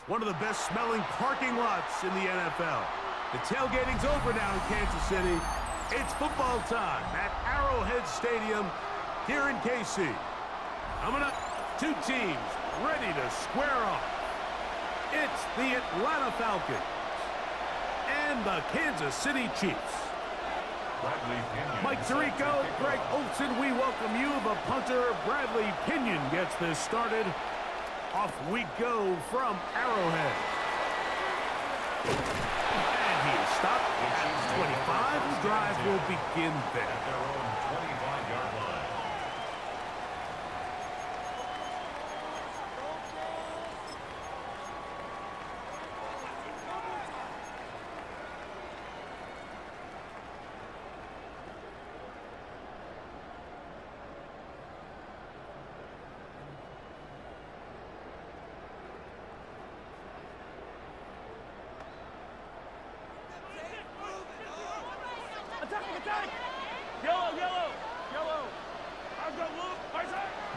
One of the best smelling parking lots in the NFL. The tailgating's over now in Kansas City. It's football time at Arrowhead Stadium here in KC. Coming up, two teams ready to square off. It's the Atlanta Falcons and the Kansas City Chiefs. Mike Tirico, Greg Olson, we welcome you. The punter, Bradley Pinion, gets this started. Off we go from Arrowhead. And he is stopped at 25. The drive will begin there. At their own 25-yard line.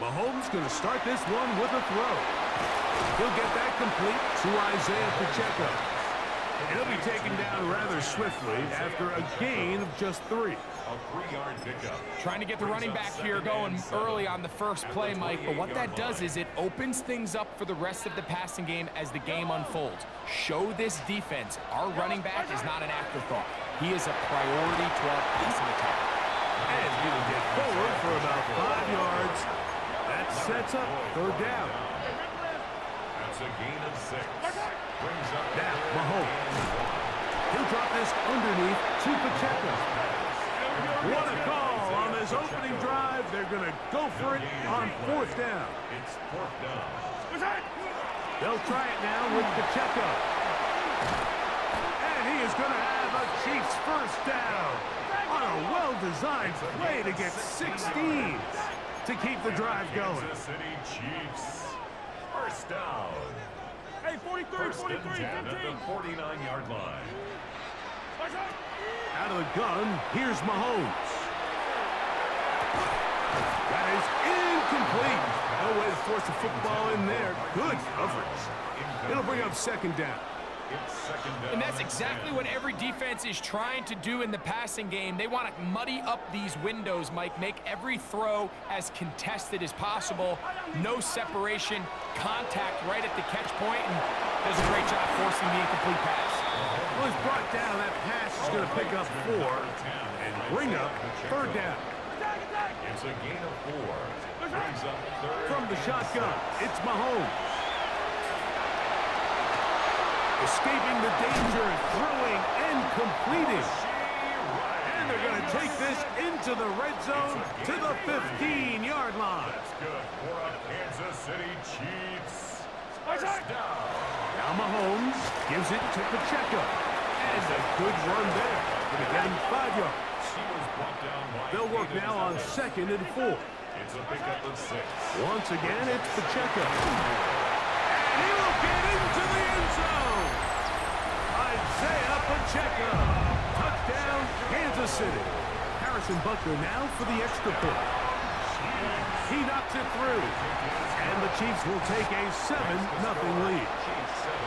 Mahomes going to start this one with a throw. He'll get that complete to Isaiah Pacheco. He'll be taken down rather swiftly after a gain of just 3. A 3-yard pickup. Trying to get the running back here going early on the first play, Mike, but what that does is it opens things up for the rest of the passing game as the game unfolds. Show this defense our running back is not an afterthought. He is a priority to our passing attack. And he will get forward for about 5 yards. That sets up 3rd down. That's a gain of 6. Brings up now Mahomes. He'll drop this underneath to Pacheco. What a call on this opening drive. They're going to go for it on 4th down. It's 4th down. They'll try it now with Pacheco. And he is going to have a Chiefs 1st down on a well-designed play to get 16 to keep the drive going. Kansas City Chiefs. 1st down. Hey, 43, 43, 15. At the 49-yard line. Out of the gun, here's Mahomes. That is incomplete. No way to force the football in there. Good coverage. It'll bring up 2nd down. And that's exactly what every defense is trying to do in the passing game. They want to muddy up these windows, Mike, make every throw as contested as possible. No separation, contact right at the catch point, and does a great job forcing the incomplete pass. Well, he's brought down. That pass is going to pick up 4 and bring up 3rd down. It's a gain of 4. Brings up 3rd. From the shotgun, it's Mahomes. Escaping the danger, throwing and completing. And they're going to take this into the red zone to the 15-yard line. That's good for a Kansas City Chiefs. 1st down. Now Mahomes gives it to Pacheco. And a good run there. Going to get him 5 yards. They'll work now on 2nd and 4. It's a pickup of 6. Once again, it's Pacheco. And he will get into the end zone. Isaiah Pacheco. Touchdown, Kansas City. Harrison Butker now for the extra point. He knocks it through. And the Chiefs will take a 7-0 lead. Chiefs 7,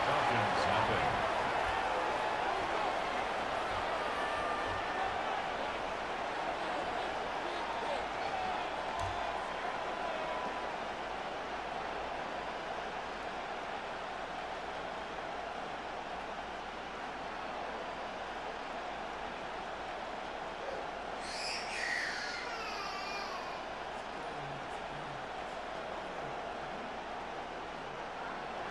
Falcons nothing.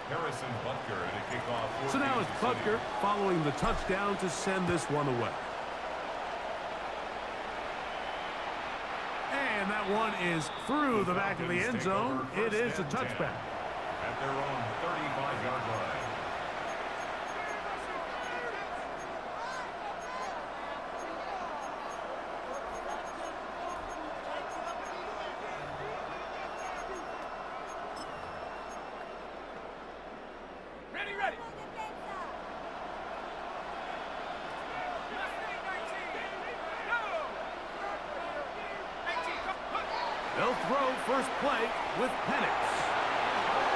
Harrison Butker to kick off. So now it's Butker following the touchdown to send this one away. And that one is through the back of the end zone. It is a touchback. At their own 35-yard line. They'll throw first play with Penix.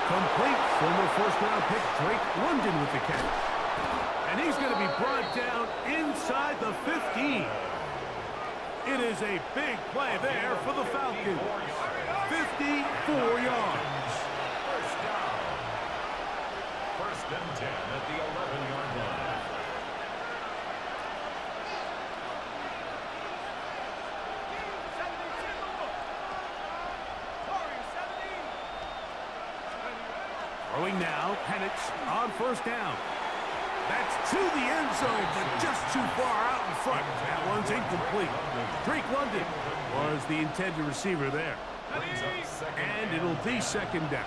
Complete. Former first-round pick Drake London with the catch. And he's going to be brought down inside the 15. It is a big play there for the Falcons. 54 yards. First down. First and 10 at the 11-yard line. Throwing now, Penix on first down. That's to the end zone, but just too far out in front. That one's incomplete. Drake London was the intended receiver there. And it'll be second down.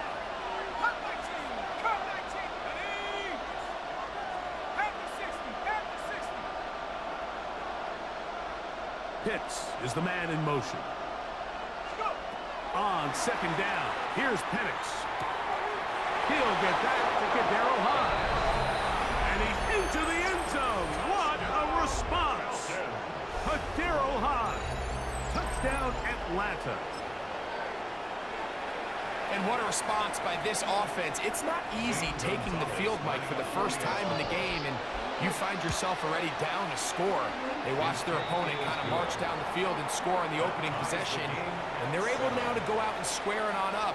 Pitts is the man in motion. On second down, here's Penix. He'll get that to Darryl High. And he's into the end zone. What a response. Darryl High. Touchdown, Atlanta. And what a response by this offense. It's not easy taking the field, Mike, for the first time in the game, and you find yourself already down a score. They watch their opponent kind of march down the field and score on the opening possession, and they're able now to go out and square it on up.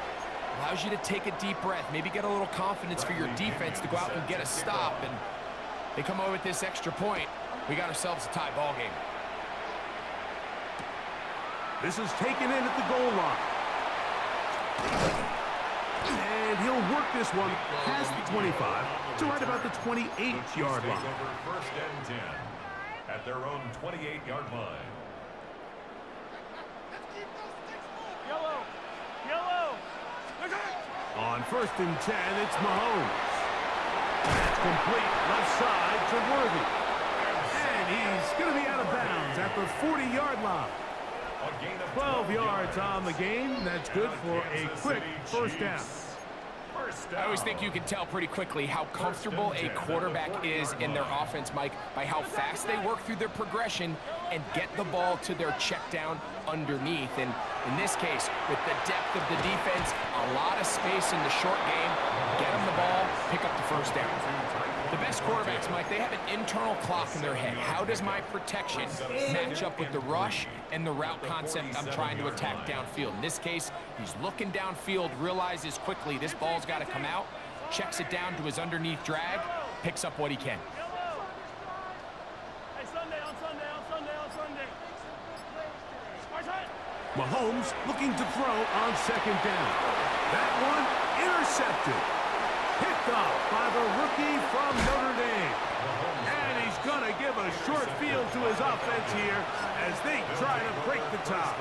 Allows you to take a deep breath, maybe get a little confidence for your defense to go out and get a stop, and they come away with this extra point. We got ourselves a tie ball game. This is taken in at the goal line. And he'll work this one past the 25 to right about the 28-yard line. First and 10 at their own 28-yard line. On first and 10, it's Mahomes. That's complete left side to Worthy. And he's going to be out of bounds at the 40-yard line. 12 yards on the game. That's good for a quick first down. I always think you can tell pretty quickly how comfortable a quarterback is in their offense, Mike, by how fast they work through their progression and get the ball to their check down underneath. And in this case, with the depth of the defense, a lot of space in the short game, get them the ball, pick up the first down. The best quarterbacks, Mike, they have an internal clock in their head. How does my protection match up with the rush and the route concept I'm trying to attack downfield? In this case, he's looking downfield, realizes quickly this ball's got to come out, checks it down to his underneath drag, picks up what he can. Mahomes looking to throw on second down. That one intercepted. Picked off by the rookie from Notre Dame. And he's going to give a short field to his offense here as they try to break the top.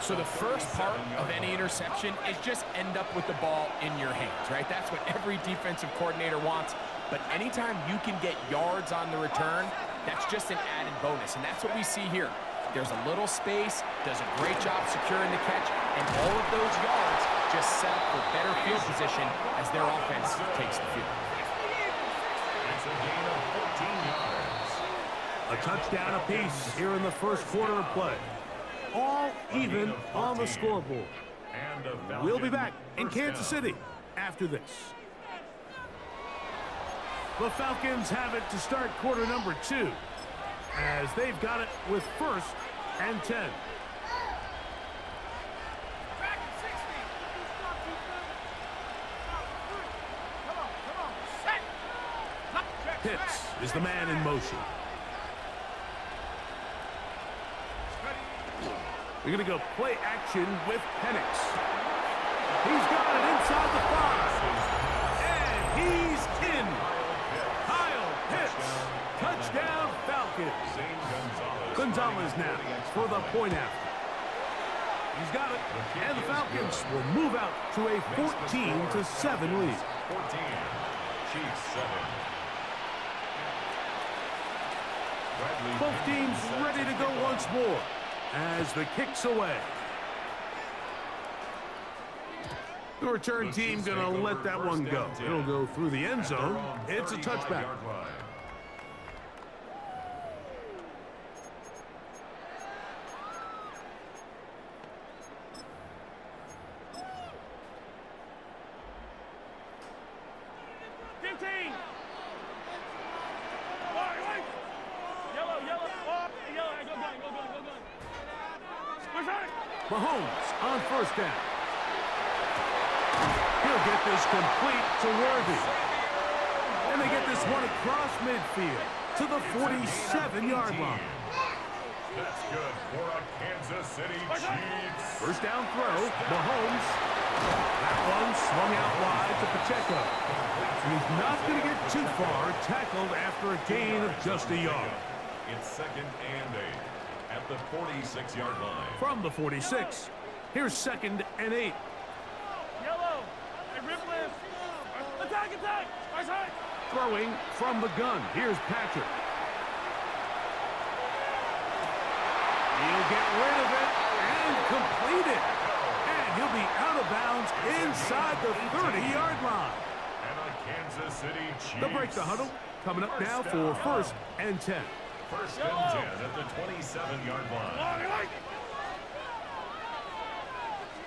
So the first part of any interception is just end up with the ball in your hands, right? That's what every defensive coordinator wants. But anytime you can get yards on the return, that's just an added bonus. And that's what we see here. There's a little space, does a great job securing the catch, and all of those yards just set up for better field position as their offense takes the field. It's a gain of 14 yards. A touchdown apiece here in the first quarter of play. All even on the scoreboard. We'll be back in Kansas City after this. The Falcons have it to start quarter number 2 as they've got it with first and 10. Pitts is the man in motion. We're going to go play action with Penix. He's got it inside the 5. And he's in. Kyle Pitts. Touchdown Falcons. Gonzalez now for the point after. He's got it. And the Falcons will move out to a 14-7 lead. 14. Chiefs 7. Both teams ready to go once more as the kick's away. The return team going to let that one go. It'll go through the end zone. It's a touchback. Mahomes on first down. He'll get this complete to Worthy. And they get this one across midfield to the 47-yard line. That's good for a Kansas City Chiefs. First down throw, Mahomes. That one swung out wide to Pacheco. And he's not going to get too far, tackled after a gain of just a yard. It's 2nd and 8 at the 46-yard line. From the 46, here's 2nd and 8. Yellow. Hey, rip lift. Attack, attack. Right side. Throwing from the gun, here's Patrick. He'll get rid of it and complete it. And he'll be out of bounds inside the 30-yard line. And a Kansas City Chiefs. They'll break the huddle. Coming up now for 1st and 10. 1st and 10 at the 27-yard line.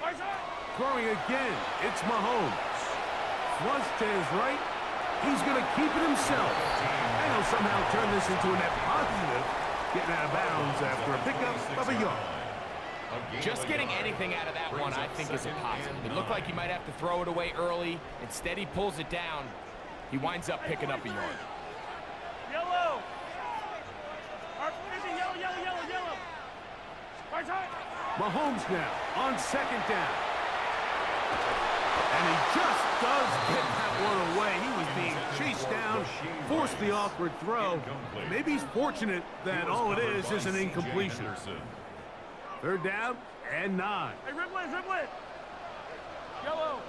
Right side. Throwing again, it's Mahomes. Flush to his right. He's going to keep it himself. And he'll somehow turn this into a net positive, getting out of bounds after a pickup of a yard. Just getting anything out of that one, I think, is a positive. It looked like he might have to throw it away early. Instead, he pulls it down. He winds up picking up a yard. Yellow. Yellow, yellow, yellow, yellow. Right side. Mahomes now on 2nd down. And he just does get that one away. He was being chased down, forced the awkward throw. Maybe he's fortunate that all it is an incompletion. 3rd down and 9. Hey, rip lift, rip lift. Yellow.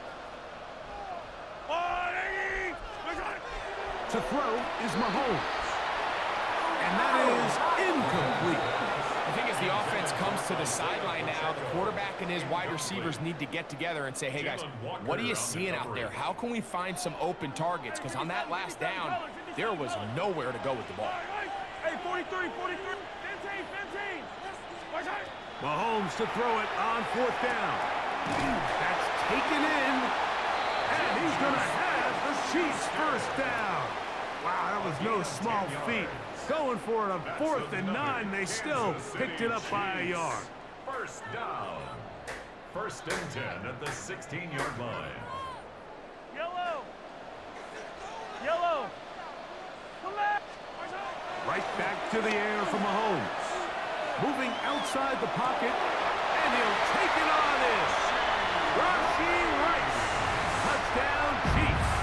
Right side. To throw is Mahomes. And that is incomplete. I think as the offense comes to the sideline now, the quarterback and his wide receivers need to get together and say, hey, guys, what are you seeing out there? How can we find some open targets? Because on that last down, there was nowhere to go with the ball. Hey, 43, 43. 15, 15. Right side. Mahomes to throw it on 4th down. That's taken in. And he's going to have the Chiefs 1st down. Wow, that was no small feat. Going for it on 4th and 9. They still picked it up by a yard. 1st down. 1st and 10 at the 16-yard line. Yellow. Yellow. Come back. Right side. Right back to the air for Mahomes. Moving outside the pocket. And he'll take it on in. Rashee Rice. Touchdown, Chiefs.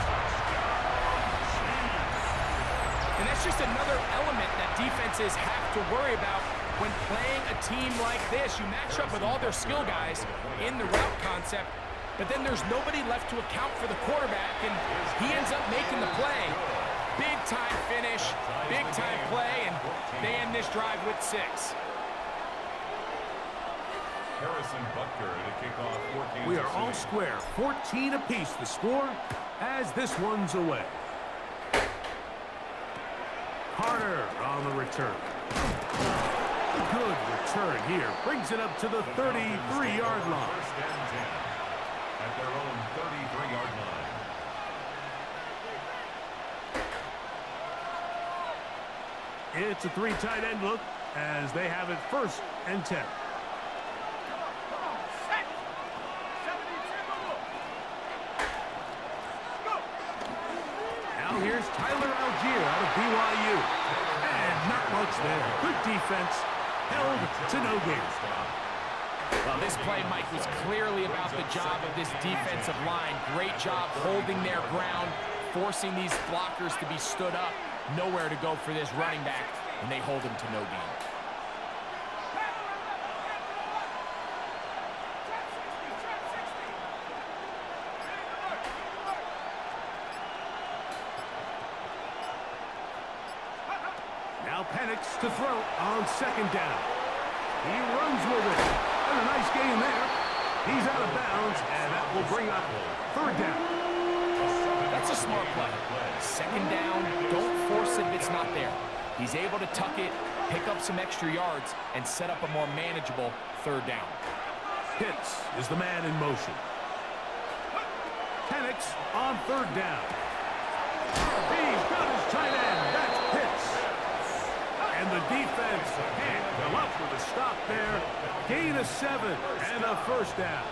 And that's just another element that defenses have to worry about when playing a team like this. You match up with all their skill guys in the route concept, but then there's nobody left to account for the quarterback, and he ends up making the play. Big-time finish, big-time play, and they end this drive with 6. Harrison Butker to kick off for Kansas We are all City. square. 14 apiece the score as this one's away. Carter on the return. Good return here. Brings it up to the 33-yard line. 1st and 10 at their own 33-yard line. It's a 3 tight end look as they have it 1st and 10. Now here's Tyler Algier out of BYU. And not much there. Good defense. Held to no gain. Well, this play, Mike, was clearly about the job of this defensive line. Great job holding their ground, forcing these blockers to be stood up. Nowhere to go for this running back, and they hold him to no gain. Now Penix to throw on 2nd down. He runs with it. And a nice gain there. He's out of bounds, and that will bring up 3rd down. That's a smart play. 2nd down, don't force it if it's not there. He's able to tuck it, pick up some extra yards, and set up a more manageable 3rd down. Pitts is the man in motion. Penix on 3rd down. He's got his tight end. That's Pitts. And the defense can't come up with a stop there. Gain of 7. And a first down.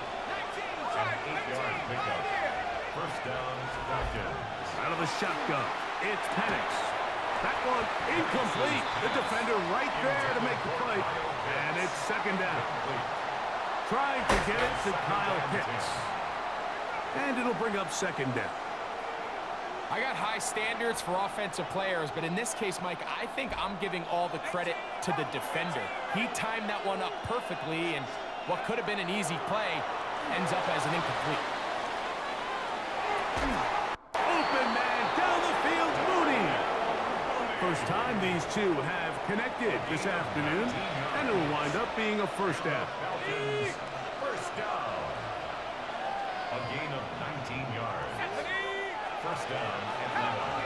An 8-yard pickup. First down, Falcons. Out of the shotgun, it's Penix. That one incomplete. The defender right there to make the play. And it's second down. Trying to get it to Kyle Pitts. And it'll bring up second down. I got high standards for offensive players, but in this case, Mike, I think I'm giving all the credit to the defender. He timed that one up perfectly, and what could have been an easy play ends up as an incomplete. Open man down the field, Mooney. First time these two have connected this afternoon, and it'll wind up being a first down. Falcons, first down. A gain of 19 yards. First down, Atlanta.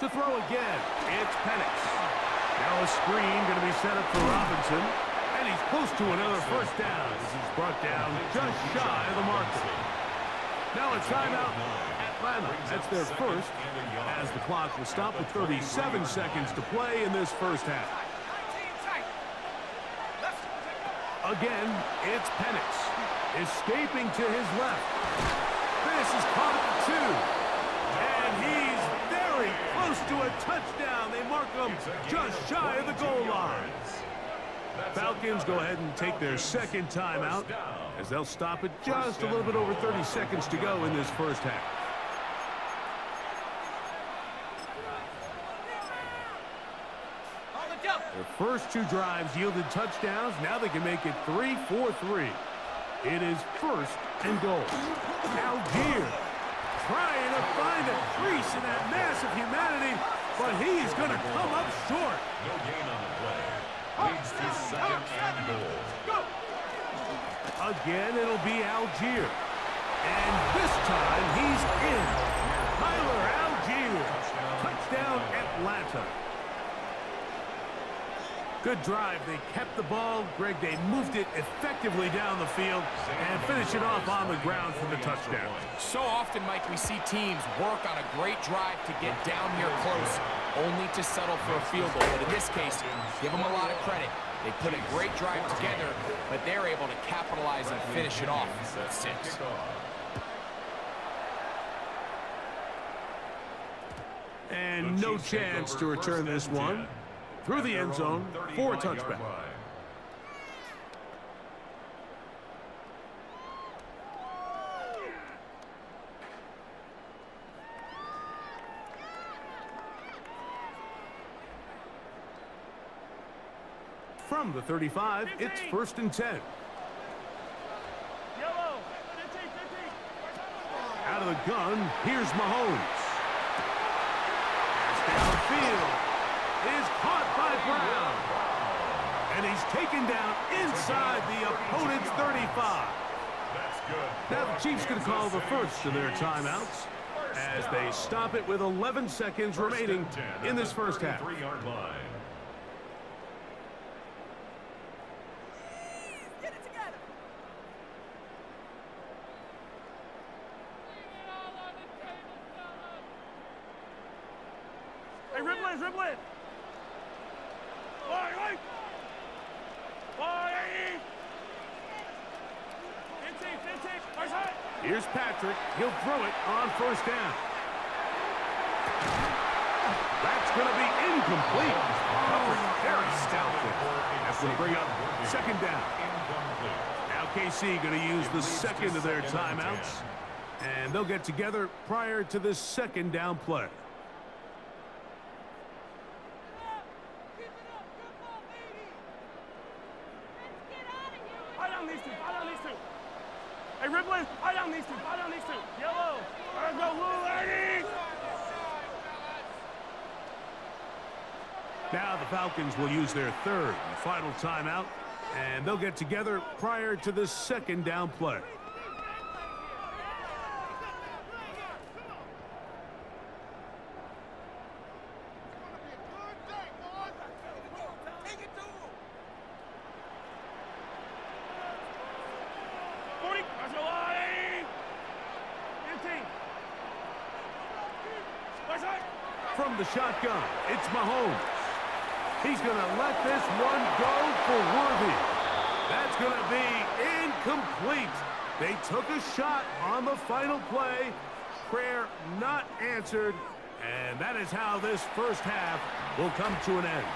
To throw again, it's Penix. Now a screen going to be set up for Robinson, and he's close to another first down as he's brought down just shy of the marker. Now a timeout, Atlanta. That's their first, as the clock will stop with 37 seconds to play in this first half. Again, it's Penix, escaping to his left. This is caught at the 2, and he's very close to a touchdown. They mark him just shy of the goal line. Falcons go ahead and take their second timeout, as they'll stop it just a little bit over 30 seconds to go in this first half. Their first two drives yielded touchdowns. Now they can make it 3-4-3. It is first and goal. Algier trying to find a crease in that mass of humanity, but he's going to come up short. No gain on the play. Leads to second and goal. Again, it'll be Algier. And this time, he's in. Tyler Algier. Touchdown, Atlanta. Good drive. They kept the ball. Greg, they moved it effectively down the field and finish it off on the ground for the touchdown. So often, Mike, we see teams work on a great drive to get down here close, only to settle for a field goal. But in this case, give them a lot of credit. They put a great drive together, but they're able to capitalize and finish it off at 6. And no chance to return this one. Through the end zone for a touchback. From the 35, it's first and 10. Yellow. 50. Out of the gun, here's Mahomes. Downfield is caught by Brown. And he's taken down inside the opponent's 35. Now the Chiefs going to call the first of their timeouts as they stop it with 11 seconds remaining in this first half. 3-yard line. Hey, dribble it. Wait. Here's Patrick. He'll throw it on first down. That's going to be incomplete. Very stoutly. That's going to bring up second down. Now KC going to use the second of their timeouts. And they'll get together prior to this second down play. Hey, Ripley, I down these two. Yellow. Let's go, blue ladies. Now the Falcons will use their third and final timeout, and they'll get together prior to this second down play. From the shotgun, it's Mahomes. He's going to let this one go for Worthy. That's going to be incomplete. They took a shot on the final play. Prayer not answered. And that is how this first half will come to an end.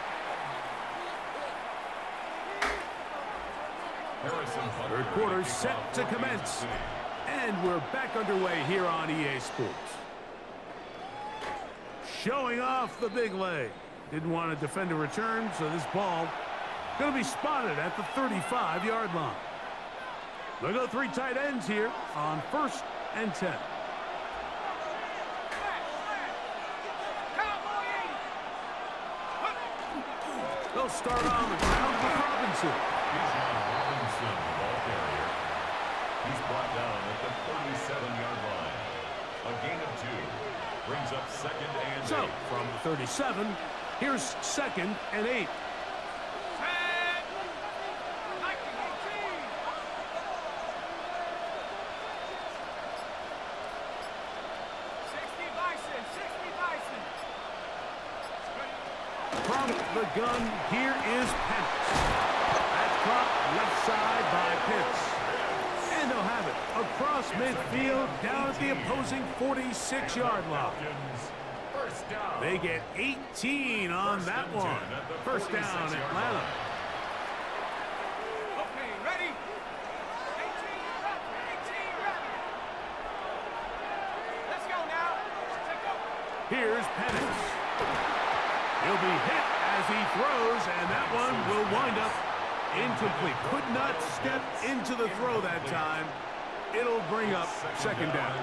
Third quarter set to commence. And we're back underway here on EA Sports. Showing off the big leg. Didn't want to defend a return, so this ball going to be spotted at the 35-yard line. They'll go three tight ends here on 1st and 10. They'll start on the ground with Robinson. Robinson, the ball carrier. He's brought down at the 37-yard line. A gain of 2 brings up 2nd and 8. So, from the 37, here's 2nd and 8. From the gun, here is Pitts. That's caught left side by Pitts. And they'll have it across midfield down at the opposing 46-yard line. They get 18 on that one. First down, Atlanta. Okay, ready? 18 ready. Let's go now. Here's Penix. He'll be hit as he throws, and that one will wind up incomplete. Could not step into the throw that time. It'll bring up 2nd down.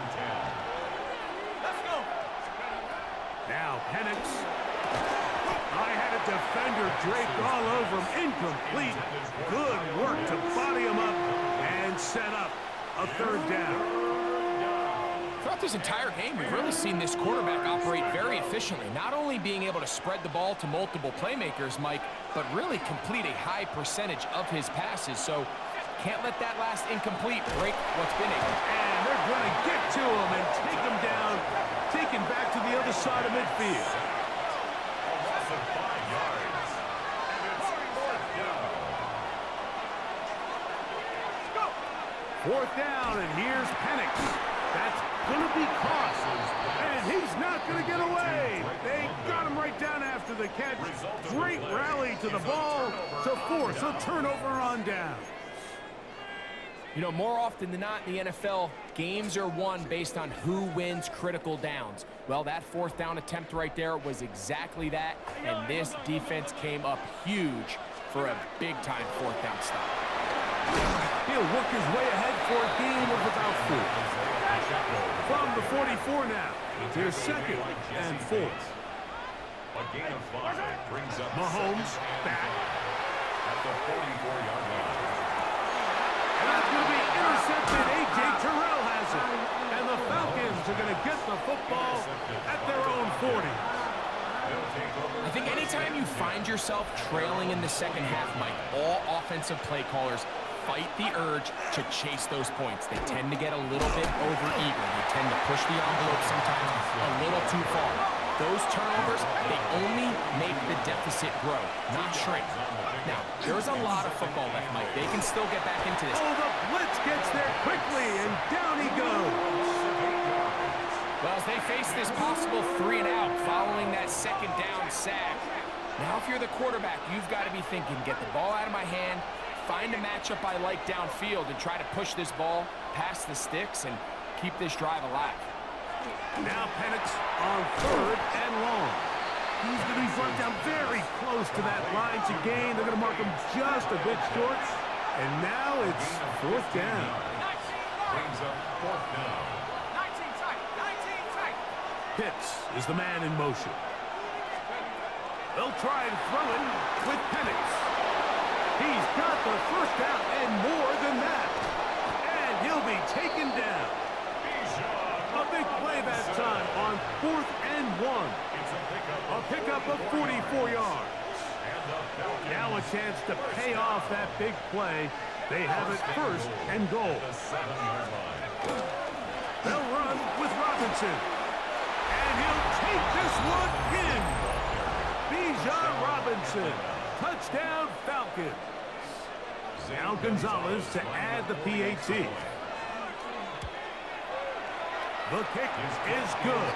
Let's go. Now Penix. I had a defender draped all over him. Incomplete. Good work to body him up and set up a 3rd down. Throughout this entire game, we've really seen this quarterback operate very efficiently, not only being able to spread the ball to multiple playmakers, Mike, but really complete a high percentage of his passes. So can't let that last incomplete break what's been able. And they're going to get to him and take him down, take him back to the other side of midfield. A loss of 5 yards. And it's 4th down. 4th down, and here's Penix. That's going to be caught, and he's not going to get away. They got him right down after the catch. Great rally to the ball to force a turnover on down. You know, more often than not in the NFL, games are won based on who wins critical downs. Well, that 4th down attempt right there was exactly that, and this defense came up huge for a big-time 4th down stop. He'll work his way ahead for a gain of about 4. From the 44 now, here's 2nd and 4. A gain of 5 brings up Mahomes back. At the 44-yard line. And that's going to be intercepted. A.J. Terrell has it. And the Falcons are going to get the football at their own 40. I think anytime you find yourself trailing in the second half, Mike, all offensive play callers fight the urge to chase those points. They tend to get a little bit over-eager. They tend to push the envelope sometimes a little too far. Those turnovers, they only make the deficit grow, not shrink. Now, there's a lot of football left, Mike. They can still get back into this. Oh, the blitz gets there quickly, and down he goes. Well, as they face this possible 3 and out following that 2nd down sack, now if you're the quarterback, you've got to be thinking, get the ball out of my hand, find a matchup I like downfield, and try to push this ball past the sticks and keep this drive alive. Now Penix on 3rd and long. He's going to be brought down very close to that line to gain. They're going to mark him just a bit short. And now it's 4th down. Brings up 4th down. 19 tight. 19 tight. Pitts is the man in motion. They'll try and throw in with Penix. He's got the 1st down and more than that. And he'll be taken down. A big play that time on 4th and 1. A pickup of 44 yards. Now a chance to pay off that big play. They have it 1st and goal. They'll run with Robinson. And he'll take this This one in. Bijan Robinson. Touchdown Falcons. Now Gonzalez to add the PAT. The kick is good.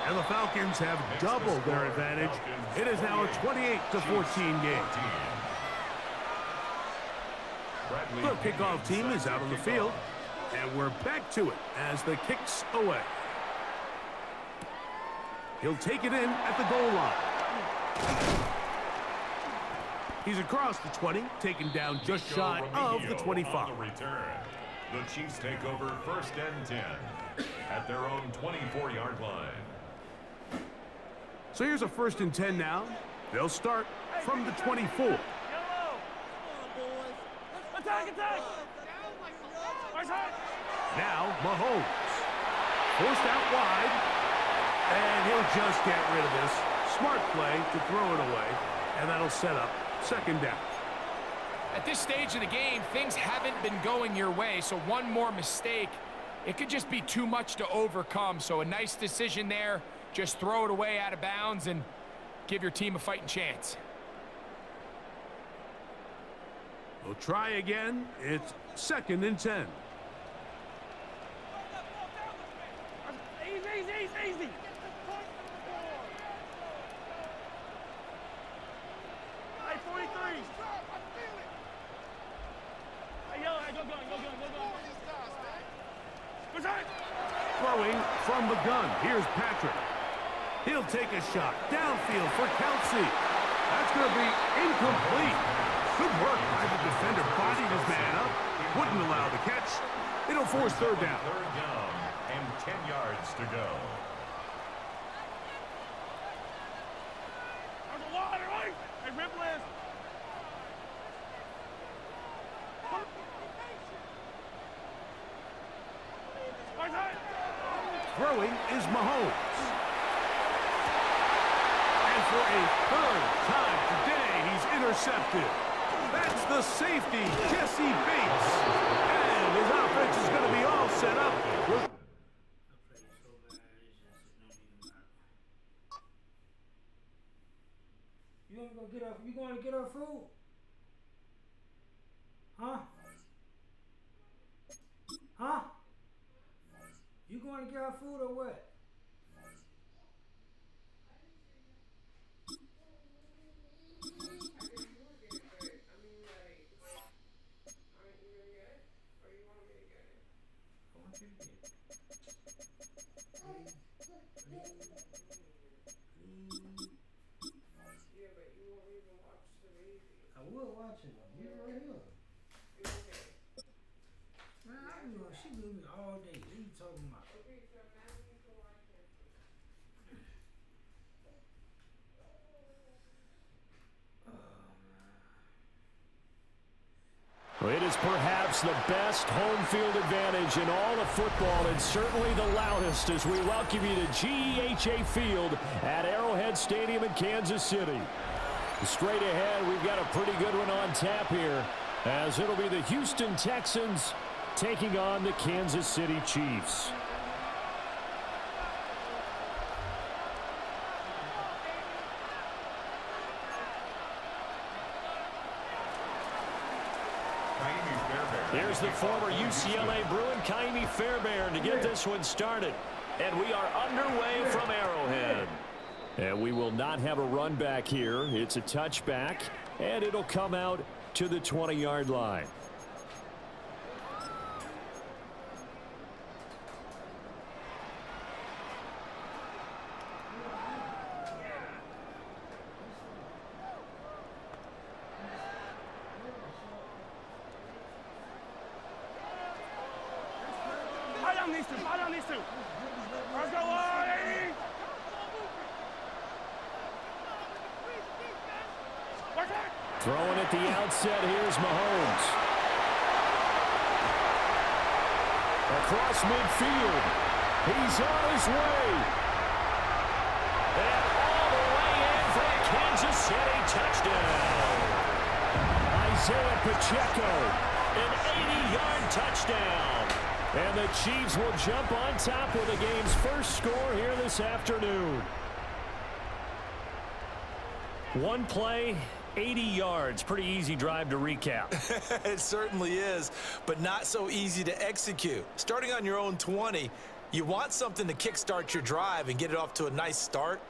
And the Falcons have doubled their advantage. It is now a 28-14 game. The kickoff team is out on the field. And we're back to it as the kick's away. He'll take it in at the goal line. He's across the 20, taken down just shy of the 25. On the return. The Chiefs take over 1st and 10 at their own 24-yard line. So here's a 1st and 10 now. They'll start from the 24. Yellow. Attack, attack. Now Mahomes. Forced out wide. And he'll just get rid of this. Smart play to throw it away. And that'll set up 2nd down. At this stage of the game, things haven't been going your way, so one more mistake, it could just be too much to overcome. So a nice decision there. Just throw it away out of bounds and give your team a fighting chance. We'll try again. It's 2nd and 10. Easy. Hey, 43. Hey, yellow, go. Throwing from the gun. Here's Patrick. He'll take a shot. Downfield for Kelsey. That's going to be incomplete. Good work by the defender. Bodied his man up. Wouldn't allow the catch. It'll force 3rd down. 3rd down and 10 yards to go. There's a lot, right? Hey, Ripley. Throwing is Mahomes. And for a 3rd time today, he's intercepted. That's the safety, Jesse Bates. And his offense is going to be all set up. You going to get our food? Huh? You going to get our food or what? I will watch it. You right here. Man, I know she with me all day. What are you talking about? It is perhaps the best home field advantage in all of football and certainly the loudest as we welcome you to GEHA Field at Arrowhead Stadium in Kansas City. Straight ahead, we've got a pretty good one on tap here as it'll be the Houston Texans taking on the Kansas City Chiefs. Here's the former UCLA Bruin, Kaimi Fairbairn, to get this one started. And we are underway from Arrowhead. And we will not have a run back here. It's a touchback, and it'll come out to the 20-yard line. Buy down these two. Let's go, Lonnie. Throwing at the outset, here's Mahomes. Across midfield. He's on his way. And all the way in for a Kansas City touchdown. Isaiah Pacheco, an 80-yard touchdown. And the Chiefs will jump on top with the game's first score here this afternoon. One play, 80 yards. Pretty easy drive to recap. It certainly is, but not so easy to execute. Starting on your own 20, you want something to kickstart your drive and get it off to a nice start.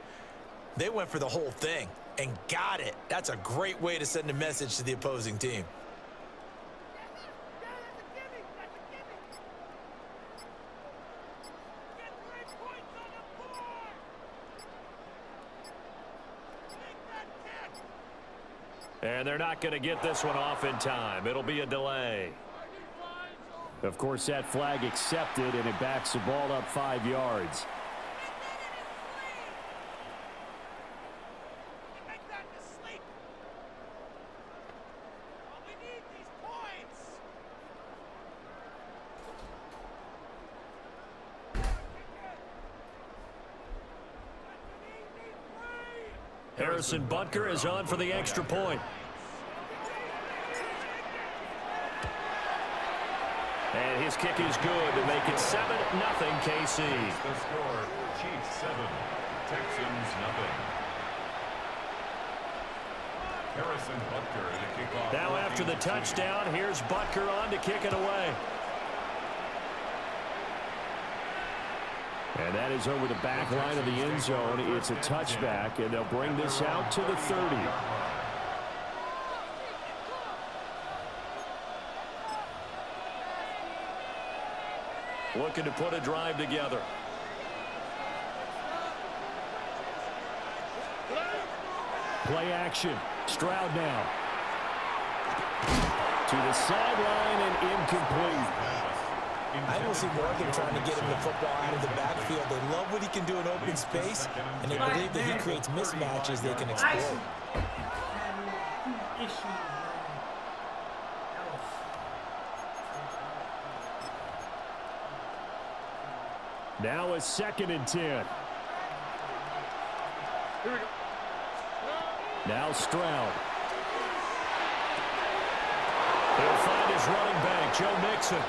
They went for the whole thing and got it. That's a great way to send a message to the opposing team. And they're not going to get this one off in time. It'll be a delay. Of course, that flag accepted, and it backs the ball up 5 yards. Harrison Butker is on for the extra point. And his kick is good to make it 7-0 KC. The score, Chiefs 7, Texans nothing. Harrison Butker to kick off. Now after the touchdown, here's Butker on to kick it away. And that is over the back line of the end zone. It's a touchback, and they'll bring this out to the 30. Looking to put a drive together. Play action. Stroud now. To the sideline and incomplete. I don't see Morgan trying to get him the football out of the backfield. They love what he can do in open space, and they believe that he creates mismatches they can exploit. Now a 2nd and 10. Now Stroud. He'll find his running back, Joe Mixon.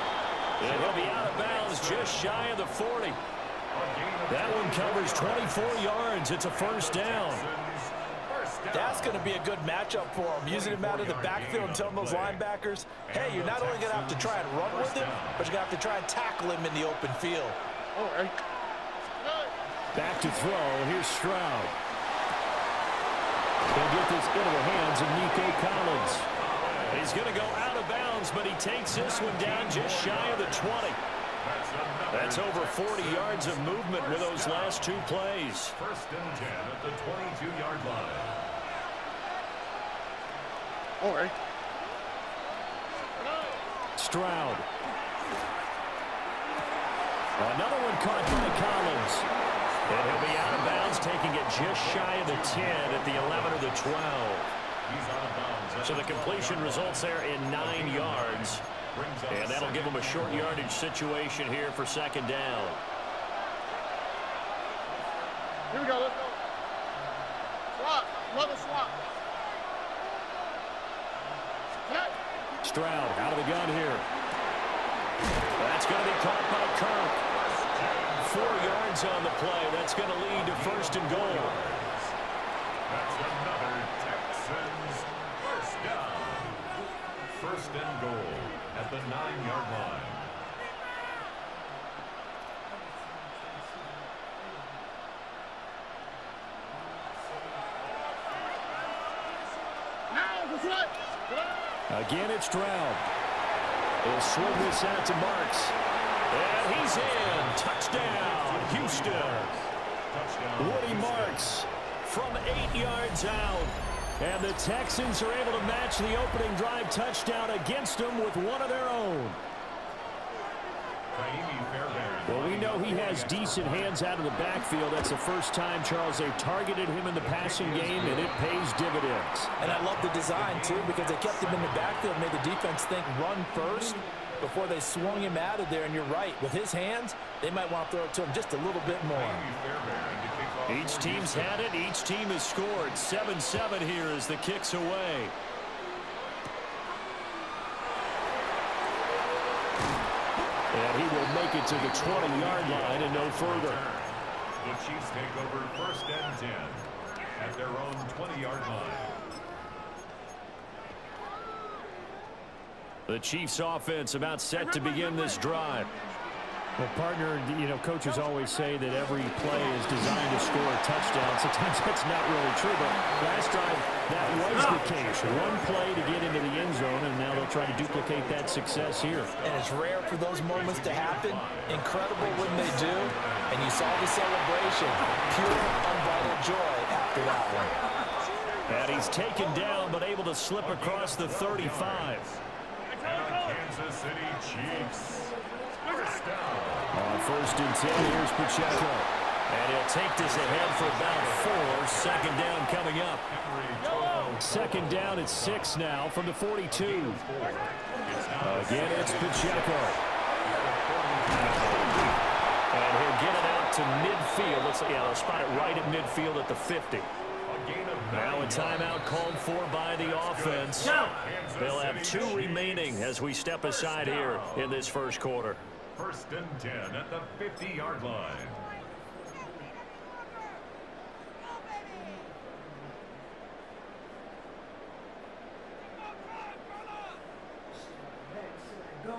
And he'll be out of bounds just shy of the 40. That one covers 24 yards. It's a first down. That's going to be a good matchup for him. Using him out of the backfield and telling those linebackers, hey, you're not only going to have to try and run with him, but you're going to have to try and tackle him in the open field. Back to throw. Here's Stroud. He'll get this into the hands of Nico Collins. He's going to go out of bounds, but he takes this one down just shy of the 20. That's over 40 yards of movement with those last 2 plays. First and 10 at the 22-yard line. Stroud. Another one caught by Collins. And he'll be out of bounds, taking it just shy of the 10 at the 11 or the 12. He's out of bounds. So the completion results there in 9 yards. And that'll give them a short yardage situation here for 2nd down. Here we go, let's go. Swap, another swap. Stroud out of the gun here. That's going to be caught by Kirk. 4 yards on the play. That's going to lead to 1st and goal. That's another Texans first down. 1st and goal at the 9-yard line. Again, it's Stroud. He'll swing this out to Marks. And he's in. Touchdown, Houston. Woody Marks from 8 yards out. And the Texans are able to match the opening drive touchdown against them with one of their own. Well, we know he has decent hands out of the backfield. That's the first time, Charles, they've targeted him in the passing game, and it pays dividends. And I love the design, too, because they kept him in the backfield, made the defense think run first before they swung him out of there. And you're right, with his hands, they might want to throw it to him just a little bit more. Each team's had it. Each team has scored. 7-7 here as the kick's away. And he will make it to the 20-yard line and no further. The Chiefs take over 1st and 10. at their own 20-yard line. The Chiefs offense about set to begin this drive. Well, partner, you know, coaches always say that every play is designed to score a touchdown. Sometimes that's not really true, but last drive that was the case. One play to get into the end zone, and now they'll try to duplicate that success here. And it's rare for those moments to happen. Incredible when they do. And you saw the celebration. Pure, unbridled joy after that one. And he's taken down, but able to slip across the 35. Kansas City Chiefs. First down. On 1st and 10, here's Pacheco. And he'll take this ahead for about 4. Second down coming up. Second down at 6 now from the 42. Again, it's Pacheco. And he'll get it out to midfield. Looks like, yeah, they'll spot it right at midfield at the 50. Now a timeout called for by the offense. They'll have 2 remaining as we step aside here in this first quarter. 1st and 10 at the 50-yard line. Go.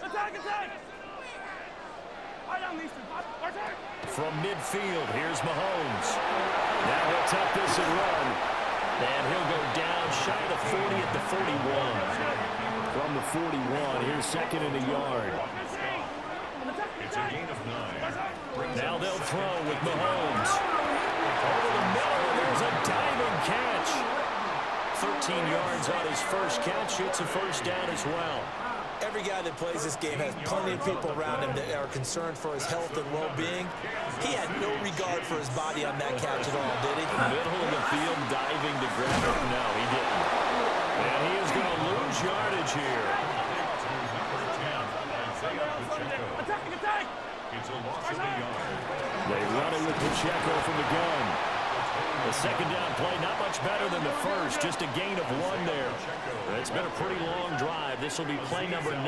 Attack, attack! From midfield, here's Mahomes. Now he'll tuck this and run. And he'll go down shy of the 40 at the 41. From the 41, here's second and a yard. It's a gain of 9. Now they'll throw with Mahomes. Over the middle, there's a diving catch. 13 yards on his first catch. It's a first down as well. Every guy that plays this game has plenty of people around him that are concerned for his health and well-being. He had no regard for his body on that catch at all, did he? Middle of the field, diving to grab it. No, he didn't. And he is going to lose yardage here. Attack, attack! It's a loss of a yard. They run it with Pacheco from the gun. The second down play, not much better than the first, just a gain of 1 there. It's been a pretty long drive. This will be play number 9,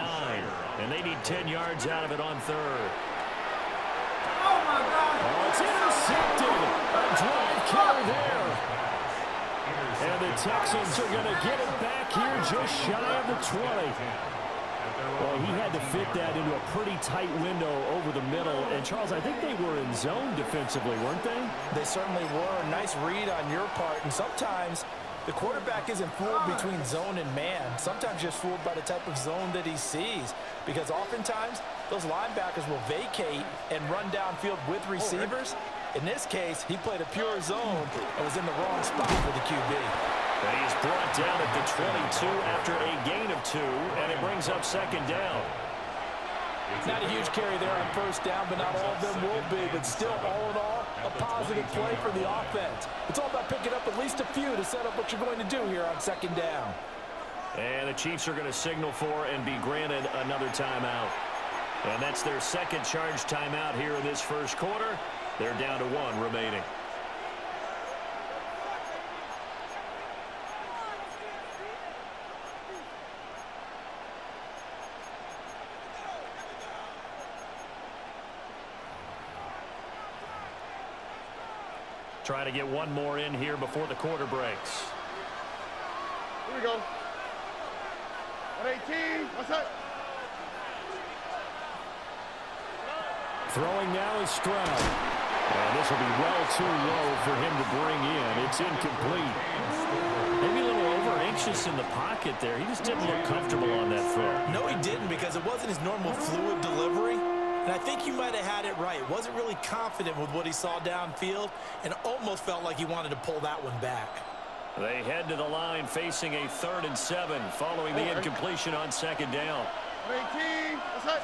and they need 10 yards out of it on 3rd. Oh, my God. Oh, it's intercepted. A drive carry there. And the Texans are going to get it back here just shy of the 20. Well, he had to fit that into a pretty tight window over the middle. And, Charles, I think they were in zone defensively, weren't they? They certainly were. Nice read on your part. And sometimes the quarterback isn't fooled between zone and man. Sometimes just fooled by the type of zone that he sees. Because oftentimes, those linebackers will vacate and run downfield with receivers. In this case, he played a pure zone and was in the wrong spot for the QB. And he's brought down at the 22 after a gain of 2, and it brings up second down. Not a huge carry there on first down, but not all of them will be. But still, all in all, a positive play for the offense. It's all about picking up at least a few to set up what you're going to do here on second down. And the Chiefs are going to signal for and be granted another timeout. And that's their second charge timeout here in this first quarter. They're down to 1 remaining. Trying to get one more in here before the quarter breaks. Here we go. 118. What's that? Throwing now is Stroud. And this will be well too low for him to bring in. It's incomplete. Maybe a little over-anxious in the pocket there. He just didn't look comfortable on that throw. No, he didn't, because it wasn't his normal fluid delivery. And I think you might have had it right. Wasn't really confident with what he saw downfield and almost felt like he wanted to pull that one back. They head to the line facing a 3rd and 7 following the incompletion on second down. 118. What's that?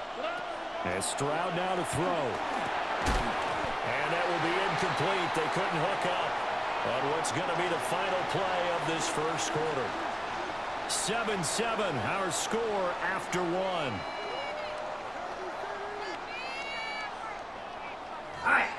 And Stroud now to throw. And that will be incomplete. They couldn't hook up on what's going to be the final play of this first quarter. 7-7, our score after 1. All right.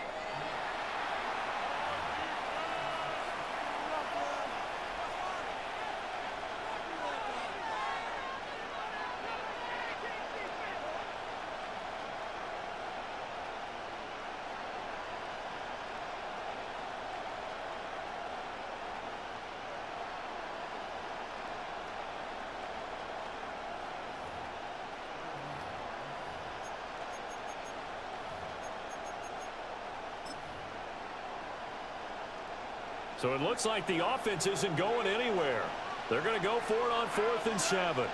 So it looks like the offense isn't going anywhere. They're going to go for it on 4th and 7.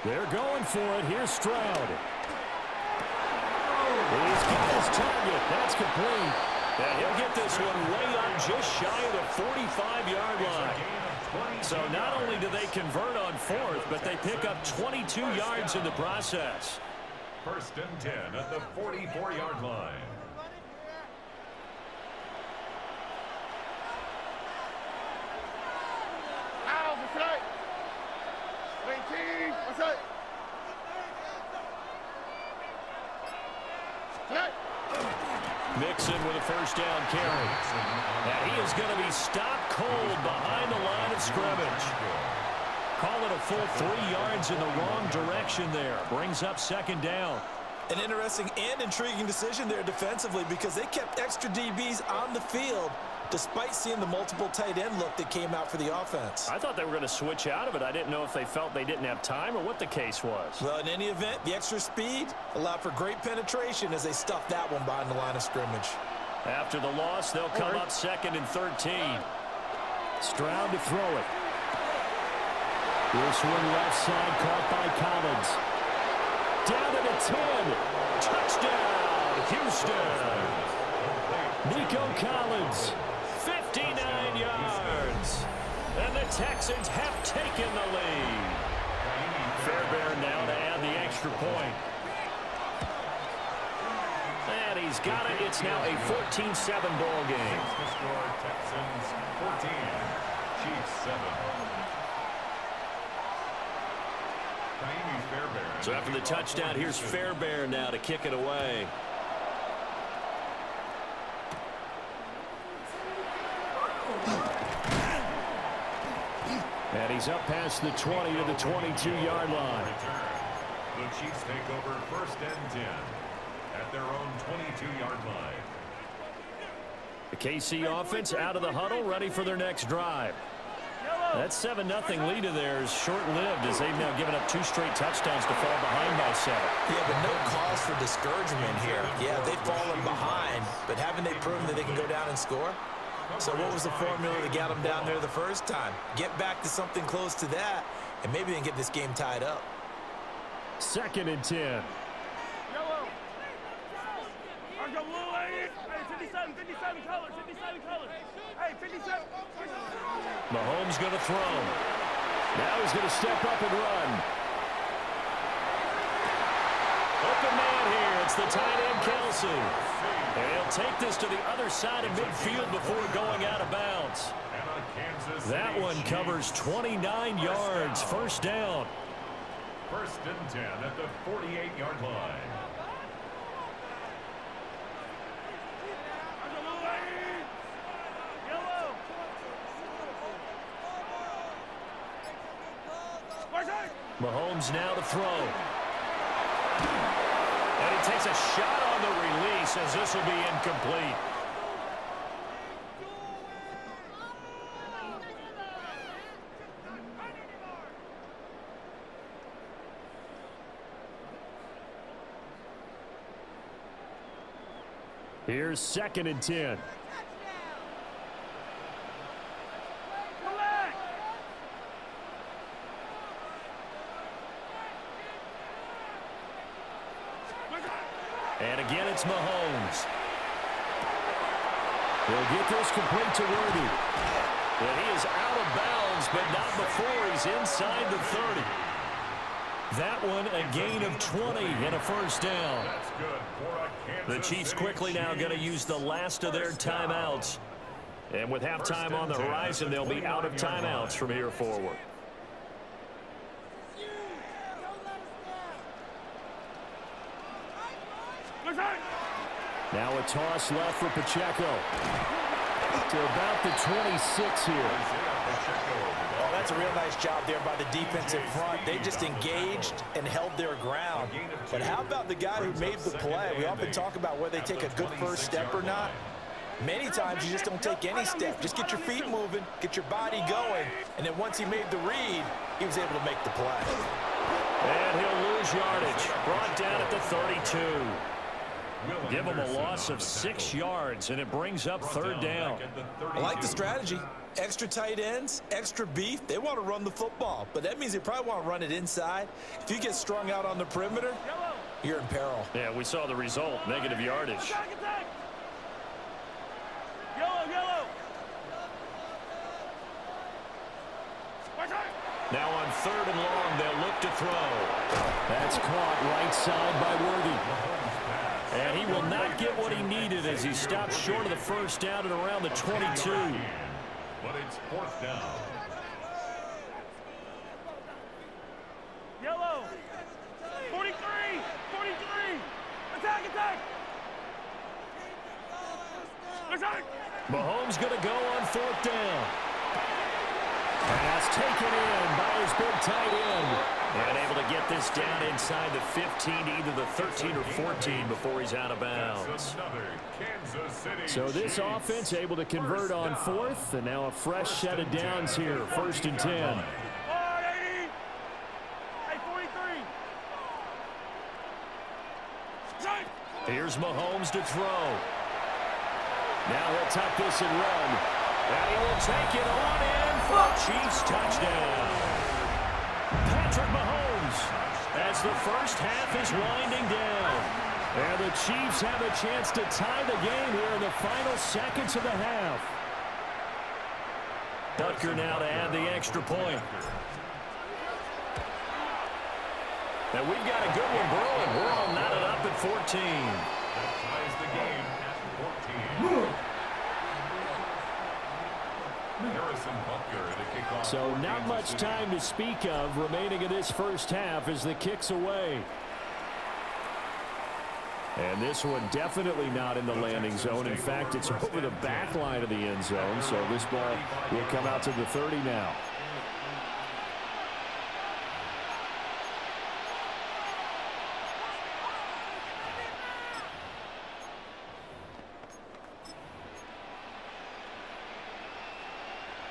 They're going for it. Here's Stroud. He's got his target. That's complete. And he'll get this one way up just shy of the 45-yard line. So not only do they convert on 4th, but they pick up 22 yards in the process. 1st and 10 at the 44-yard line. Mixon with a first down carry. And he is going to be stopped cold behind the line of scrimmage. Call it a full 3 yards in the wrong direction there. Brings up 2nd down. An interesting and intriguing decision there defensively because they kept extra DBs on the field despite seeing the multiple tight end look that came out for the offense. I thought they were going to switch out of it. I didn't know if they felt they didn't have time or what the case was. Well, in any event, the extra speed allowed for great penetration as they stuffed that one behind the line of scrimmage. After the loss, they'll come up 2nd and 13. Stroud to throw it. This one left side caught by Collins. Down to the 10. Touchdown, Houston. Nico Collins, 59 yards. And the Texans have taken the lead. Fairbairn now to add the extra point. And he's got it. It's now a 14-7 ball game. Texans 14, Chiefs 7. So after the touchdown, here's Fairbairn now to kick it away. And he's up past the 20 to the 22-yard line. The Chiefs take over 1st and 10 at their own 22-yard line. The KC offense out of the huddle, ready for their next drive. That 7-0 lead of theirs short-lived as they've now given up 2 straight touchdowns to fall behind by 7. Yeah, but no cause for discouragement here. Yeah, they've fallen behind, but haven't they proven that they can go down and score? So what was the formula that got them down there the first time? Get back to something close to that, and maybe they can get this game tied up. 2nd and 10. Yellow. I go blue, hey, 57 colors, 57 colors. Hey, 57. Mahomes going to throw. Now he's going to step up and run. Open man here. It's the tight end, Kelsey. And he'll take this to the other side of midfield before going out of bounds. That one covers 29 yards. First down. 1st and 10 at the 48-yard line. Mahomes now to throw. And he takes a shot on the release as this will be incomplete. Here's 2nd and 10. And again, it's Mahomes. He'll get this complete to Worthy. And he is out of bounds, but not before he's inside the 30. That one a gain of 20 and a first down. The Chiefs quickly now going to use the last of their timeouts. And with halftime on the horizon, they'll be out of timeouts from here forward. Now a toss left for Pacheco. To about the 26 here. Oh, that's a real nice job there by the defensive front. They just engaged and held their ground. But how about the guy who made the play? We often talk about whether they take a good first step or not. Many times you just don't take any step. Just get your feet moving, get your body going. And then once he made the read, he was able to make the play. And he'll lose yardage. Brought down at the 32. Give them a loss of 6 yards, and it brings up third down. I like the strategy. Extra tight ends, extra beef. They want to run the football, but that means they probably want to run it inside. If you get strung out on the perimeter, you're in peril. Yeah, we saw the result, negative yardage. Attack, attack. Yellow, yellow. Now on 3rd and long, they'll look to throw. That's caught right side by Worthy. And he will not get what he needed as he stops short of the first down at around the 22. But it's 4th down. Yellow. 43. 43. Attack, attack. Attack. Mahomes going to go on 4th down. Pass taken in by his big tight end. And able to get this down inside the 15, either the 13 or 14 before he's out of bounds. So this offense able to convert on 4th, and now a fresh set of downs here, 1st and 10. Hey, 43. Here's Mahomes to throw. Now he'll tuck this and run. And he will take it on in for a Chiefs touchdown. Patrick Mahomes, as the first half is winding down. And the Chiefs have a chance to tie the game here in the final seconds of the half. Butker now to add the extra point. And we've got a good one brewing. We're all knotted up at 14. That ties the game at 14. So not much time to speak of remaining in this first half as the kick's away. And this one definitely not in the landing zone. In fact, it's over the back line of the end zone. So this ball will come out to the 30 now.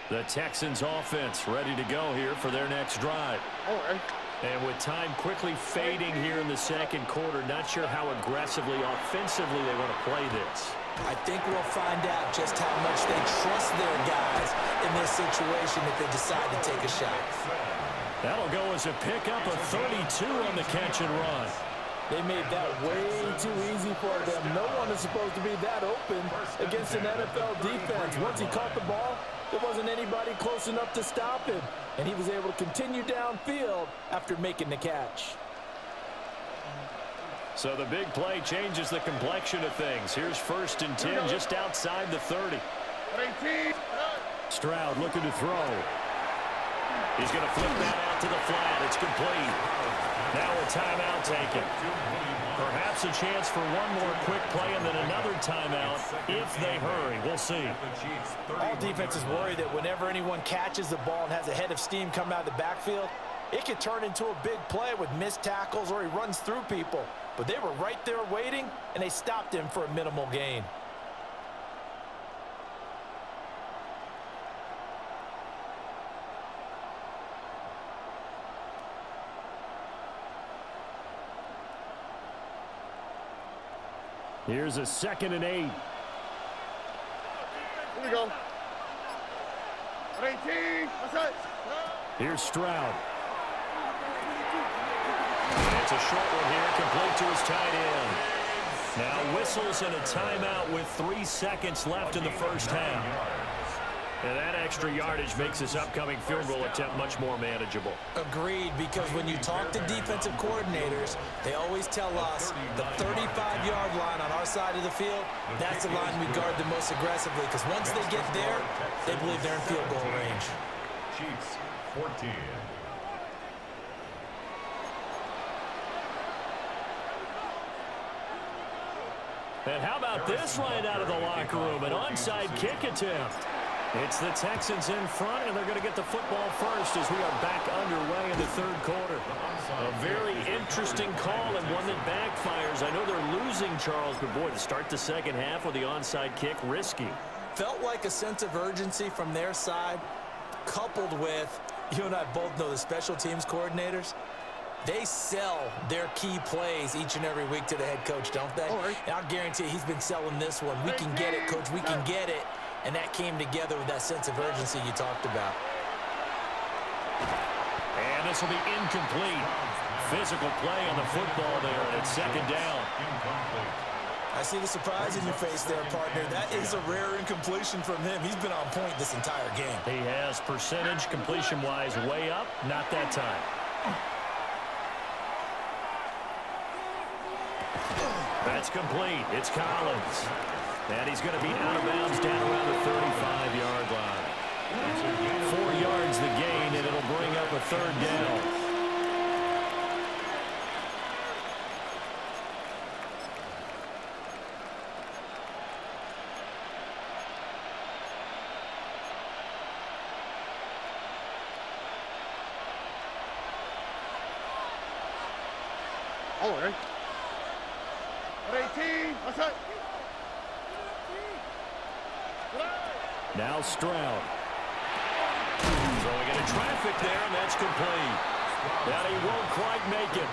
The Texans offense ready to go here for their next drive. And with time quickly fading here in the second quarter, not sure how aggressively, offensively they want to play this. I think we'll find out just how much they trust their guys in this situation if they decide to take a shot. That'll go as a pickup of 32 on the catch and run. They made that way too easy for them. No one is supposed to be that open against an NFL defense. Once he caught the ball, there wasn't anybody close enough to stop him. And he was able to continue downfield after making the catch. So the big play changes the complexion of things. Here's 1st and 10 just outside the 30. Stroud looking to throw. He's going to flip that out to the flat. It's complete. Now a timeout taken. Perhaps a chance for one more quick play and then another timeout if they hurry. We'll see. All defenses worry that whenever anyone catches the ball and has a head of steam come out of the backfield, it could turn into a big play with missed tackles or he runs through people. But they were right there waiting, and they stopped him for a minimal gain. Here's a 2nd and 8. Here we go. 18. What's that? Here's Stroud. And it's a short one here, complete to his tight end. Now whistles and a timeout with 3 seconds left in the first half. And that extra yardage makes this upcoming field goal attempt much more manageable. Agreed, because when you talk to defensive coordinators, they always tell us the 35-yard line on our side of the field, that's the line we guard the most aggressively, because once they get there, they believe they're in field goal range. Chiefs 14. And how about this right out of the locker room? An onside kick attempt. It's the Texans in front, and they're going to get the football first as we are back underway in the third quarter. A very interesting call and one that backfires. I know they're losing, Charles, but boy, to start the second half with the onside kick, risky. Felt like a sense of urgency from their side, coupled with, you and I both know the special teams coordinators, They sell their key plays each and every week to the head coach, don't they? And I'll guarantee he's been selling this one. We can get it, coach. We can get it. And that came together with that sense of urgency you talked about. And this will be incomplete. Physical play on the football there, and it's second down. I see the surprise in your face there, partner. That is a rare incompletion from him. He's been on point this entire game. He has percentage completion-wise way up, not that time. That's complete. It's Collins. And he's going to be out of bounds down around the 35-yard line. 4 yards the gain, and it'll bring up a third down. All right. 18. What's up? Now Stroud. Throwing into traffic there, and that's complete. That he won't quite make it.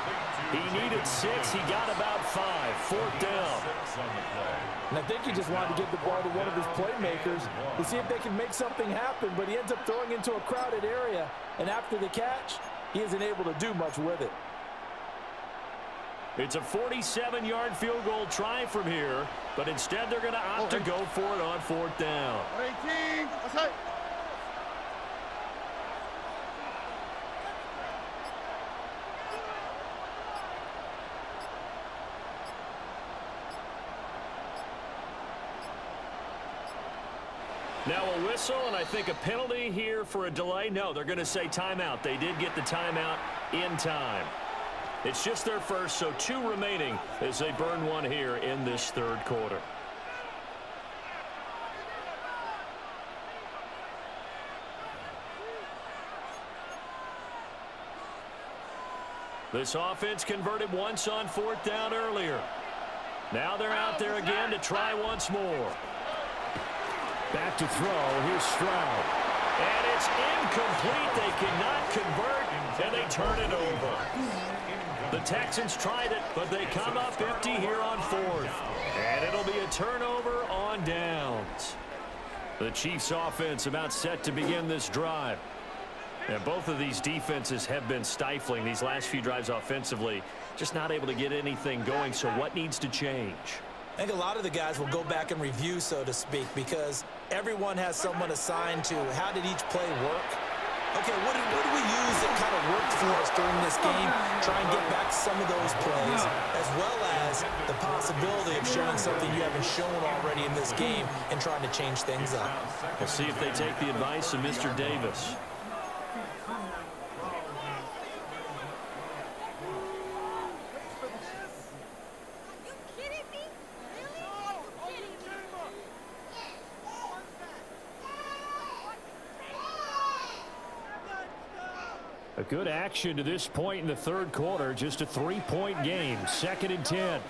He needed 6. He got about 5. Fourth down. And I think he just wanted to give the ball to one of his playmakers to see if they can make something happen, but he ends up throwing into a crowded area, and after the catch, he isn't able to do much with it. It's a 47-yard field goal try from here, but instead they're going to opt to go for it on fourth down. 18. What's up? Now a whistle, and I think a penalty here for a delay. No, they're going to say timeout. They did get the timeout in time. It's just their first, so 2 remaining as they burn one here in this third quarter. This offense converted once on fourth down earlier. Now they're out there again to try once more. Back to throw. Here's Stroud. And it's incomplete. They cannot convert, and they turn it over. The Texans tried it, but they come up empty here on fourth. And it'll be a turnover on downs. The Chiefs offense about set to begin this drive. And both of these defenses have been stifling these last few drives offensively. Just not able to get anything going, so what needs to change? I think a lot of the guys will go back and review, so to speak, because everyone has someone assigned to how did each play work. Okay, what did we use that kind of worked for us during this game? Try and get back some of those plays, as well as the possibility of showing something you haven't shown already in this game and trying to change things up. We'll see if they take the advice of Mr. Davis. A good action to this point in the third quarter. Just a 3-point game. 2nd and 10.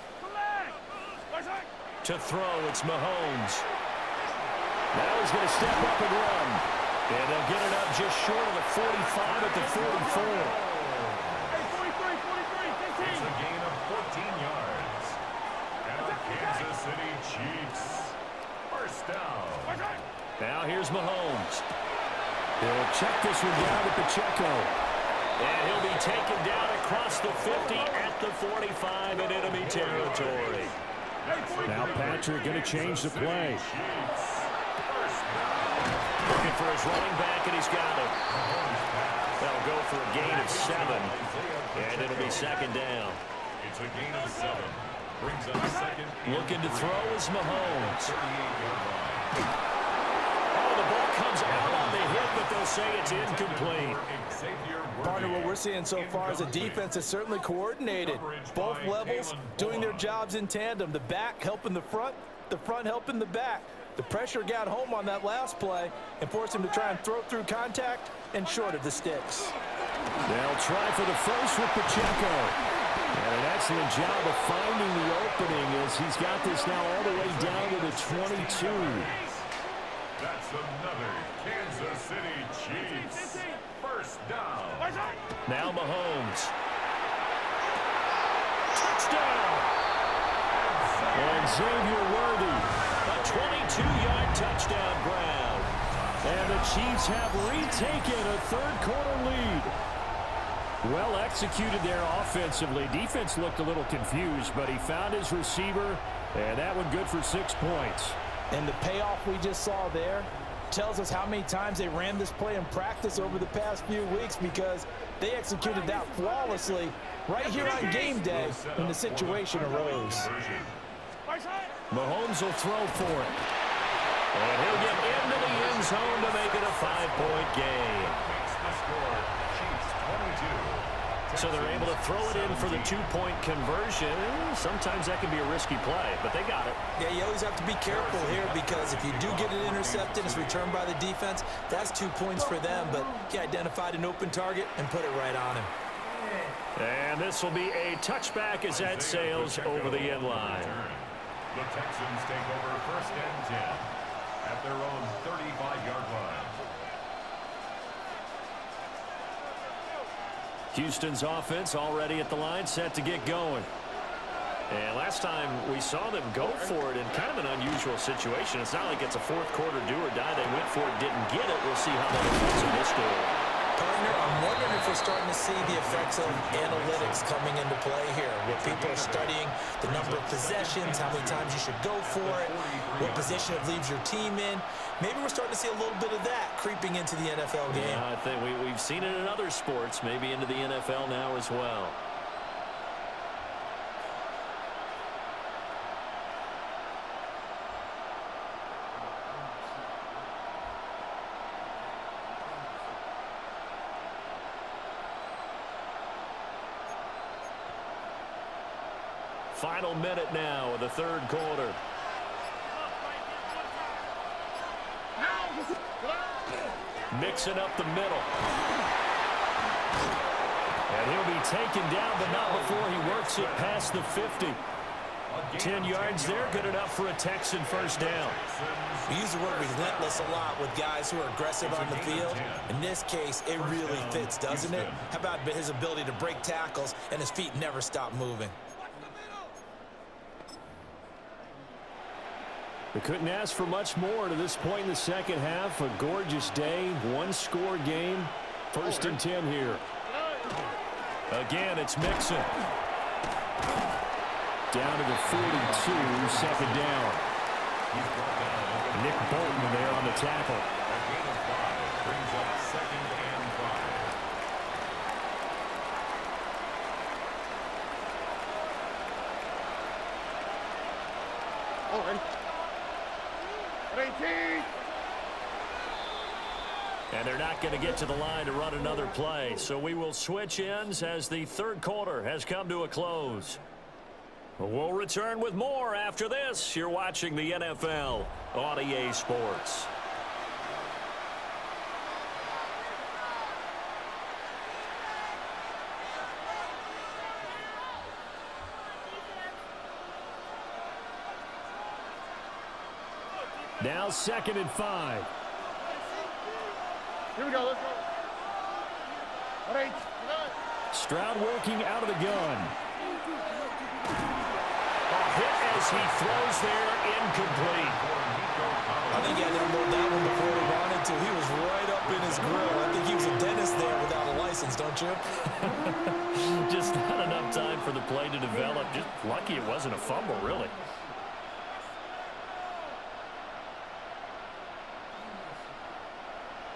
To throw, it's Mahomes. Now he's going to step up and run. And they'll get it up just short of the 45 at the 44. It's a gain of 14 yards. And the Kansas City Chiefs. First down. Now here's Mahomes. He'll check this one down to Pacheco. And he'll be taken down across the 50 at the 45 in enemy territory. Now Patrick going to change the play. Looking for his running back, and he's got it. They'll go for a gain of 7, and it'll be second down. It's a gain of 7. Brings up second. Looking to throw is Mahomes. Oh, the ball comes out on the hit, but they'll say it's incomplete. Partner, what we're seeing so far is a defense that's certainly coordinated. Both levels doing their jobs in tandem. The back helping the front helping the back. The pressure got home on that last play and forced him to try and throw through contact and short of the sticks. They'll try for the first with Pacheco. And an excellent job of finding the opening as he's got this now all the way down to the 22. That's another Kansas City Chiefs. First down. Now Mahomes. touchdown. And Xavier Worthy, a 22-yard touchdown grab. And the Chiefs have retaken a third-quarter lead. Well executed there offensively. Defense looked a little confused, but he found his receiver, and that one good for 6 points. And the payoff we just saw there tells us how many times they ran this play in practice over the past few weeks, because they executed that flawlessly right here on game day when the situation arose. Mahomes will throw for it. And he'll get into the end zone to make it a 5-point game. So they're able to throw it in for the 2-point conversion. Sometimes that can be a risky play, but they got it. Yeah, you always have to be careful here, because if you do get it intercepted, it's returned by the defense, that's 2 points for them. But he identified an open target and put it right on him. And this will be a touchback as that sails over the end line. The Texans take over 1st and 10 at their own 35-yard line. Houston's offense already at the line, set to get going. And last time we saw them go for it in kind of an unusual situation. It's not like it's a fourth-quarter do-or-die. They went for it, didn't get it. We'll see how that affects in this game. Partner, I'm wondering if we're starting to see the effects of analytics coming into play here, where people are studying the number of possessions, how many times you should go for it, what position it leaves your team in. Maybe we're starting to see a little bit of that creeping into the NFL game. Yeah, I think we've seen it in other sports, maybe into the NFL now as well. Final minute now of the third quarter. Mixing up the middle. And he'll be taken down, but not before he works it past the 50. 10 yards there, good enough for a Texan first down. We use the word relentless a lot with guys who are aggressive on the field. In this case, it really fits, doesn't it? How about his ability to break tackles and his feet never stop moving? They couldn't ask for much more to this point in the second half. A gorgeous day, one-score game. 1st and 10 here. Again, it's Mixon. Down to the 42, second down. Nick Bolton there on the tackle. A gain of 5 brings up 2nd and 5. Oh, ready? 18. And they're not going to get to the line to run another play. So we will switch ends as the third quarter has come to a close. We'll return with more after this. You're watching the NFL on EA Sports. Now 2nd and 5. Here we go, let's go. 8. Stroud working out of the gun. A hit as he throws there, incomplete. I think he had to unload that one before he wanted to. He was right up in his grill. I think he was a dentist there without a license, don't you? Just not enough time for the play to develop. Just lucky it wasn't a fumble, really.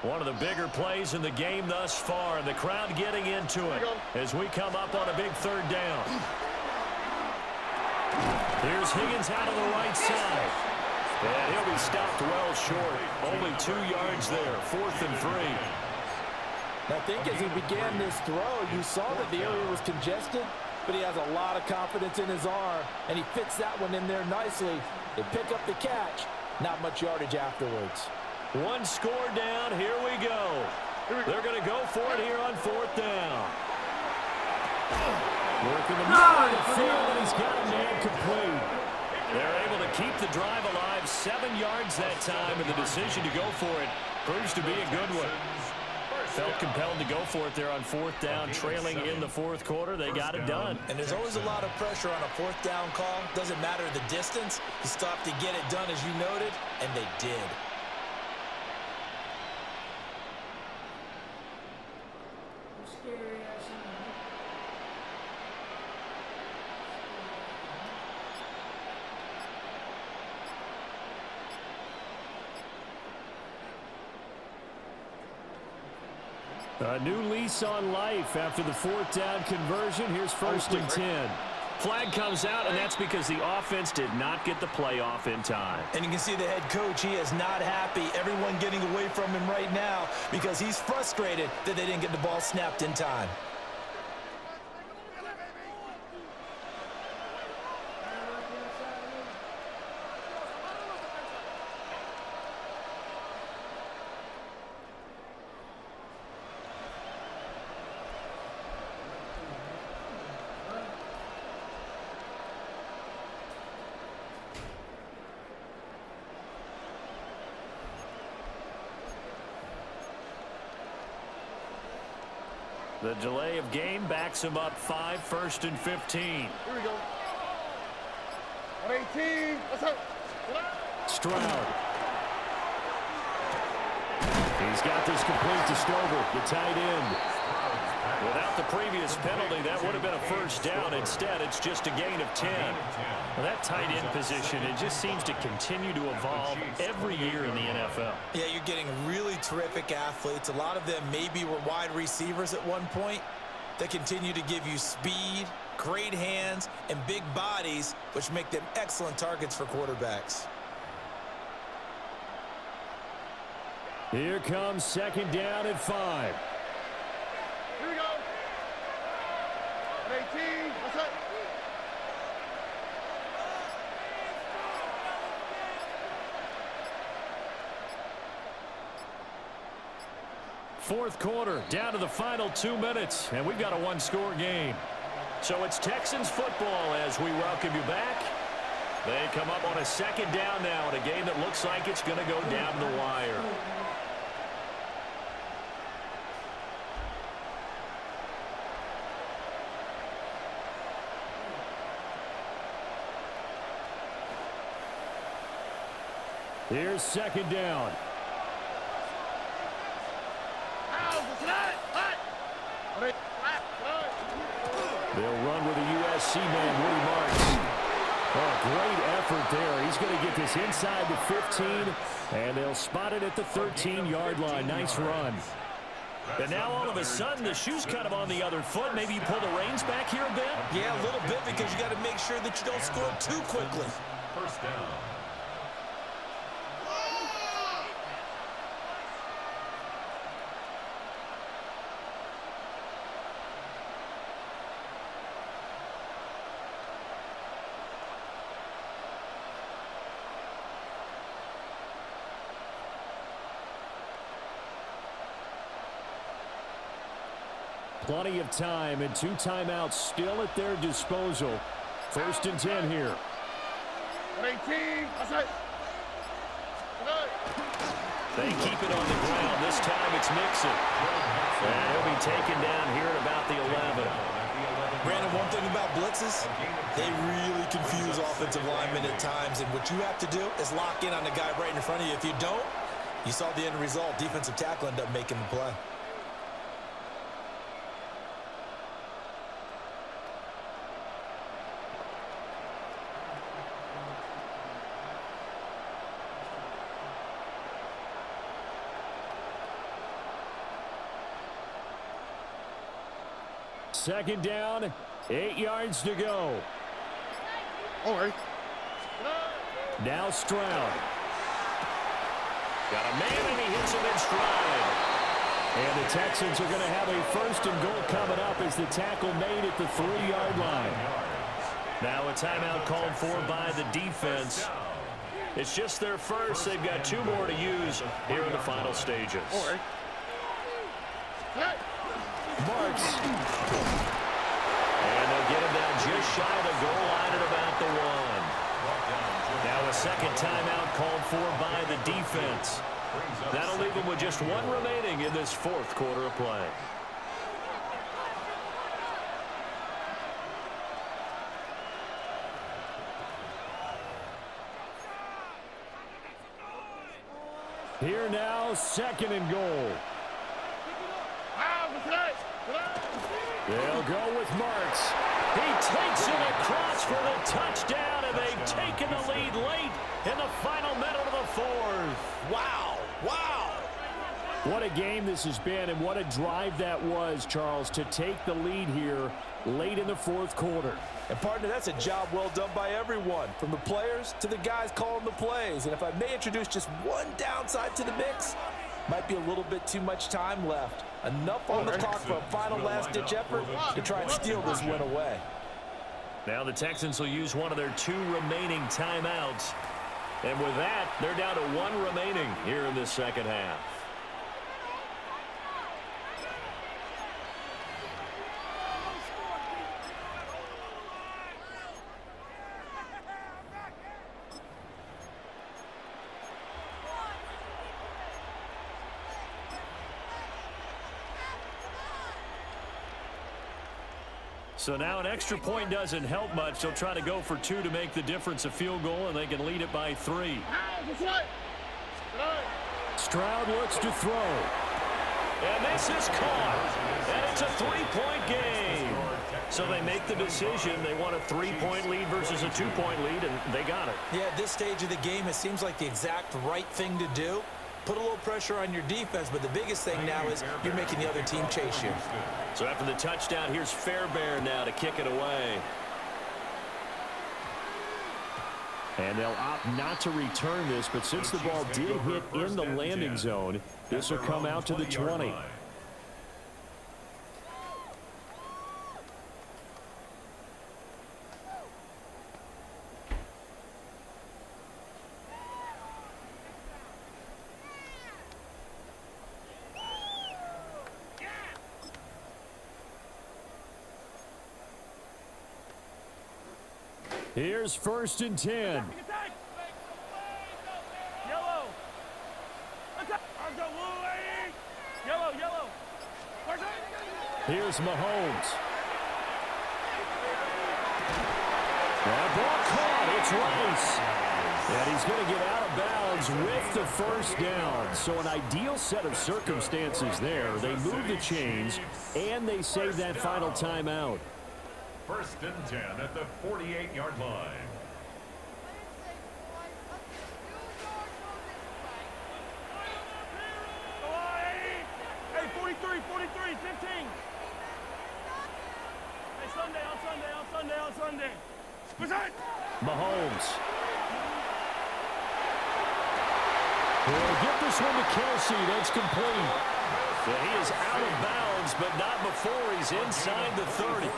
One of the bigger plays in the game thus far, and the crowd getting into it as we come up on a big third down. Here's Higgins out of the right side. And he'll be stopped well short. Only 2 yards there, 4th and 3. I think as he began this throw, you saw that the area was congested, but he has a lot of confidence in his arm, and he fits that one in there nicely. They pick up the catch, not much yardage afterwards. One score down, here we go. They're going to go for it here on 4th down. Working the middle of the field, and he's got a man complete. They're able to keep the drive alive, 7 yards that time, and the decision to go for it proves to be a good one. felt compelled to go for it there on fourth down, trailing in the fourth quarter. They got it done. And there's always a lot of pressure on a fourth down call. Doesn't matter the distance. You still have to get it done, as you noted, and they did. A new lease on life after the fourth down conversion. Here's first and 10. Flag comes out, and that's because the offense did not get the play off in time. And you can see the head coach, he is not happy. Everyone getting away from him right now because he's frustrated that they didn't get the ball snapped in time. The delay of game backs him up 5, first and 15. Here we go. 118. What's up? Stroud. He's got this complete to Stover, the tight end. Without the previous penalty, that would have been a first down. Instead, it's just a gain of 10. Well, that tight end position, it just seems to continue to evolve every year in the NFL. Yeah, you're getting really terrific athletes. A lot of them maybe were wide receivers at one point. They continue to give you speed, great hands, and big bodies, which make them excellent targets for quarterbacks. Here comes second down at 5. Here we go. 118. What's up? Fourth quarter, down to the final 2 minutes, and we've got a one-score game. So it's Texans football as we welcome you back. They come up on a second down now in a game that looks like it's going to go down the wire. Here's second down. They'll run with a USC man, Woody Marks. Oh, great effort there. He's going to get this inside the 15, and they'll spot it at the 13-yard line. Nice run. And now all of a sudden, the shoe's kind of on the other foot. Maybe you pull the reins back here a bit? Yeah, a little bit, because you got to make sure that you don't score too quickly. First down. Plenty of time and 2 timeouts still at their disposal. First and 10 here. 118. What's up? They keep it on the ground. This time it's Mixon. And he'll be taken down here at about the 11. Brandon, one thing about blitzes, they really confuse offensive linemen at times, and what you have to do is lock in on the guy right in front of you. If you don't, you saw the end result. Defensive tackle ended up making the play. Second down, 8 yards to go. All right. Now Stroud. Got a man, and he hits him in stride. And the Texans are going to have a first and goal coming up as the tackle made at the 3-yard line. Now a timeout called for by the defense. It's just their first. They've got 2 more to use here in the final stages. All right. Marks. And they'll get him down just shy of the goal line at about the 1. Now a second timeout called for by the defense. That'll leave them with just one remaining in this fourth quarter of play. Here now, second and goal. They'll go with Marks. He takes it across for the touchdown, and they've taken the lead late in the final minute of the fourth. Wow. Wow. What a game this has been, and what a drive that was, Charles, to take the lead here late in the fourth quarter. And, partner, that's a job well done by everyone, from the players to the guys calling the plays. And if I may introduce just one downside to the mix, might be a little bit too much time left. Enough on the clock for a final last-ditch effort to try and steal this win away. Now the Texans will use one of their 2 remaining timeouts. And with that, they're down to 1 remaining here in this second half. So now an extra point doesn't help much. They'll try to go for 2 to make the difference a field goal, and they can lead it by 3. Stroud looks to throw. And this is caught. And it's a 3-point game. So they make the decision. They want a 3-point lead versus a 2-point lead, and they got it. Yeah, at this stage of the game, it seems like the exact right thing to do. Put a little pressure on your defense, but the biggest thing now is you're making the other team chase you. So after the touchdown, here's Fairbairn now to kick it away. And they'll opt not to return this, but since the ball did hit in the landing zone, this will come out to the 20. Here's 1st and 10. Yellow. Yellow, yellow. Here's Mahomes. That ball caught. It's Rice. And he's going to get out of bounds with the first down. So an ideal set of circumstances there. They move the chains, and they save that final timeout. 1st and 10 at the 48-yard line. Hey, 43, 15. Hey, on Sunday. What's that? Mahomes. He'll get this one to Kelsey. That's complete. And he is out of bounds, but not before he's inside the 30.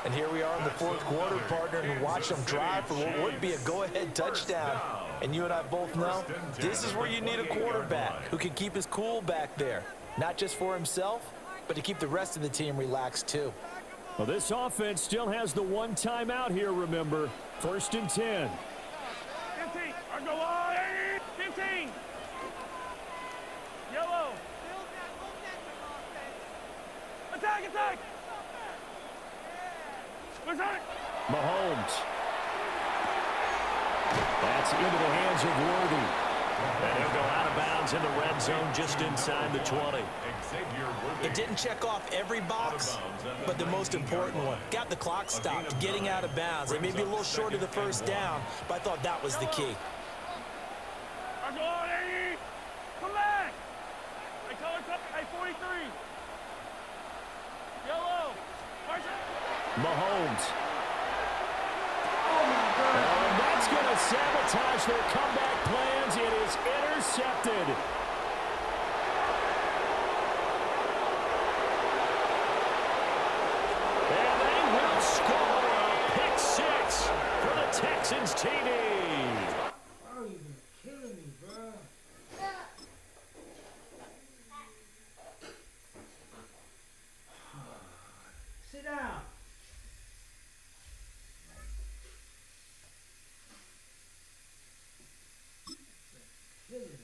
And here we are in the fourth quarter, partner, and watch them drive for what would be a go-ahead touchdown. And you and I both know this is where you need a quarterback who can keep his cool back there, not just for himself, but to keep the rest of the team relaxed too. Well, this offense still has the 1 timeout here, remember. 1st and 10. 15. Or go on. 15. Yellow. Attack. What's that? Mahomes. That's into the hands of Worthy. And he'll go out of bounds in the red zone just inside the 20. It didn't check off every box, but the most important one. Got the clock stopped, getting out of bounds. It may be a little short of the first down, but I thought that was the key. Come back. Hey, 43. Yellow. Mahomes. And that's going to sabotage their comeback plans. It is intercepted. And they will score a pick 6 for the Texans TD. Oh, you've been killing me, bro. Sit down. Killing me.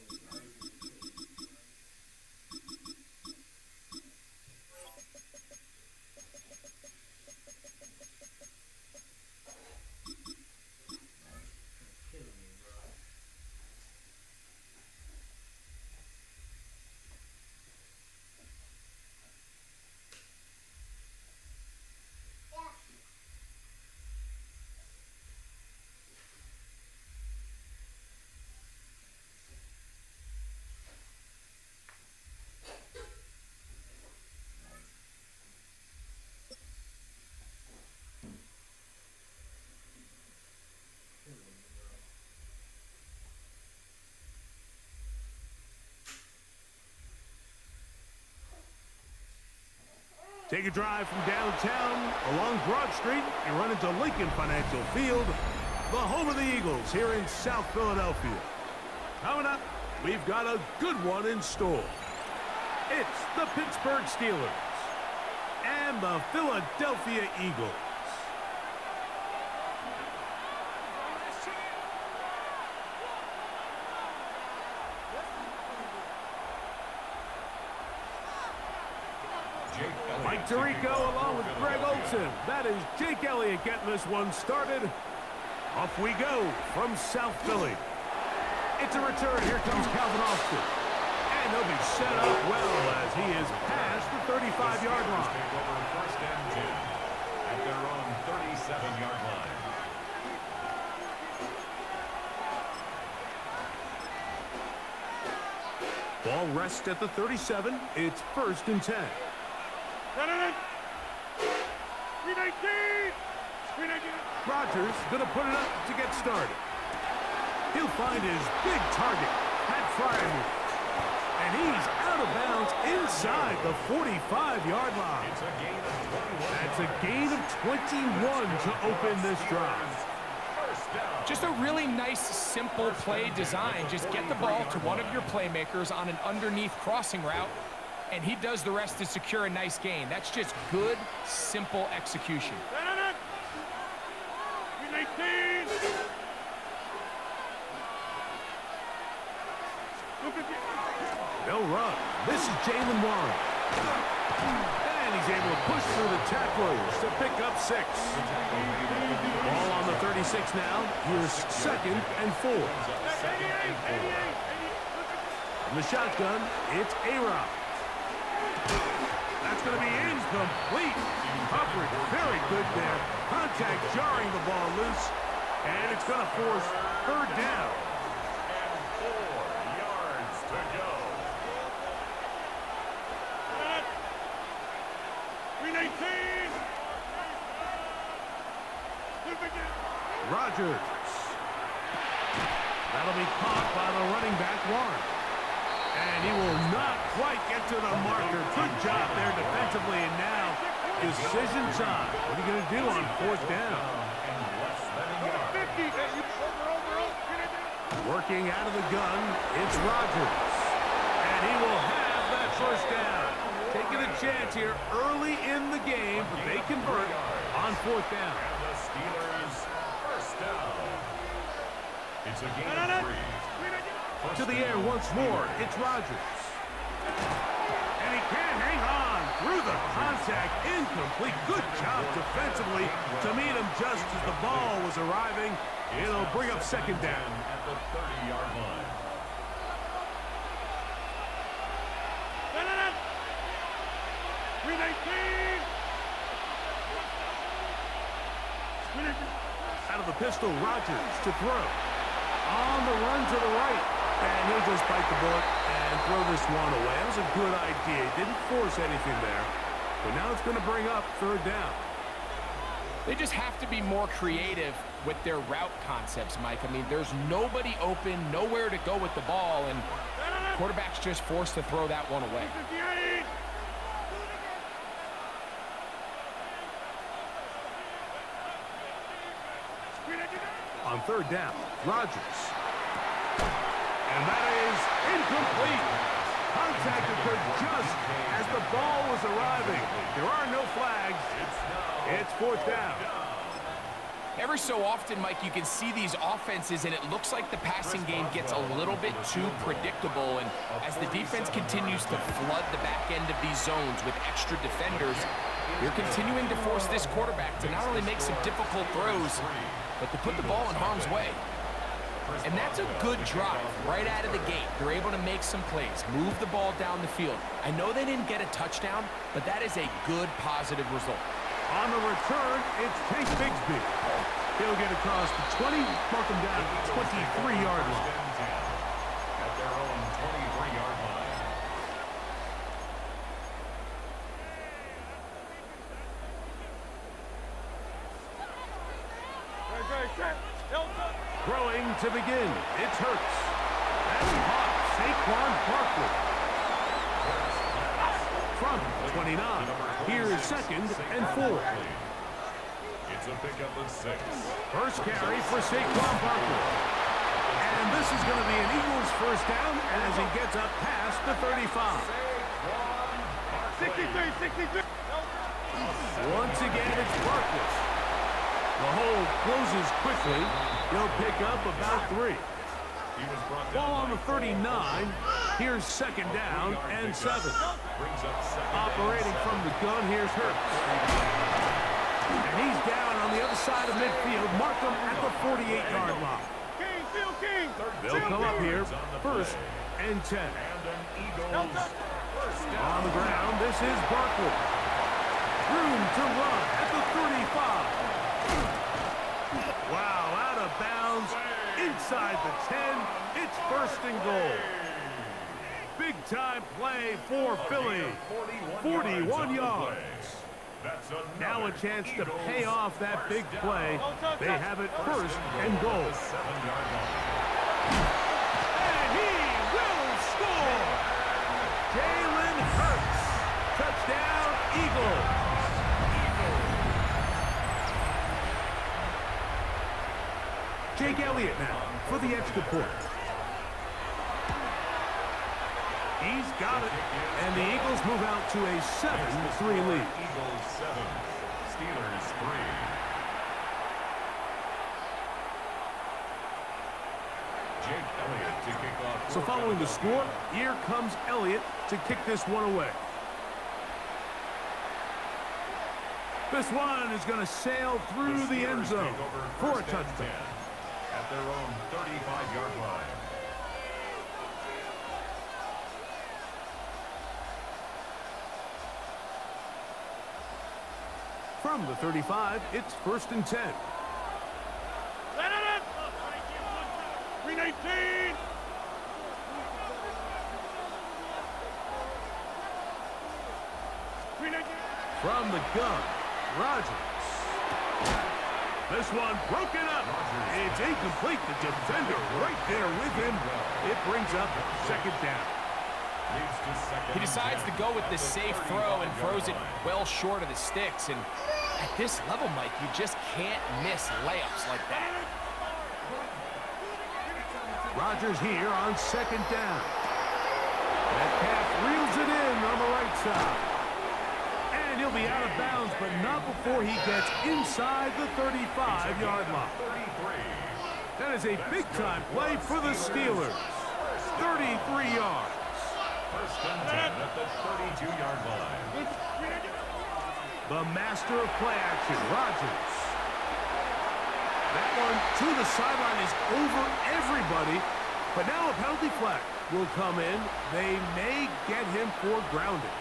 Take a drive from downtown along Broad Street. You run into Lincoln Financial Field, the home of the Eagles here in South Philadelphia. Coming up, we've got a good one in store. It's the Pittsburgh Steelers and the Philadelphia Eagles. Mike Tirico along with Greg Olson. That is Jake Elliott getting this one started. Off we go from South Philly. It's a return. Here comes Calvin Austin. And he'll be set up well as he is past the 35-yard line. Take over first and 10 at their own 37-yard line. Ball rests at the 37. It's first and 10. Rodgers gonna put it up to get started. He'll find his big target, Pat Fryer. And he's out of bounds inside the 45-yard line. It's a gain of 21. That's a gain of 21 to open this drive. Just a really nice, simple play design. Just get the ball to one of your playmakers on an underneath crossing route, and he does the rest to secure a nice gain. That's just good, simple execution. They'll run. This is Jalen Warren. And he's able to push through the tacklers to pick up 6. Ball on the 36 now. Here's second and 4. From the shotgun, it's A-Rod. That's going to be incomplete. Coverage very good there. Contact jarring the ball loose. And it's going to force third down. And 4 yards to go. Rodgers. That'll be caught by the running back, Warren. And he will not quite get to the marker. Good job there defensively, and now decision time. What are you going to do on fourth down? Working out of the gun, it's Rodgers. And he will have that first down. Taking a chance here early in the game, but they convert on fourth down. And the Steelers first down. It's a gain of 3. To the air once more, it's Rodgers. And he can't hang on through the contact. Incomplete. Good job defensively to meet him just as the ball was arriving. It'll bring up second down. At the 30-yard line. Out of the pistol, Rodgers to throw. On the run to the right. And he'll just bite the bullet and throw this one away. That was a good idea. He didn't force anything there. But now it's going to bring up third down. They just have to be more creative with their route concepts, Mike. I mean, there's nobody open, nowhere to go with the ball, and quarterback's just forced to throw that one away. On third down, Rodgers. And that is incomplete. Contact occurred just as the ball was arriving. There are no flags. It's fourth down. Every so often, Mike, you can see these offenses, and it looks like the passing game gets a little bit too predictable. And as the defense continues to flood the back end of these zones with extra defenders, you're continuing to force this quarterback to not only make some difficult throws, but to put the ball in harm's way. And that's a good drive right out of the gate. They're able to make some plays, move the ball down the field. I know they didn't get a touchdown, but that is a good, positive result. On the return, it's Tank Bigsby. He'll get across the 20, mark him down at the 23-yard line. At their own 23-yard line. Throwing to begin, it's Hurts. That's caught, Saquon Barkley. From 29. Here's second and 4. It's a pickup of 6. First carry for Saquon Barkley. And this is going to be an Eagles first down as he gets up past the 35. 63. Once again, it's Barkley. The hole closes quickly. He'll pick up about 3. Ball on the 39. Here's second down and 7. Operating from the gun, here's Hurts. And he's down on the other side of midfield. Mark him at the 48-yard line. They'll come up here, first and 10. On the ground, this is Barkley. Room to run at the 35. Wow, out of bounds, inside the 10. It's first and goal. Big-time play for Philly. 41 yards. Now a chance to pay off that big play. They have it first and goal. And he will score! Jalen Hurts. Touchdown, Eagles. Jake Elliott now for the extra point. He's got it. And the Eagles move out to a 7-3 lead. Eagles 7, Steelers 3. Jake Elliott to kick off. So following the score, here comes Elliott to kick this one away. This one is going to sail through the end zone for a touchdown. At their own 35-yard line. From the 35, it's first and 10. 319. From the gun, Rodgers. This one broken up. It's incomplete. The defender right there with him. It brings up second down. He decides to go with the safe throw and throws it well short of the sticks. And at this level, Mike, you just can't miss layups like that. Rodgers here on second down. Metcalf reels it in on the right side. And he'll be out of bounds, but not before he gets inside the 35-yard line. That is a big-time play for the Steelers. 33 yards. First and 10 at the 32-yard line. The master of play action, Rodgers. That one to the sideline is over everybody, but now a penalty flag will come in. They may get him for grounding.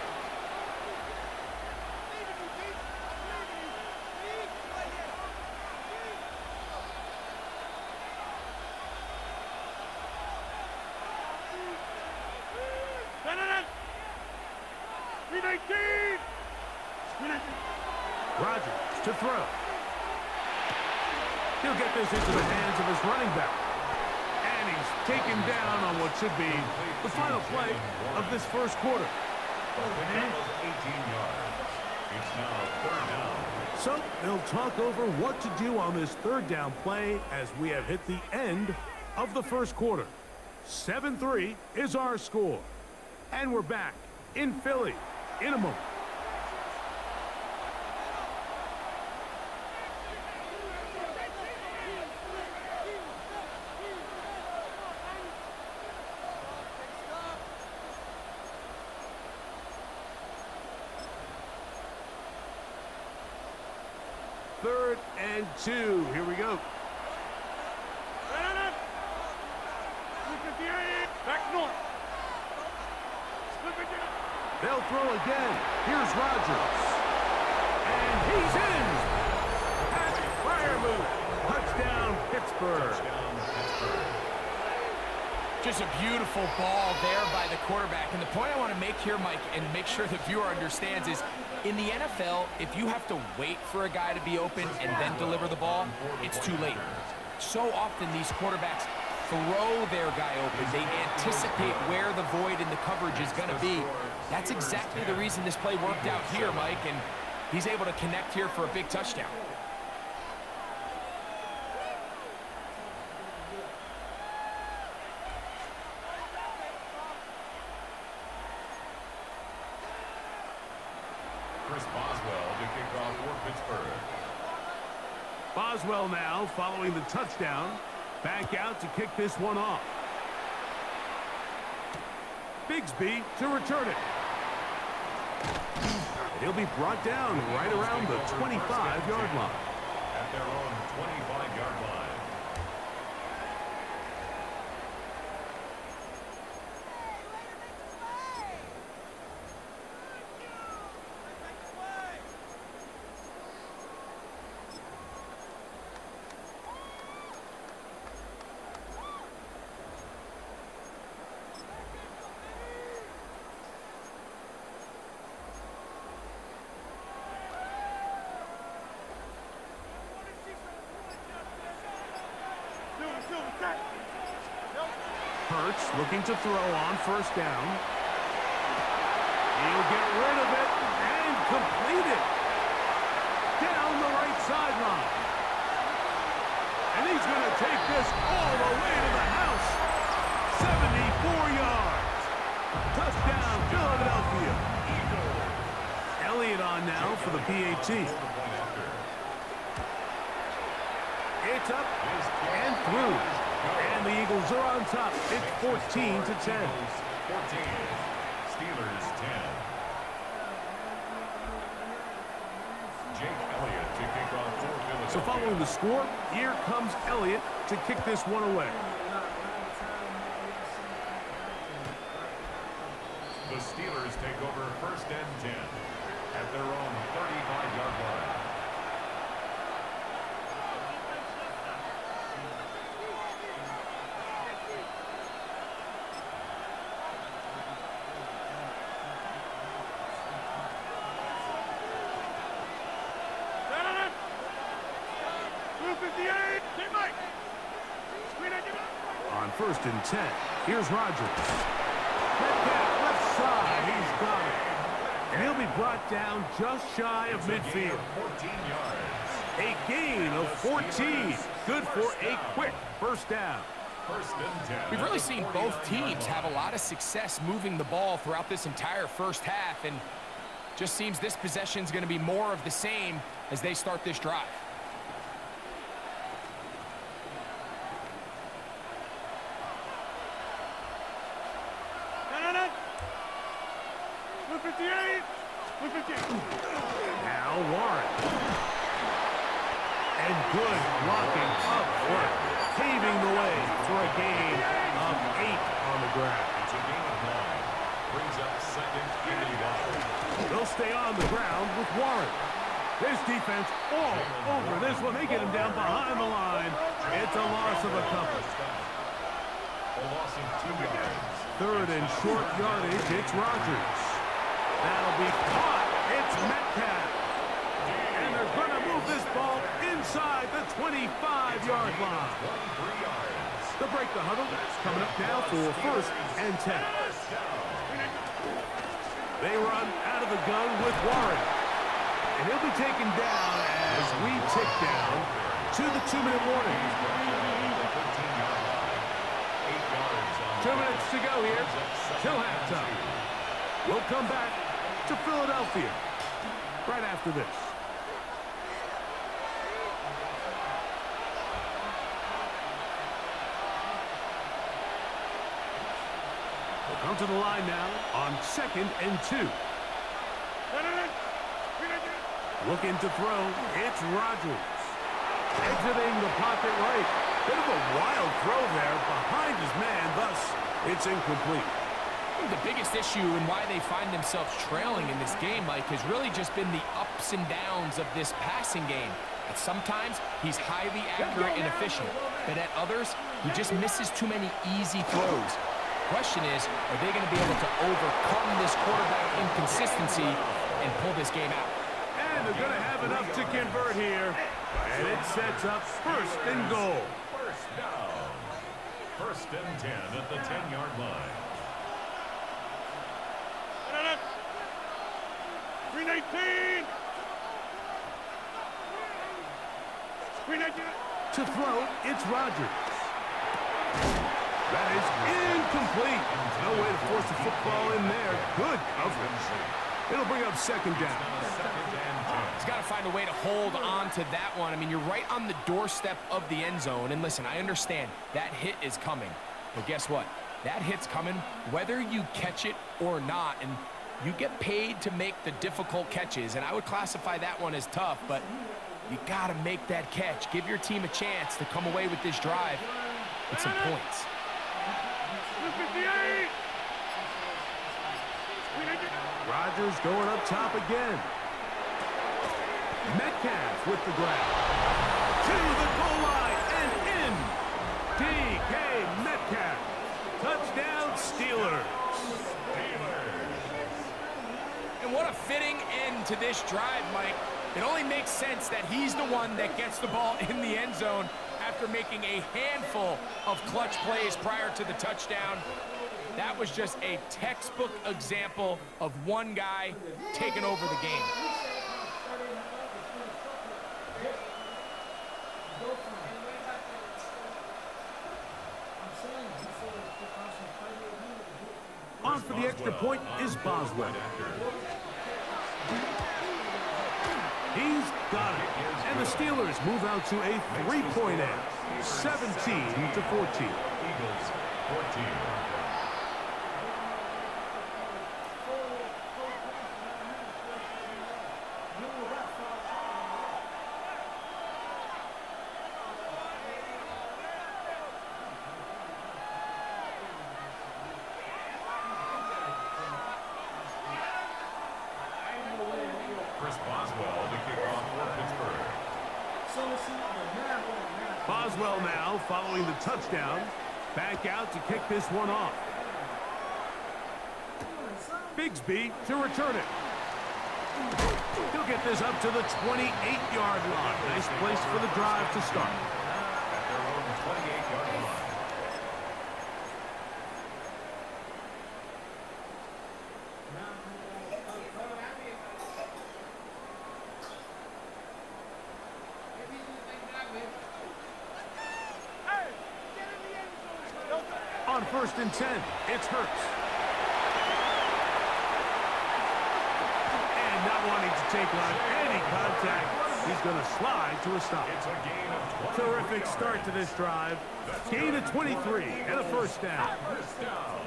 Rodgers to throw. He'll get this into the hands of his running back. And he's taken down on what should be the final play of this first quarter. 18 yards. It's now third down. So they'll talk over what to do on this third down play as we have hit the end of the first quarter. 7-3 is our score. And we're back in Philly in a moment. Third and 2. Here we go. Back north. They'll throw again. Here's Rodgers. And he's in. Patrick Freiermuth. Touchdown, Pittsburgh. Just a beautiful ball there by the quarterback. And the point I want to make here, Mike, and make sure the viewer understands is, in the NFL, if you have to wait for a guy to be open and then deliver the ball, it's too late. So often these quarterbacks throw their guy open. They anticipate where the void in the coverage is going to be. That's exactly the reason this play worked out here, Mike, and he's able to connect here for a big touchdown. Chris Boswell to kick off for Pittsburgh. Boswell now following the touchdown. Back out to kick this one off. Bigsby to return it. He'll be brought down right around the 25-yard line. At their own 25-yard line. Hurts looking to throw on first down. He'll get rid of it and complete it. Down the right sideline. And he's going to take this all the way to the house. 74 yards. Touchdown, Philadelphia. Elliott on now for the PAT. It's up and through. And the Eagles are on top. It's 14-10. 14. Steelers 10. Jake Elliott to kick off for Philadelphia. So following the score, here comes Elliott to kick this one away. The Steelers take over first and 10 at their own 35-yard line. On first and 10, here's Rodgers. Metcalf left side, he's got it. And he'll be brought down just shy of midfield. 14 yards. A gain of 14. Good for a quick first down. First and 10. We've really seen both teams have a lot of success moving the ball throughout this entire first half, and just seems this possession is going to be more of the same as they start this drive. Now Warren. And good blocking up front, paving the way for a gain of 8 on the ground. It's a gain of 9. Brings up second and 11. They'll stay on the ground with Warren. This defense all over this one. They get him down behind the line. It's a loss of a couple. A loss of 2 yards. Third and short yardage, it's Rodgers. That'll be caught. It's Metcalf. And they're going to move this ball inside the 25-yard line. 23 yards. The break the huddle. Coming up now for first and 10. They run out of the gun with Warren. And he'll be taken down as we tick down to the 2-minute warning. 2 minutes to go here till halftime. We'll come back to Philadelphia right after this. We'll come to the line now on second and 2. Looking to throw, it's Rodgers. Exiting the pocket right. Bit of a wild throw there behind his man, thus it's incomplete. The biggest issue and why they find themselves trailing in this game, Mike, has really just been the ups and downs of this passing game. At sometimes, he's highly accurate and efficient, but at others, he just misses too many easy throws. Question is, are they going to be able to overcome this quarterback inconsistency and pull this game out? And they're going to have enough to convert here, and it sets up first and goal. First down. First and 10 at the 10-yard line. Green 18. Green 18. To throw, it's Rodgers. That is incomplete. No way to force the football in there. Good coverage. It'll bring up second down. He's got to find a way to hold on to that one. I mean, you're right on the doorstep of the end zone. And listen, I understand that hit is coming. But guess what? That hit's coming whether you catch it or not. And you get paid to make the difficult catches. And I would classify that one as tough, but you got to make that catch. Give your team a chance to come away with this drive with some points. 58. Rodgers going up top again. Metcalf with the grab. To the goal line and in. DK Metcalf. Touchdown Steelers. And what a fitting end to this drive, Mike. It only makes sense that he's the one that gets the ball in the end zone after making a handful of clutch plays prior to the touchdown. That was just a textbook example of one guy taking over the game. On for the extra point is Boswell. He's got it. And the Steelers move out to a three-point edge, 17-14. Eagles 14. Boswell now following the touchdown. Back out to kick this one off. Bigsby to return it. He'll get this up to the 28-yard line. Nice place for the drive to start. At their own 28-yard line. On 1st and 10, it's Hurts. And not wanting to take on any contact, he's going to slide to a stop. It's a gain of 20. Terrific start to this drive. Gain of 23 and a first down. First down.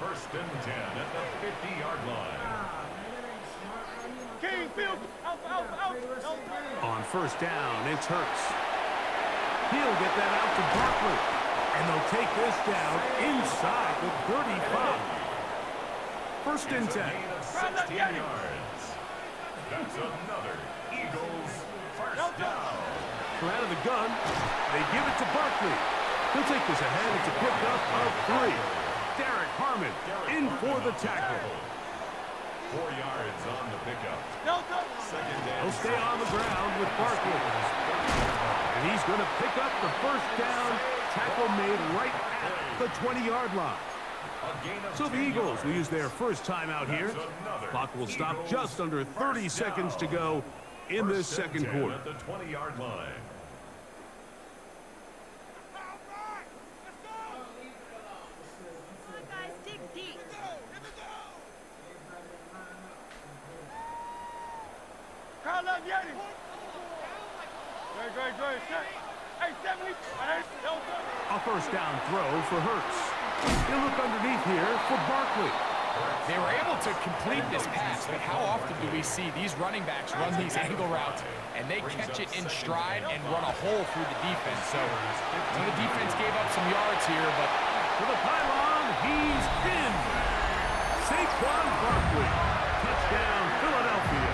1st and 10 at the 50-yard line. King, field. Out. On 1st down, it's Hurts. He'll get that out to Barkley. And they'll take this down inside the 35. 1st and 10. Gain of 16 yards. That's another Eagles first down. From out of the gun, they give it to Barkley. He'll take this ahead. It's a pickup of 3. Derek Harmon in for the tackle. 4 yards on the pickup. 2nd down. He'll stay on the ground with Barkley. And he's going to pick up the first down. Tackle made right at the 20-yard line. So the Eagles will use their first timeout here. Clock will stop just under 30 seconds to go in this second quarter. At the 20-yard line. Crowd up, Yeti. Great. Hey, 70. A first down throw for Hurts. He'll look underneath here for Barkley. They were able to complete this pass, but how often do we see these running backs run these angle routes and they catch it in stride and run a hole through the defense? So the defense gave up some yards here, but to the pylon, he's in. Saquon Barkley. Touchdown, Philadelphia.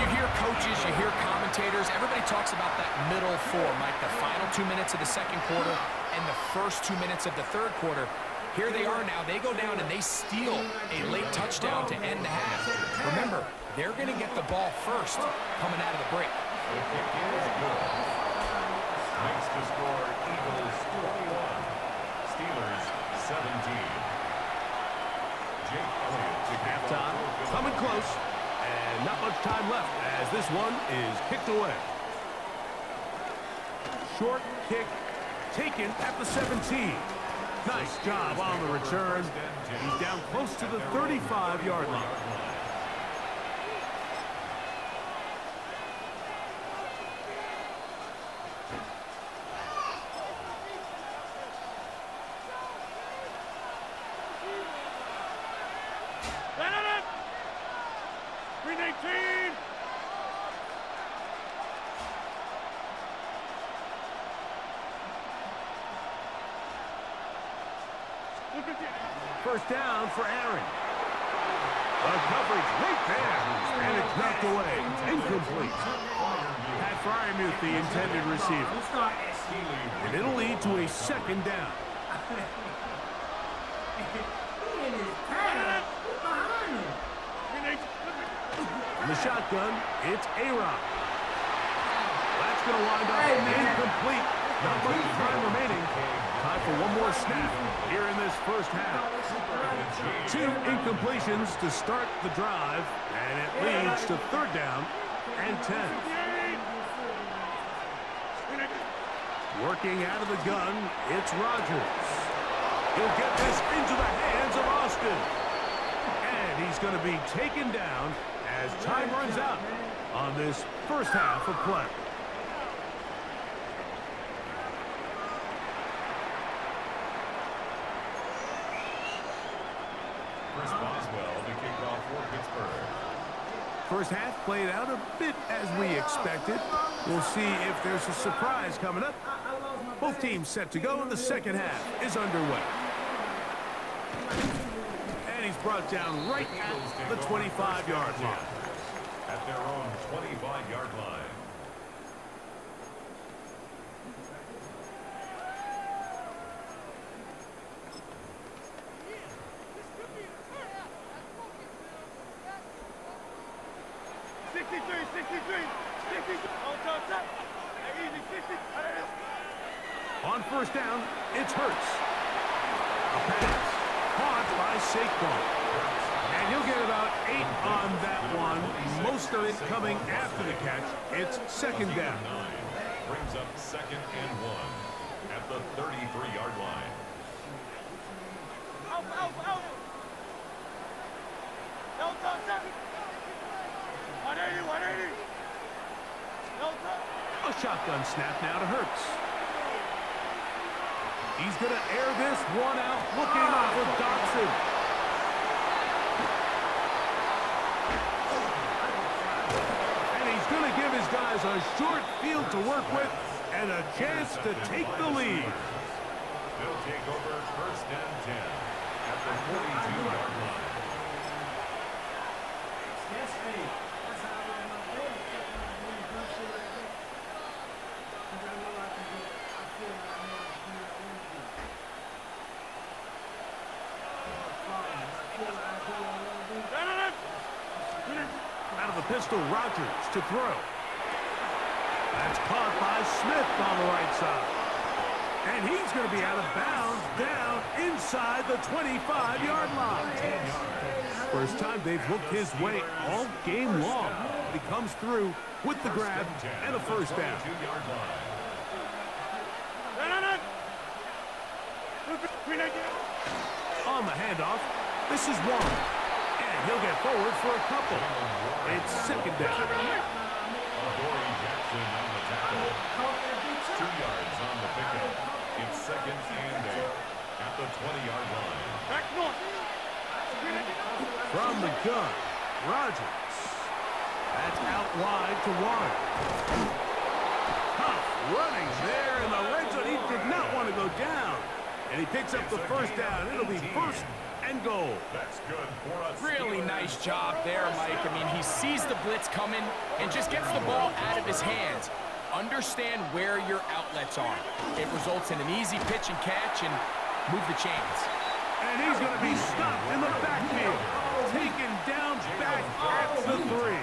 you hear coaches, you hear commentators, everybody talks about that middle four, Mike, the final 2 minutes of the second quarter and the first 2 minutes of the third quarter. Here they are now. They go down and they steal a late touchdown to end the half. Remember, they're going to get the ball first coming out of the break. The kick is good. Makes the score Eagles 21, Steelers 17. Halftime, coming close, and not much time left as this one is kicked away. Short kick taken at the 17. Nice job on the return. He's down close to the 35-yard line. First down for Aaron. The coverage right there, and it's knocked away. Incomplete. Pat Fryermuth, the intended receiver. And it'll lead to a second down. In the shotgun, it's A-Rob. That's going to wind up incomplete. Not much time remaining. Time for one more snap here in this first half. 2 incompletions to start the drive, and it leads to third down and 10. Working out of the gun, it's Rodgers. He'll get this into the hands of Austin. And he's going to be taken down as time runs out on this first half of play. First half played out a bit as we expected. We'll see if there's a surprise coming up. Both teams set to go, and the second half is underway. And he's brought down right at the 25-yard line. At their own 25-yard line. On first down, it's Hurts. A pass caught by Saquon. And he'll get about 8 on that one. Most of it coming after the catch. It's second down. Brings up second and 1 at the 33-yard line. A shotgun snap now to Hurts. He's going to air this one out, looking for Dotson. And he's going to give his guys a short field to work with and a chance to take the lead. They'll take over first and 10 at the 42-yard line. Out of the pistol, Rodgers to throw. That's caught by Smith on the right side. And he's going to be out of bounds down inside the 25-yard line. First time they've looked his way all game long. But he comes through with the grab and a first down. On the handoff, this is one. And he'll get forward for a couple. It's second down. Jackson on the tackle. 2 yards on the pickup. It's second and 8 at the 20-yard line. From the gun, Rodgers. That's out wide to Warren. Tough running there in the red zone. He did not want to go down. And he picks up the first down. It'll be first and goal. That's good for us. Really nice job there, Mike. I mean, he sees the blitz coming and just gets the ball out of his hands. Understand where your outlets are. It results in an easy pitch and catch and move the chains. And he's going to be stopped in the backfield. Taken down back at the 3.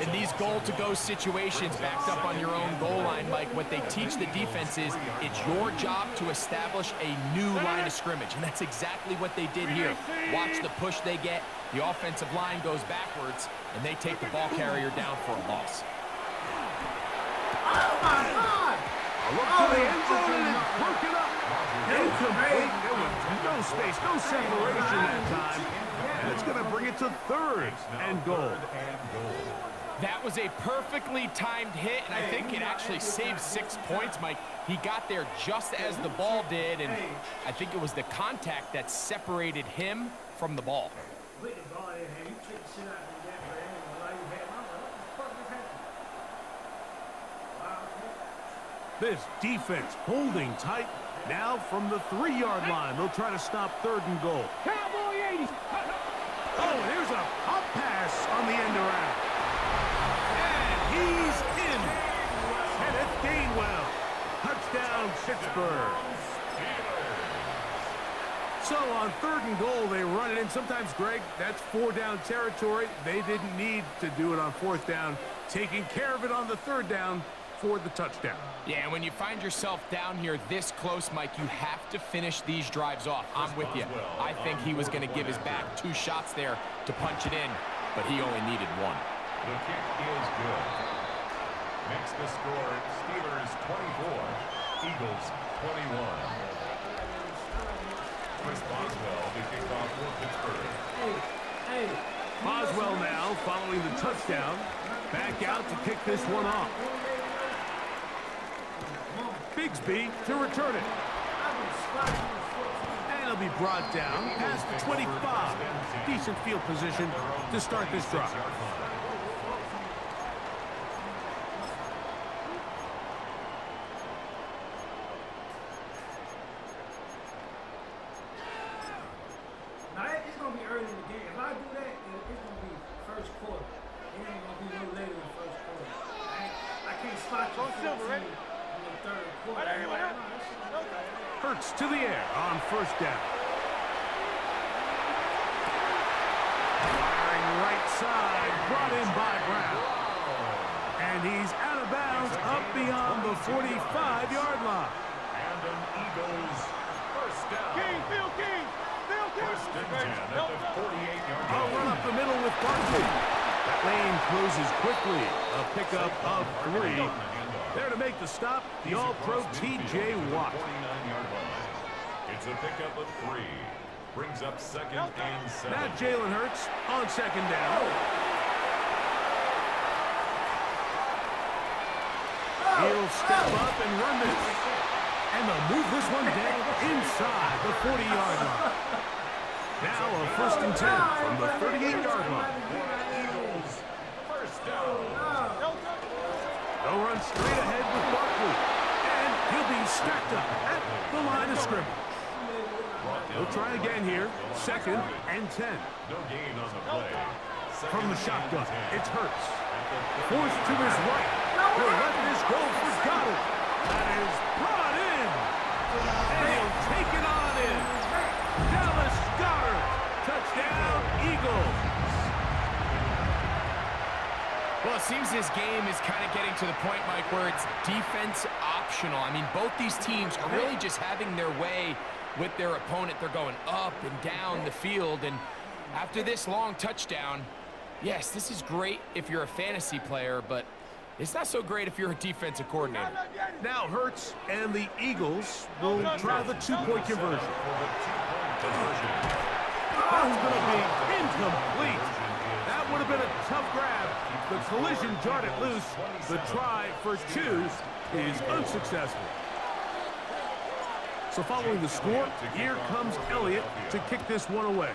In these goal-to-go situations, backed up on your own goal line, Mike, what they teach the defense is it's your job to establish a new line of scrimmage, and that's exactly what they did here. Watch the push they get. The offensive line goes backwards, and they take the ball carrier down for a loss. Oh, my God! Look to the end zone, and it's broken up. Incomplete. There was no space, no separation that time. And it's going to bring it to third and goal. That was a perfectly timed hit, and I think it actually saved 6 points, Mike. He got there just as the ball did, and I think it was the contact that separated him from the ball. With the ball in hand, you took the shit out of that, but I ain't gonna lie, you had my what the fuck is happening? Wow. This defense holding tight. Now from the 3-yard line, they'll try to stop third and goal. Cowboy 80s. Oh, here's a pop pass on the end around. And he's in. Kenneth Gainwell. Touchdown, Pittsburgh. So on third and goal, they run it in. Sometimes, Greg, that's 4-down territory. They didn't need to do it on 4th down. Taking care of it on the 3rd down for the touchdown. Yeah, when you find yourself down here this close, Mike, you have to finish these drives off. I'm with you. I think he was going to give his back 2 shots there to punch it in, but he only needed 1. The kick is good. Makes the score Steelers 24, Eagles 21. Chris Boswell, the kickoff for Pittsburgh. Boswell now following the touchdown. Back out to kick this one off. Bigsby to return it. And it'll be brought down past the 25. Decent field position to start this drive. Now, it's going to be early in the game. If I do that, it's going to be first quarter. It ain't going to be no later than first quarter. I can't spot you 14 in the third quarter. Hurts to the air on 1st down. Firing right side, brought in by Brown. And he's out of bounds up beyond the 45-yard line. And an Eagles first down. King, Phil King. Phil King. First and 10 at the 48-yard A line. run up the middle with Barkley. That lane closes quickly. A pickup of 3. There to make the stop, the All-Pro T.J. Watt. 49-yard line. It's a pickup of 3. Brings up 2nd and 7. Now Jalen Hurts on 2nd down. He'll step up and run this. And they'll move this one down inside the 40-yard line. Now a 1st and 10 from the 38-yard line. Eagles first down. They'll run straight ahead with Barkley. And he'll be stacked up at the line of scrimmage. They'll try again here. 2nd and 10. No gain on the play. From the shotgun, it's Hurts. Forced to his right. He'll let this go for Goddard. That is brought in. And he'll take it on in. Dallas Goddard. Touchdown, Eagles. Well, it seems this game is kind of getting to the point, Mike, where it's defense optional. I mean, both these teams are really just having their way with their opponent. They're going up and down the field, and after this long touchdown, yes, this is great if you're a fantasy player, but it's not so great if you're a defensive coordinator. Now Hurts and the Eagles will try the 2-point conversion. That's going to be incomplete. That would have been a tough grab. The collision jarred it loose. The try for 2 is unsuccessful. So following the score, here comes Elliott to kick this one away.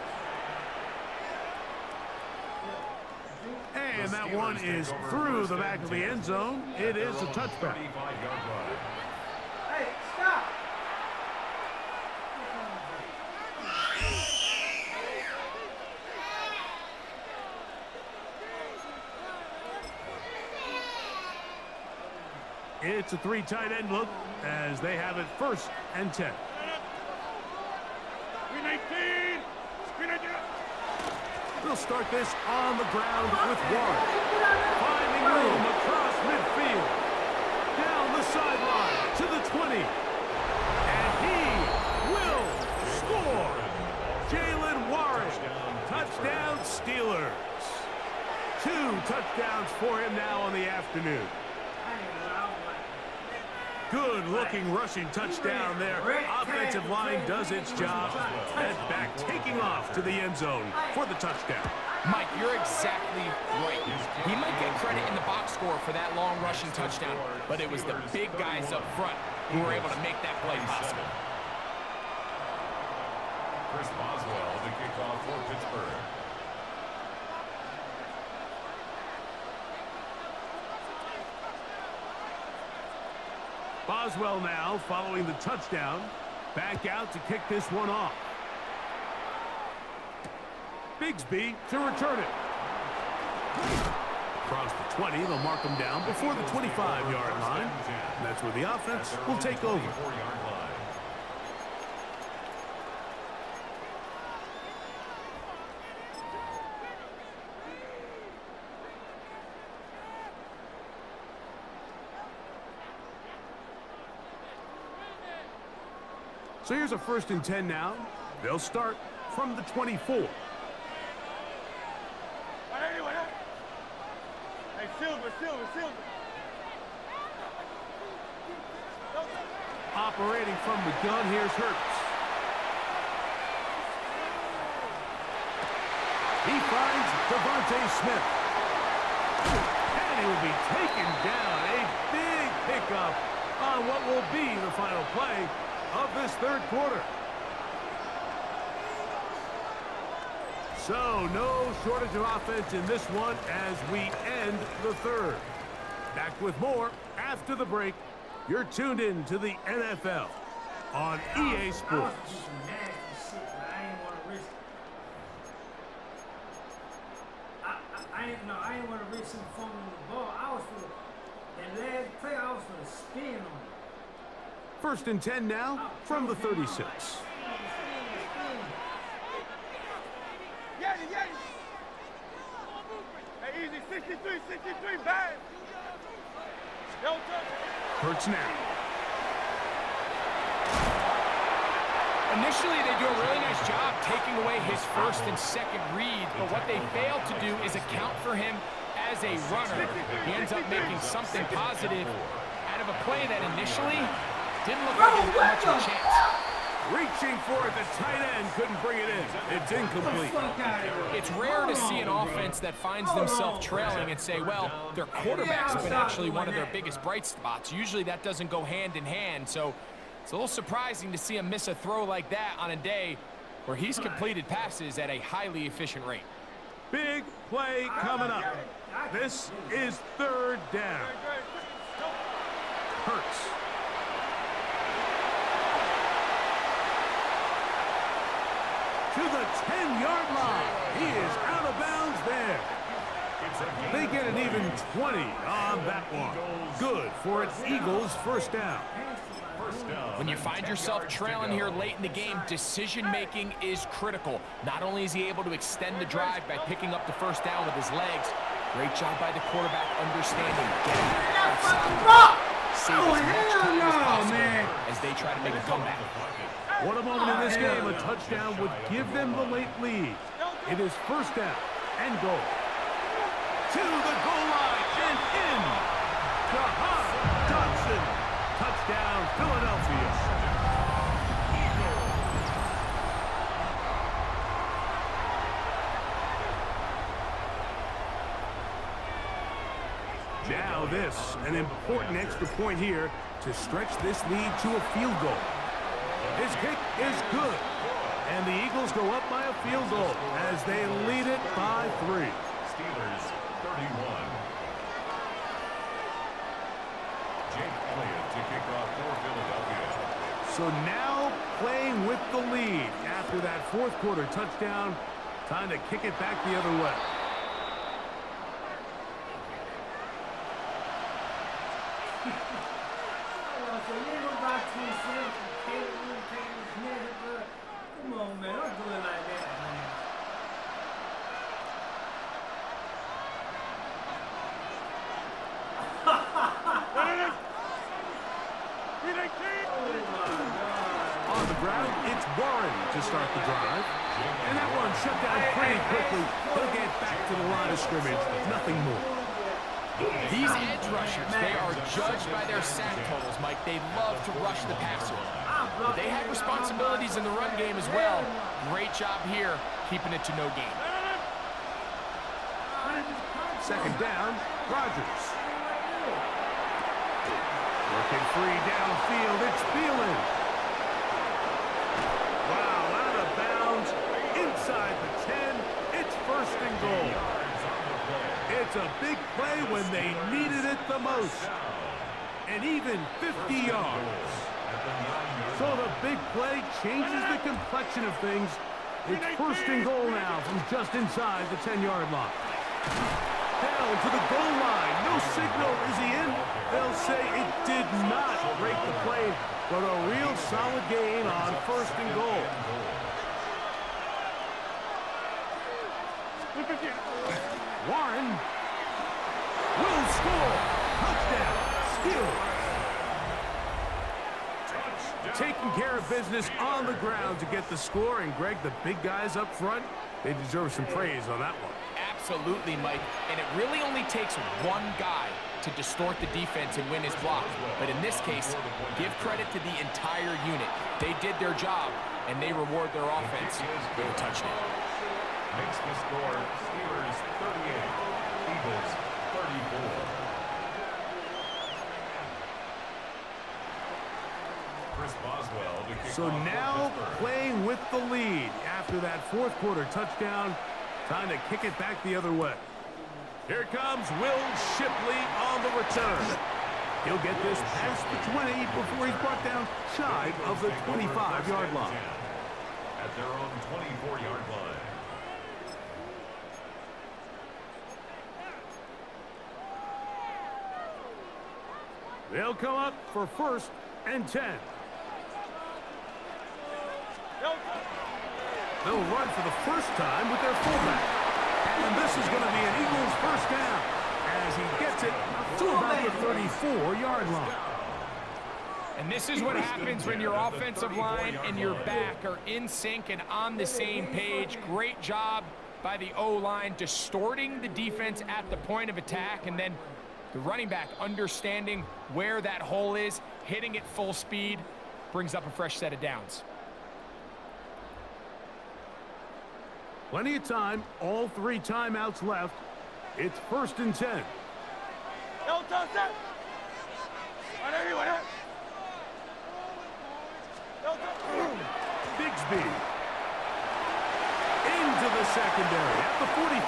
And that one is through the back of the end zone. It is a touchback. Hey, stop! It's a 3 tight end look as they have it 1st and 10. Screen 18. Screen 18. They'll start this on the ground with Warren. Finding room across midfield. Down the sideline to the 20. And he will score. Jalen Warren. Touchdown Steelers. 2 touchdowns for him now on the afternoon. Good-looking rushing touchdown there. Offensive line does its job. Head back, taking off to the end zone for the touchdown. Mike, you're exactly right. He might get credit in the box score for that long rushing touchdown, but it was the big guys up front who were able to make that play possible. Chris Boswell, the kickoff for Pittsburgh. Boswell now following the touchdown. Back out to kick this one off. Bigsby to return it. Across the 20, they'll mark him down before the 25-yard line. And that's where the offense will take over. So here's a 1st and 10 now. They'll start from the 24. Hey, Silver. Operating from the gun, here's Hurts. He finds Devontae Smith. And he will be taken down. A big pickup on what will be the final play of this 3rd quarter. So, no shortage of offense in this one as we end the 3rd. Back with more after the break. You're tuned in to the NFL on EA Sports. I didn't want to risk him fumbling the ball. That last play, I was going to spin on it. 1st and 10 now from the 36. Hey, easy, 63, bang. Hurts now. Initially, they do a really nice job taking away his 1st and 2nd read, but what they fail to do is account for him as a runner. He ends up making something positive out of a play that initially didn't look like it had much of a chance. Reaching for it, the tight end couldn't bring it in. It's incomplete. It's rare to see an offense that finds themselves trailing and say, well, their quarterback's been actually one of their biggest bright spots. Usually that doesn't go hand in hand, so it's a little surprising to see him miss a throw like that on a day where he's completed passes at a highly efficient rate. Big play coming up. This is 3rd down. Hurts. To the 10-yard line. He is out of bounds there. They get an even 20 on that one. Good for an Eagles 1st down. When you find yourself trailing here late in the game, decision-making is critical. Not only is he able to extend the drive by picking up the 1st down with his legs, great job by the quarterback understanding getting outside, save as much time as possible as they try to make a comeback. What a moment in this game. A touchdown would give them the late lead. It is 1st down and goal. To the goal line and in. Jahan Johnson. Touchdown, Philadelphia. Now this, an important extra point here to stretch this lead to a field goal. His kick is good, and the Eagles go up by a field goal as they lead it by 3. Steelers 31. Jake Elliott to kick off for Philadelphia. So now playing with the lead after that 4th quarter touchdown. Time to kick it back the other way. Come on, man. Don't do it like that, man. Warren to start the drive. And that one shut down pretty quickly. He'll get back to the line of scrimmage. Nothing more. These edge rushers, they are judged by their sack totals, Mike. They love to rush the passer. But they have responsibilities in the run game as well. Great job here, keeping it to no gain. Second down, Rodgers. Working free downfield, it's Thielen. Wow, out of bounds, inside the 10, it's first and goal. It's a big play when they needed it the most. And even 50 yards. So the big play changes the complexion of things. It's first and goal now from just inside the 10-yard line. Down to the goal line. No signal. Is he in? They'll say it did not break the play, but a real solid gain on first and goal. Warren will score. Touchdown. Steelers. Taking care of business on the ground to get the score. And, Greg, the big guys up front, they deserve some praise on that one. Absolutely, Mike. And it really only takes one guy to distort the defense and win his block. But in this case, give credit to the entire unit. They did their job, and they reward their offense with a touchdown. Makes the score Steelers 38, Eagles 34. Chris Boswell to kick So off now Pittsburgh. playing with the lead after that fourth quarter touchdown. Time to kick it back the other way. Here comes Will Shipley on the return. He'll get this past the 20 before he's brought down shy of the 25-yard line. At their own 24-yard line. They'll come up for first and 10. They'll run for the first time with their fullback. And this is going to be an Eagles first down as he gets it to about the 34-yard line. And this is what happens when your offensive line and your back are in sync and on the same page. Great job by the O-line distorting the defense at the point of attack, and then the running back understanding where that hole is, hitting it full speed, brings up a fresh set of downs. Plenty of time, all three timeouts left. It's first and 10. Bigsby into the secondary at the 45.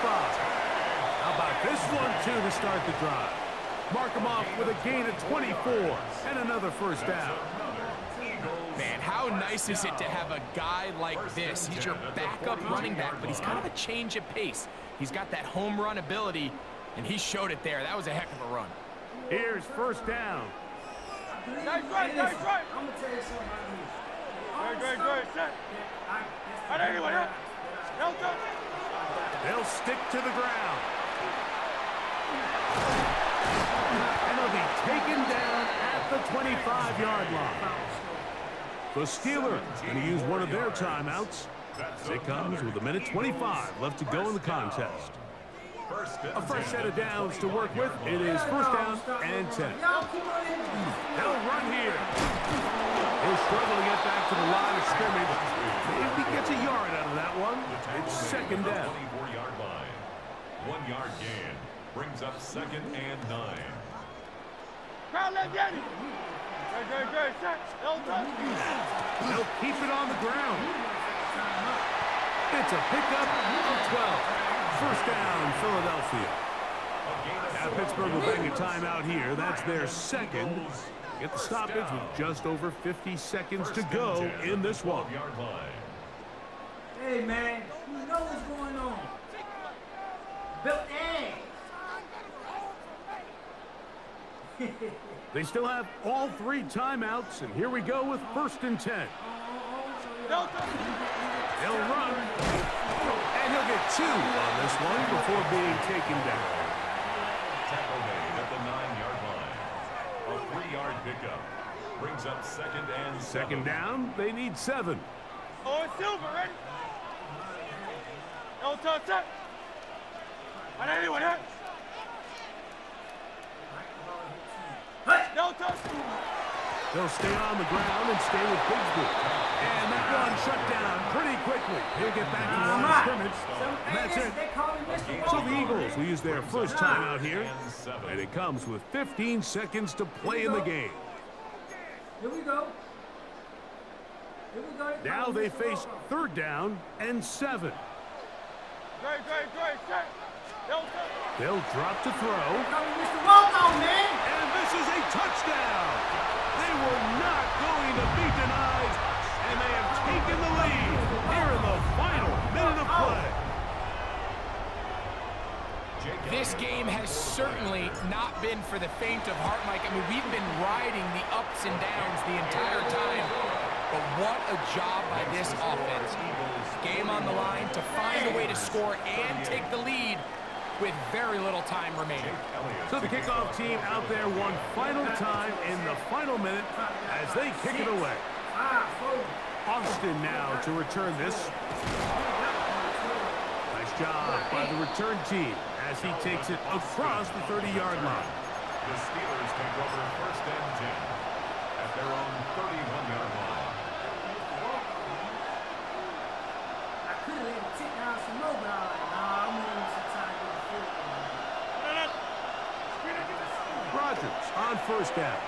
How about this one, too, to start the drive? Mark him off with a gain of 24 and another first down. Man, how nice is it to have a guy like this? He's your backup running back, but he's kind of a change of pace. He's got that home run ability, and he showed it there. That was a heck of a run. Here's first down. Nice right, nice right. I'm going to tell you something about me. Great, set. They'll stick to the ground. And they'll be taken down at the 25-yard line. The Steelers going to use one of their timeouts. It comes with 1:25 left to go in the contest. A fresh set of downs to work with. It is first down and 10. They'll run here. He'll struggle to get back to the line of scrimmage. Maybe gets a yard out of that one. It's second down. 24-yard line. 1 yard gain. Brings up second and 9. Great, set. They'll keep it on the ground. It's a pickup of 12. First down, Philadelphia. Now Pittsburgh will bang a timeout here. That's their second. Get the stoppage with just over 50 seconds to go in this one. Hey, man, you know what's going on. Built eggs. They still have all three timeouts, and here we go with first and 10. He'll run, and he'll get 2 on this one before being taken down. Tackle made at the 9-yard line. A 3-yard pickup brings up second and 7. Second down, they need 7. Oh, it's Silver, ready? No touch up. And anyone hit? No touch. They'll stay on the ground and stay with Bigsby. And that one shut down pretty quickly. He'll get back to the line of scrimmage. That's it. So the Eagles will use their first time out here. And it comes with 15 seconds to play in the game. Here we go. Here we go. Now they face 3rd down and 7. Great, check. No touch. They'll drop to throw. Mr. Waldo, man. And this is a touchdown. They were not going to be denied. And they have taken the lead here in the final minute of play. This game has certainly not been for the faint of heart, Mike. I mean, we've been riding the ups and downs the entire time. But what a job by this offense. Game on the line to find a way to score and take the lead with very little time remaining. So the kickoff team out there one final time in the final minute as they kick it away. Austin now to return this. Nice job by the return team as he takes it across the 30-yard line. The Steelers take over 1st and 10 at their own 31-yard line. I could have let him tick down some more, but I was like, nah, I'm moving some time to the field. Rodgers on 1st down.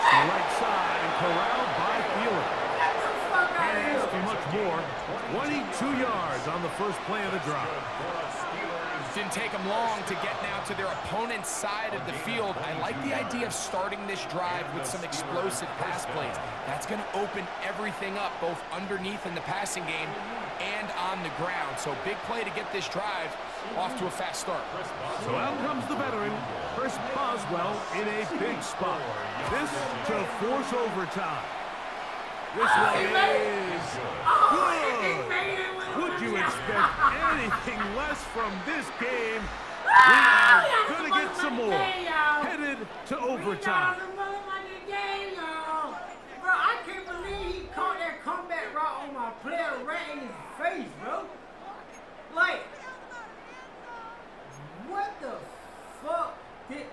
To the right side and corralled by Thielen. And for much more, 22 yards on the first play of the drive. Didn't take them long to get now to their opponent's side of the field. I like the idea of starting this drive with some explosive pass plays. That's going to open everything up, both underneath in the passing game and on the ground. So big play to get this drive off to a fast start. So out comes the veteran, Chris Boswell, in a big spot. This to force overtime. This one is good. Would you expect anything less from this game? We are going to get some more. Headed to overtime. Bro, I can't believe he caught that comeback route on my player right in his face, bro. Like, what the fuck did...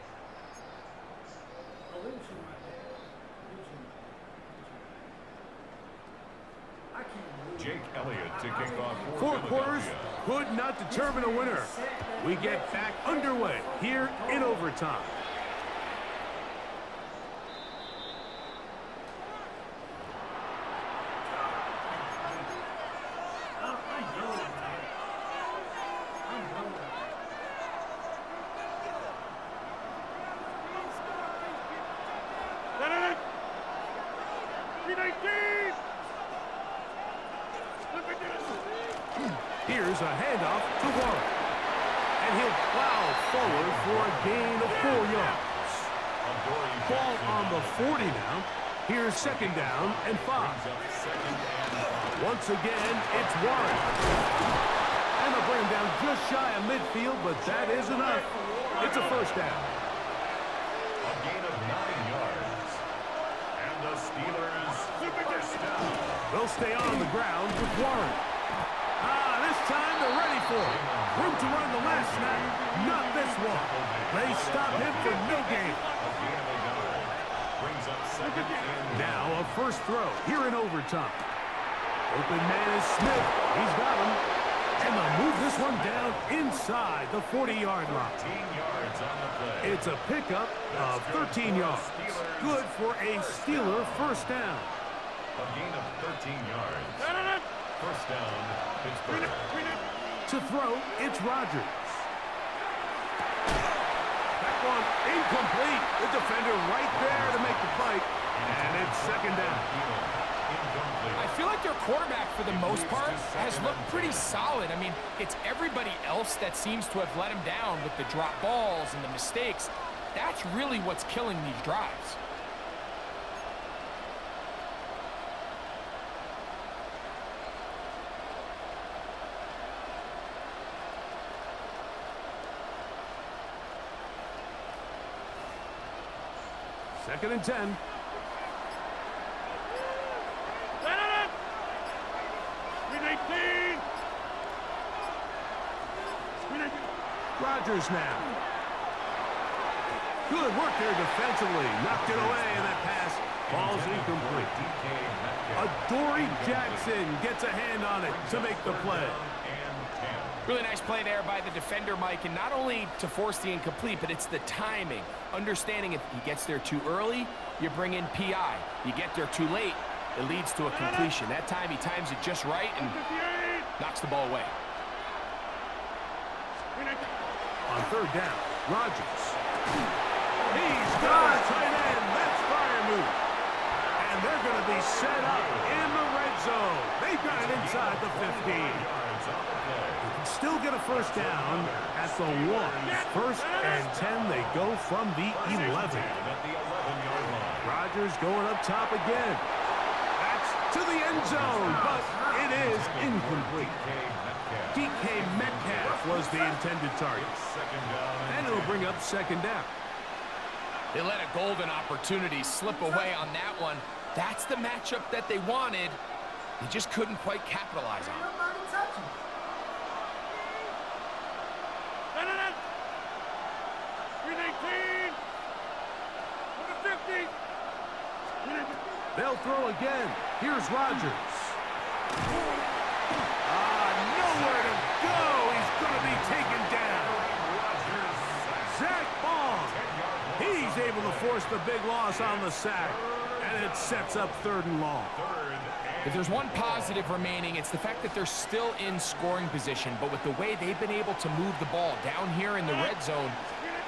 Oh, let me show my dad. I can't believe Jake Elliott to kick off for 4 quarters could not determine a winner. We get back underway here in overtime. Here's a handoff to Warren. And he'll plow forward for a gain of 4 yards. Ball on the 40 now. Here's 2nd down and 5. Once again, it's Warren. And they'll bring him down just shy of midfield, but that is enough. It's a 1st down. A gain of 9 yards. And the Steelers 1st down. They'll stay on the ground with Warren. This time they're ready for it. Room to run the last snap. Not this one. They stop him for no gain. Now a first throw here in overtime. Open man is Smith. He's got him. And they'll move this one down inside the 40-yard line. It's a pickup of 13 yards. Good for a Steeler 1st down. A gain of 13 yards. 1st down, Pittsburgh. To throw, it's Rodgers. That one incomplete. The defender right there to make the fight. And it's 2nd down. I feel like their quarterback, for the most part, has looked pretty solid. I mean, it's everybody else that seems to have let him down with the drop balls and the mistakes. That's really what's killing these drives. Second and 10. Rodgers now. Good work there defensively. Knocked it away, and that pass falls incomplete. Adoree Jackson gets a hand on it to make the play. Really nice play there by the defender, Mike, and not only to force the incomplete, but it's the timing. Understanding if he gets there too early, you bring in PI. You get there too late, it leads to a completion. That time he times it just right and knocks the ball away. On third down, Rodgers. He's got a tight end. That's fire move. And they're going to be set up in the red zone. They've got it inside the 15. They can still get a first down at the 1. First and 10, they go from the 11. Rodgers going up top again. That's to the end zone, but it is incomplete. DK Metcalf was the intended target. And it'll bring up second down. They let a golden opportunity slip away on that one. That's the matchup that they wanted. They just couldn't quite capitalize on it. They'll throw again. Here's Rodgers. Nowhere to go. He's going to be taken down. Zach Bond. He's able to force the big loss on the sack. And it sets up 3rd and long. If there's one positive remaining, it's the fact that they're still in scoring position. But with the way they've been able to move the ball down here in the red zone,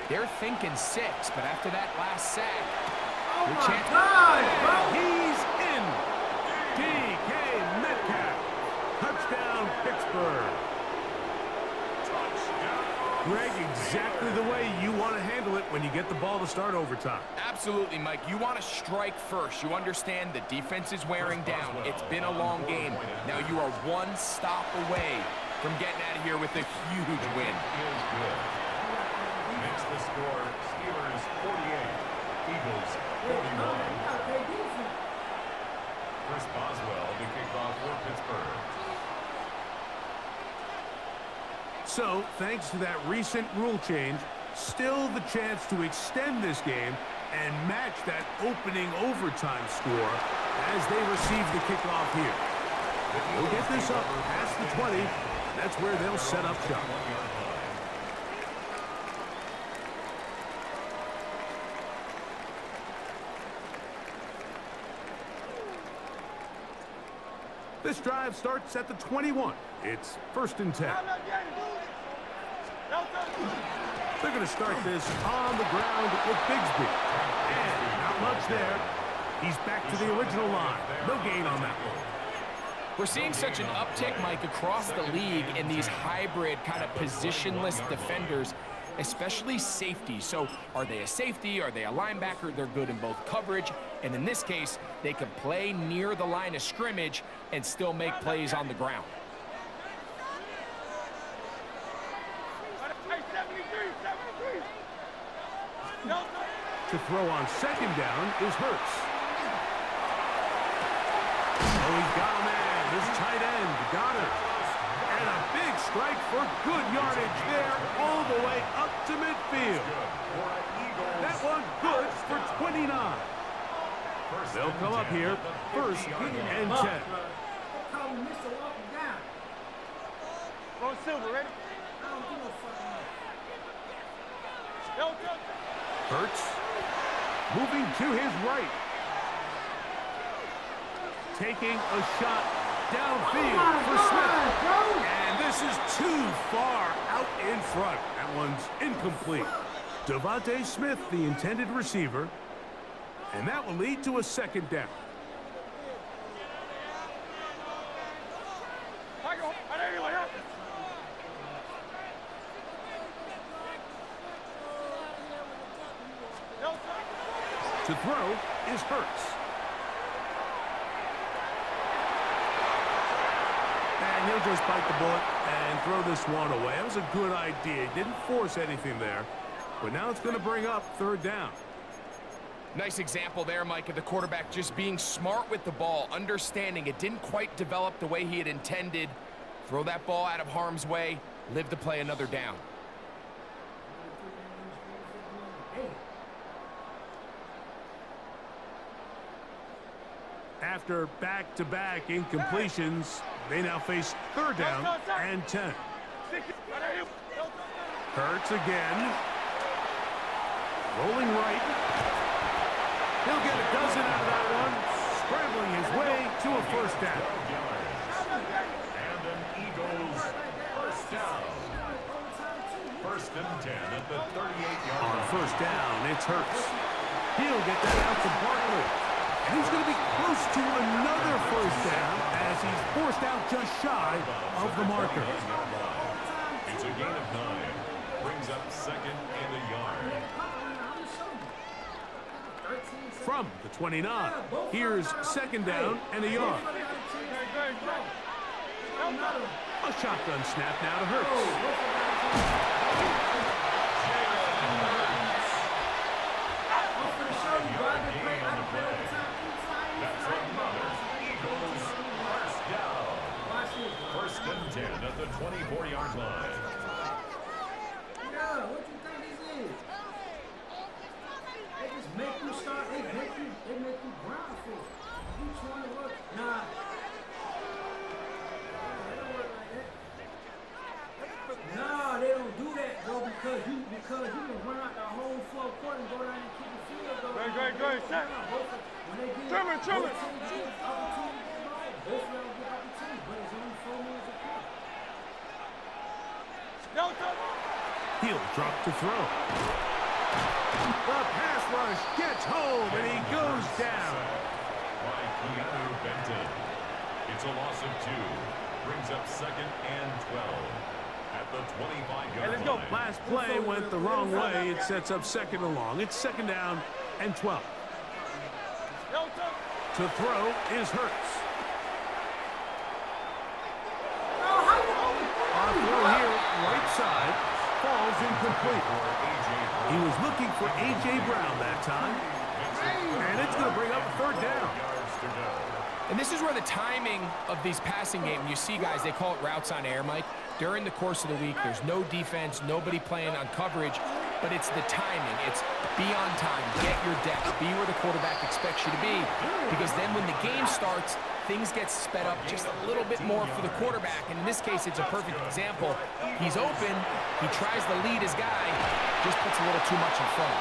they're thinking 6. But after that last sack, your chance. He's in. DK Metcalf. Touchdown, Pittsburgh. Greg, exactly the way you want to handle it when you get the ball to start overtime. Absolutely, Mike. You want to strike first. You understand the defense is wearing down. It's been a long game. Now you are 1 stop away from getting out of here with a huge win. Makes the score Steelers 48, Eagles 41. Chris Boswell to kick off for Pittsburgh. So, thanks to that recent rule change, still the chance to extend this game and match that opening overtime score as they receive the kickoff here. They'll get this up past the 20. That's where they'll set up shop. This drive starts at the 21. It's 1st and 10. They're going to start this on the ground with Bigsby. And not much there. He's back to the original line. No gain on that one. We're seeing such an uptick, Mike, across the league in these hybrid kind of positionless defenders, especially safety. So are they a safety? Are they a linebacker? They're good in both coverage. And in this case, they can play near the line of scrimmage and still make plays on the ground. To throw on second down is Hurts. Oh, he's got a man. This tight end got it. And a big strike for good yardage there all the way up to midfield. That one good for 29. They'll come up here 1st and 10. Ron Silver, ready? Hurts moving to his right. Taking a shot downfield for Smith. And this is too far out in front. That one's incomplete. Devontae Smith, the intended receiver. And that will lead to a 2nd down. To throw is Hurts. And he'll just bite the bullet and throw this one away. That was a good idea. He didn't force anything there. But now it's going to bring up 3rd down. Nice example there, Mike, of the quarterback just being smart with the ball, understanding it didn't quite develop the way he had intended. Throw that ball out of harm's way, live to play another down. After back-to-back incompletions, they now face third down and 10. Hurts again. Rolling right. He'll get a dozen out of that one. Scrambling his way to a first down. And an Eagles first down. First and 10 at the 38-yard line. On first down, it's Hurts. He'll get that out to Barkley. And he's going to be close to another first down as he's forced out just shy of the marker. It's a gain of 9. Brings up second and a yard. From the 29, here's second down and a yard. A shotgun snap now to Hurts. That's another Eagles first down. First and 10 at the 24-yard line. Yeah, what you think this is? They just make you start, they make you grind for it. You trying to work? Nah. They don't work like that. Nah, they don't do that, bro, because you can run out the whole fourth quarter and go down and kick the field goal. Great, set. When they get Trimmer. both of them get opportunities, but it's only 4 minutes a quarter. He'll drop to throw. The pass rush gets home, and he goes down. By Keanu Benton. It's a loss of 2. Brings up second and 12 at the 25-yard line. Last play went the wrong way. It sets up second and long. It's second down and 12. To throw is Hurts. On throw here, right side, falls incomplete. He was looking for A.J. Brown that time. And it's going to bring up a third down. And this is where the timing of these passing game, you see guys, they call it routes on air, Mike. During the course of the week, there's no defense, nobody playing on coverage, but it's the timing. It's be on time, get your depth, be where the quarterback expects you to be, because then when the game starts, things get sped up just a little bit more for the quarterback. And in this case, it's a perfect example. He's open, he tries to lead his guy, just puts a little too much in front.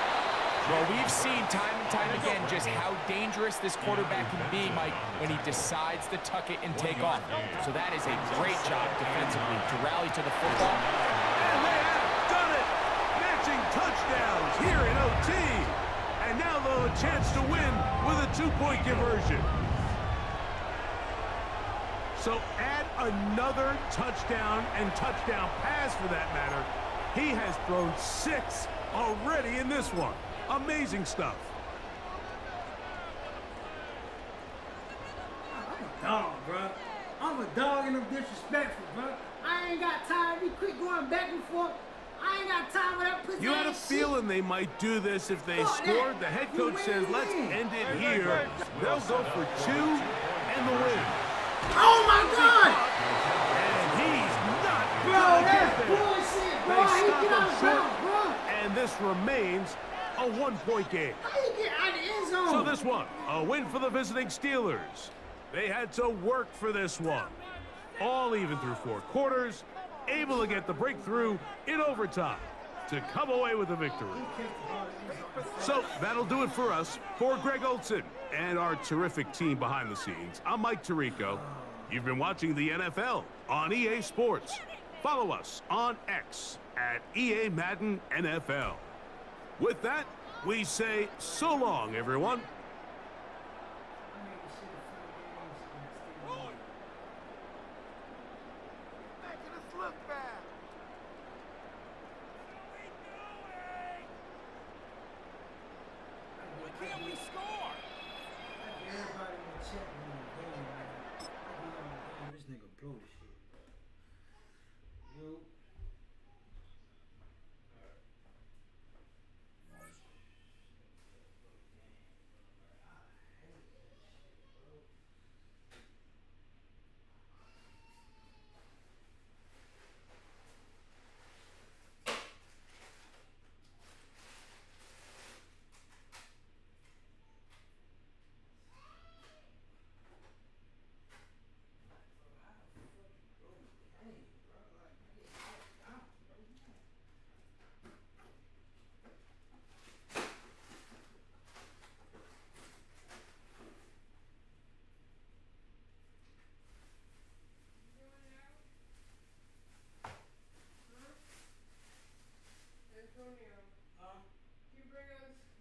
Well, we've seen time and time again just how dangerous this quarterback can be, Mike, when he decides to tuck it and take off. So that is a great job defensively to rally to the football. And they have done it! Matching touchdowns here in OT. And now they'll have a chance to win with a 2-point conversion. So add another touchdown and touchdown pass for that matter. He has thrown 6 already in this one. Amazing stuff. I'm a dog, bro. I'm a dog and I'm disrespectful, bro. I ain't got time to be quick going back and forth. I ain't got time for that pussy. You had a ass shit. feeling they might do this if they Fuck scored. that. The head You coach says, win, let's win. end it here. They'll go for 2 and the win. Oh my God! And he's not Bro, gonna get that's there. bullshit, bro. They He stop get him out of short, bounds, bro. and this remains a 1-point game. How you get out of the end zone? So this one, a win for the visiting Steelers. They had to work for this one. All even through 4 quarters, able to get the breakthrough in overtime to come away with a victory. So that'll do it for us. For Greg Olson and our terrific team behind the scenes, I'm Mike Tirico. You've been watching the NFL on EA Sports. Follow us on X at EA Madden NFL. With that, we say so long, everyone. Can we score? Everybody in the chat room, man. This nigga blow this shit. Yo.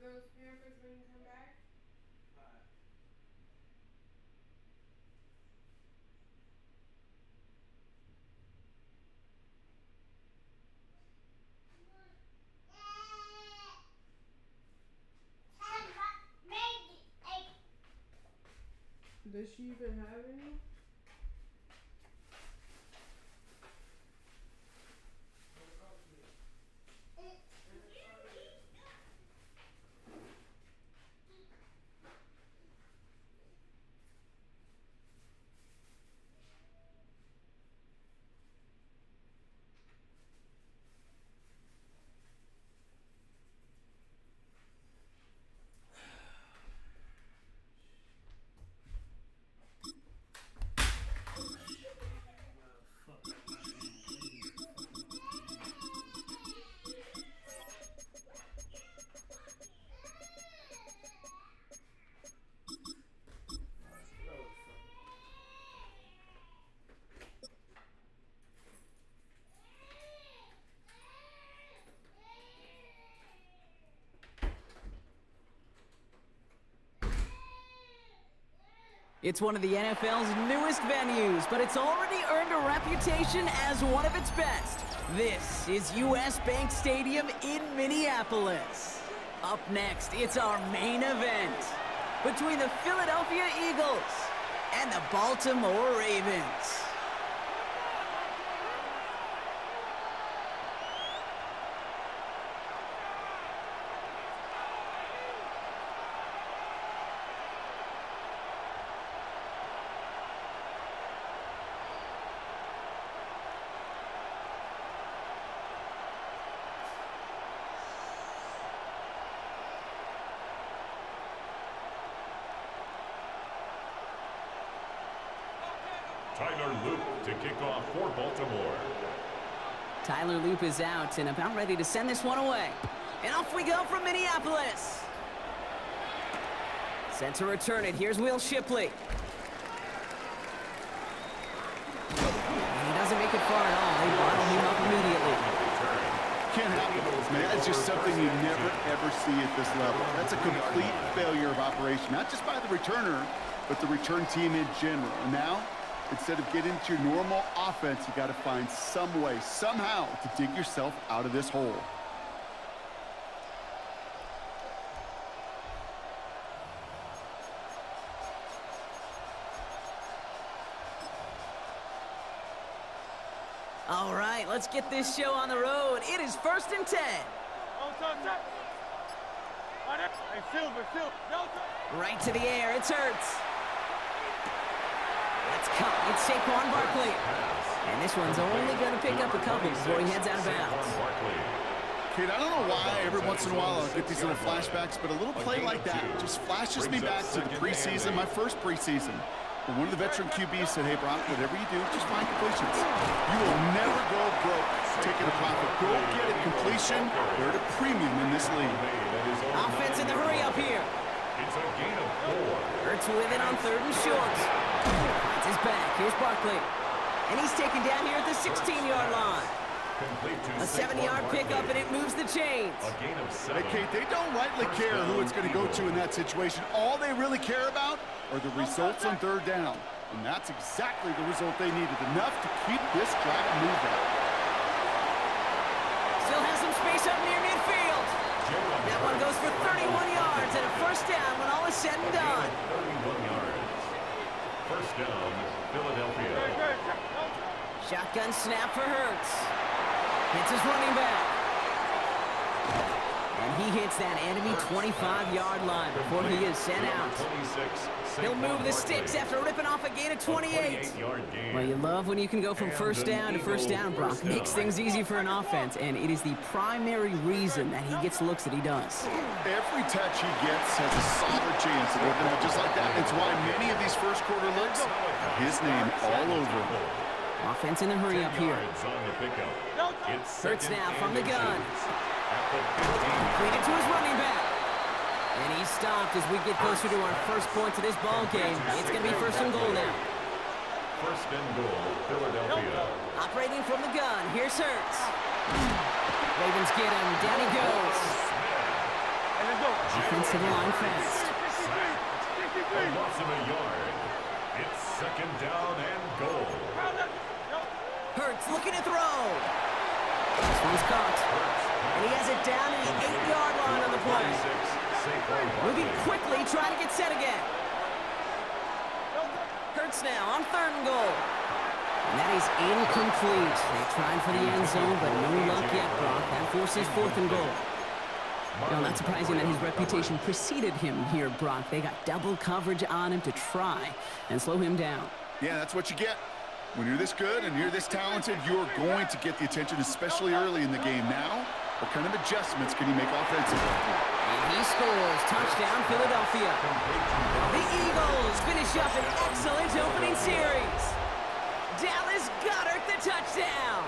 those Pampers when you come back? Does she even have any? It's one of the NFL's newest venues, but it's already earned a reputation as one of its best. This is US Bank Stadium in Minneapolis. Up next, it's our main event between the Philadelphia Eagles and the Baltimore Ravens. Tyler Loop to kick off for Baltimore. Tyler Loop is out and about ready to send this one away. And off we go from Minneapolis. Set to return it. Here's Will Shipley. And he doesn't make it far at all. They bottle him up immediately. Can't happen, man. That's just something you never, ever see at this level. That's a complete failure of operation, not just by the returner, but the return team in general. And now, instead of getting to your normal offense, you got to find some way, somehow, to dig yourself out of this hole. All right, let's get this show on the road. It is 1st and 10. Right to the air, it's Hurts. Let's cut. It's Saquon Barkley. And this one's only going to pick up a couple before he heads out of bounds. Kid, I don't know why every once in a while I'll get these little flashbacks, but a little play like that just flashes me back to the preseason, my first preseason. When one of the veteran QBs said, hey, Brock, whatever you do, just find completions. You will never go broke taking a profit. Go get a completion. They're at a premium in this league. Offense in the hurry up here. It's a gain of 4. Hurts with it on 3rd and short. Finds his back. Here's Barkley. And he's taken down here at the 16-yard line. A 7-yard pickup, and it moves the chains. A gain of 7. Hey, Kate, they don't rightly care who it's going to go to in that situation. All they really care about are the results on 3rd down. And that's exactly the result they needed. Enough to keep this drive moving. Still has some space up near midfield. That one goes for 31 yards and a 1st down when all is said and done. 31 yards. 1st down, Philadelphia. Shotgun snap for Hurts. Hits his running back. And he hits that enemy 25-yard line before he is sent out. He'll move the sticks after ripping off a gain of 28. Well, you love when you can go from 1st down to 1st down, Brock. Makes things easy for an offense, and it is the primary reason that he gets the looks that he does. Every touch he gets has a solid chance of working out just like that. It's why many of these first quarter looks have his name all over them. Offense in the hurry up here. Hurts now from the gun. Completed to his running back. And he's stopped as we get closer to our first point to this ball game. It's going to be 1st and goal now. 1st and goal, Philadelphia. Operating from the gun. Here's Hurts. Ravens get him. Down he goes. to the line fast. A loss of a yard. It's second down and goal. Hurts looking to throw. This one's caught. And he has it down to the 8-yard line on the play. Moving quickly, trying to get set again. Hurts now on 3rd and goal. And that is incomplete. They tried for the end zone, but no luck yet, Brock. That forces 4th and goal. No, not surprising that his reputation preceded him here, Brock. They got double coverage on him to try and slow him down. Yeah, that's what you get. When you're this good and you're this talented, you're going to get the attention, especially early in the game. Now, what kind of adjustments can you make offensively? And he scores. Touchdown, Philadelphia. The Eagles finish up an excellent opening series. Dallas Goedert the touchdown.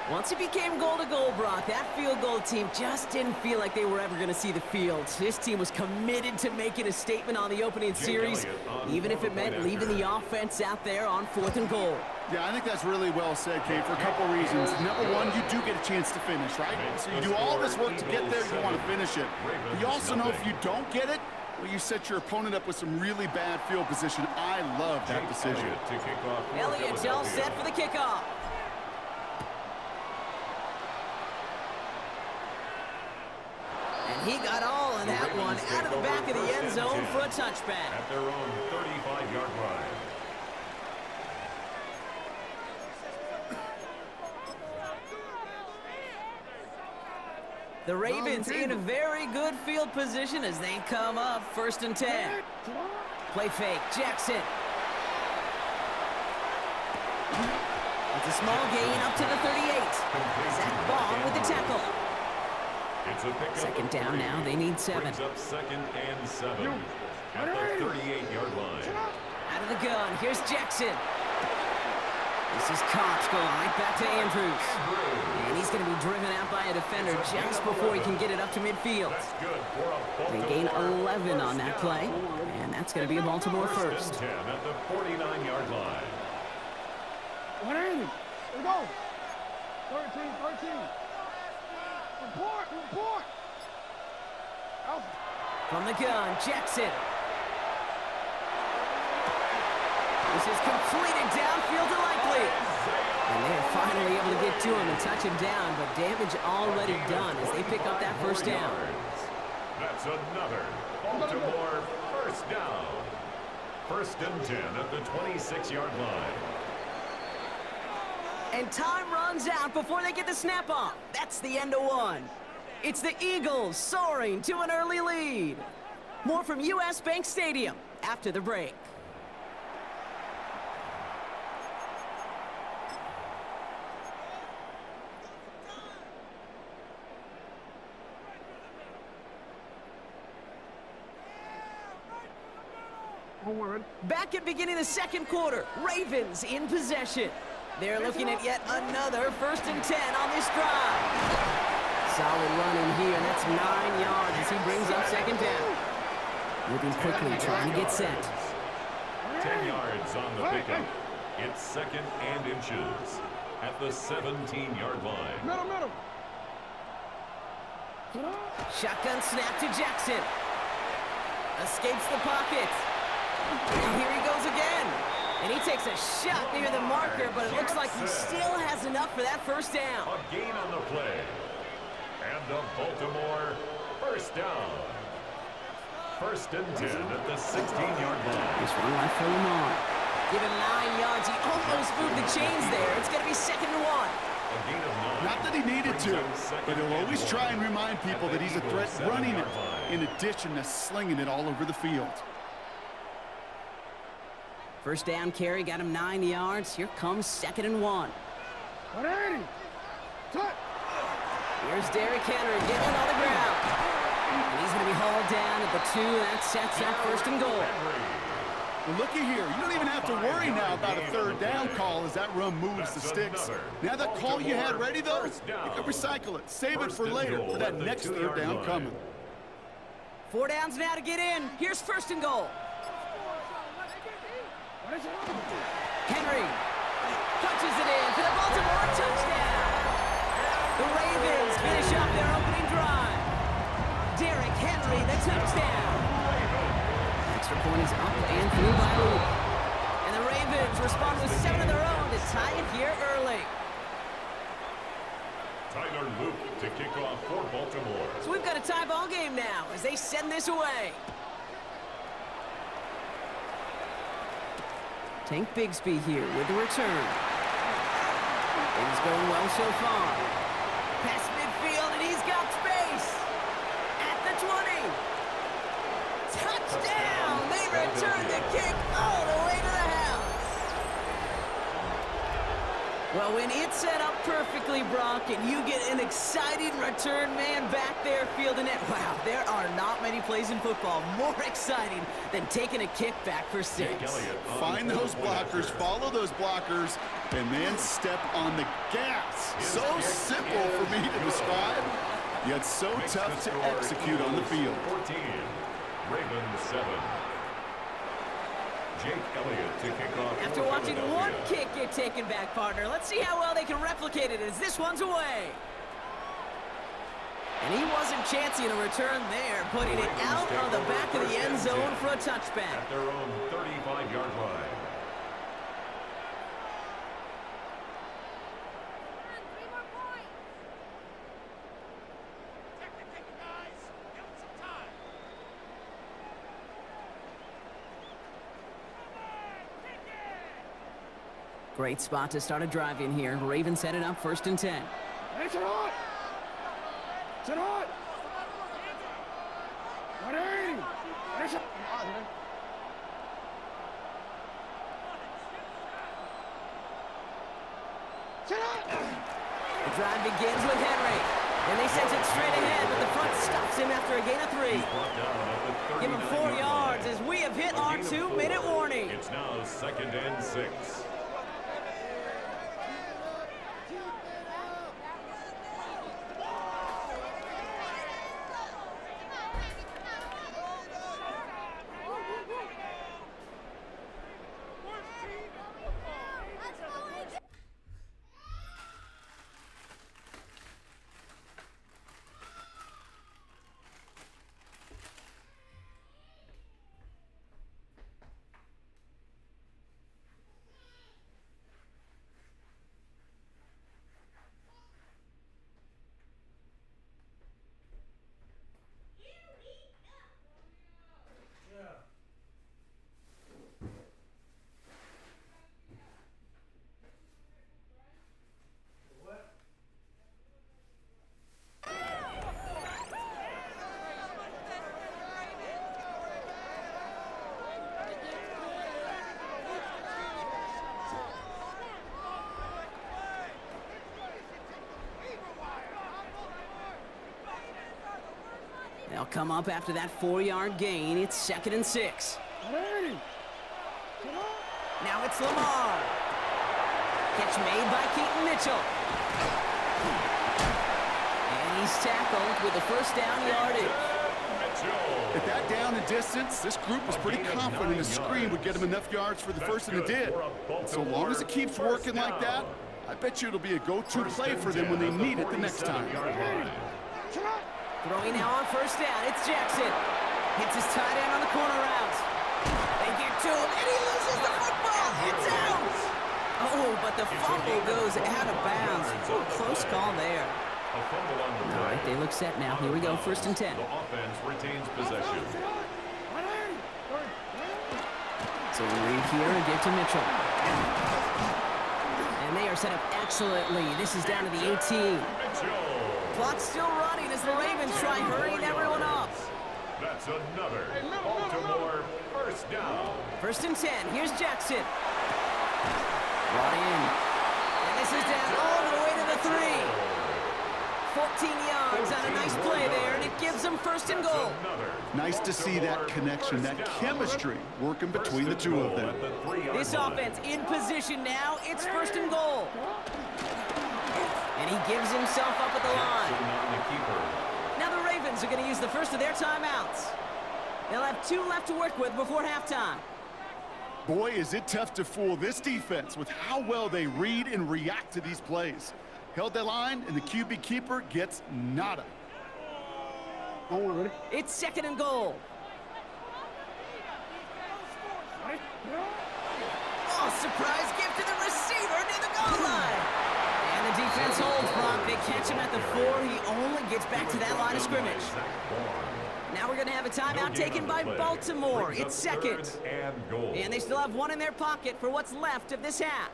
Once it became goal-to-goal, Brock, that field goal team just didn't feel like they were ever going to see the field. This team was committed to making a statement on the opening series, even if it meant leaving the offense out there on 4th and goal. Yeah, I think that's really well said, Kate, for a couple reasons. Number one, you do get a chance to finish, right? So you do all this work to get there, you want to finish it. But you also know if you don't get it, well, you set your opponent up with some really bad field position. I love that decision. Elliott's all set for the kickoff. And he got all of that one out of the back of the end zone for a touchback. At their own 35-yard line. The Ravens in a very good field position as they come up 1st and 10. Play fake, Jackson. It's a small gain up to the 38. Zach Bond with the tackle. It's a pickup. 2nd down now, they need 7. Brings up 2nd and 7 at the 38-yard line. Out of the gun, here's Jackson. This is Cox going right back to Andrews. And he's going to be driven out by a defender just before he can get it up to midfield. They gain 11 on that play, and that's going to be a Baltimore first. 10 at the 49-yard line. 180. Let's go. 13. Report. From the gun, Jackson. This is completed downfield to Likely. And they're finally able to get to him and touch him down, but damage already done as they pick up that 1st down. That's another Baltimore first down. 1st and 10 at the 26-yard line. And time runs out before they get the snap off. That's the end of one. It's the Eagles soaring to an early lead. More from U.S. Bank Stadium after the break. Back at beginning of the 2nd quarter, Ravens in possession. They're looking at yet another 1st and 10 on this drive. Solid run in here, and that's 9 yards as he brings up 2nd down. Moving quickly, trying to get set. 10 yards on the pickup. It's 2nd and inches at the 17-yard line. Middle. Shotgun snap to Jackson. Escapes the pocket. Now here he goes again. And he takes a shot near the marker, but it looks like he still has enough for that 1st down. A gain on the play. And the Baltimore first down. 1st and 10 at the 16-yard line. This one right for Lamar. Given 9 yards, he almost moved the chains there. It's going to be 2nd and 1. A gain of 9. Not that he needed to, but he'll always try and remind people that he's a threat running it, in addition to slinging it all over the field. 1st down carry, got him 9 yards. Here comes 2nd and 1. 180. Touch. Here's Derrick Henry getting on the ground. And he's going to be hauled down at the 2. That sets up 1st and goal. Well, looky here. You don't even have to worry now about a 3rd down call as that run moves the sticks. Now that call you had ready, though, you can recycle it. Save it for later for that next 3rd down coming. 4 downs now to get in. Here's 1st and goal. Henry punches it in for the Baltimore touchdown. The Ravens finish up their opening drive. touchdown. Extra point is up and through by Luke. And the Ravens respond with 7 of their own to tie it here early. Tyler Luke to kick off for Baltimore. So we've got a tie ball game now as they send this away. Tank Bigsby here with the return. Things going well so far. Past midfield, and he's got space. At the 20. Touchdown! They return the kick all the way to the house. Well, when it's set up perfectly, Brock, and you get an exciting return man back there fielding it, wow, there are not many plays in football more exciting than taking a kick back for 6. Find those blockers, follow those blockers, and then step on the gas. So simple for me to describe, yet so tough to execute on the field. 14, Ravens 7. Jake Elliott to kick off. After watching one kick get taken back, partner, let's see how well they can replicate it as this one's away. And he wasn't chancing a return there, putting it out on the back of the end zone for a touchback. At their own 35-yard line. Great spot to start a drive in here. Ravens set it up 1st and 10. It's it hot! It's it hot! The drive begins with Henry. And they send it straight ahead, but the front stops him after a gain of 3. Give him 4 yards as we have hit our 2-minute warning. It's now 2nd and 6. They'll come up after that 4-yard gain. It's 2nd and 6. Now it's Lamar. Catch made by Keaton Mitchell. And he's tackled with the first down yardage. At that down and distance, this group was pretty confident a screen would get him enough yards for the first, and it did. So long as it keeps working like that, I bet you it'll be a go-to play for them when they need it the next time. Throwing now on 1st down, it's Jackson. Hits his tight end on the corner route. They get to him, and he loses the football. It's out. Oh, but the fumble goes out of bounds. Oh, close call there. All right, they look set now. Here we go, 1st and 10. The offense retains possession. So we read here and give to Mitchell. And they are set up excellently. This is down to the 18. Clock's still running as the Ravens try hurrying everyone up. That's another Baltimore 1st down. 1st and 10. Here's Jackson. Brought in. And this is down all the way to the 3. 14 yards on a nice play there, and it gives them 1st and goal. Nice to see that connection, that chemistry working between the two of them. This offense in position now. It's 1st and goal. And he gives himself up at the line. Now the Ravens are going to use the first of their timeouts. They'll have 2 left to work with before halftime. Boy, is it tough to fool this defense with how well they read and react to these plays. Held that line, and the QB keeper gets nada. It's 2nd and goal. Oh, surprise gift to the receiver near the goal line. And the defense holds, Brock. They catch him at the 4. He only gets back to that line of scrimmage. Now we're going to have a timeout taken by Baltimore. It's 2nd. And they still have 1 in their pocket for what's left of this half.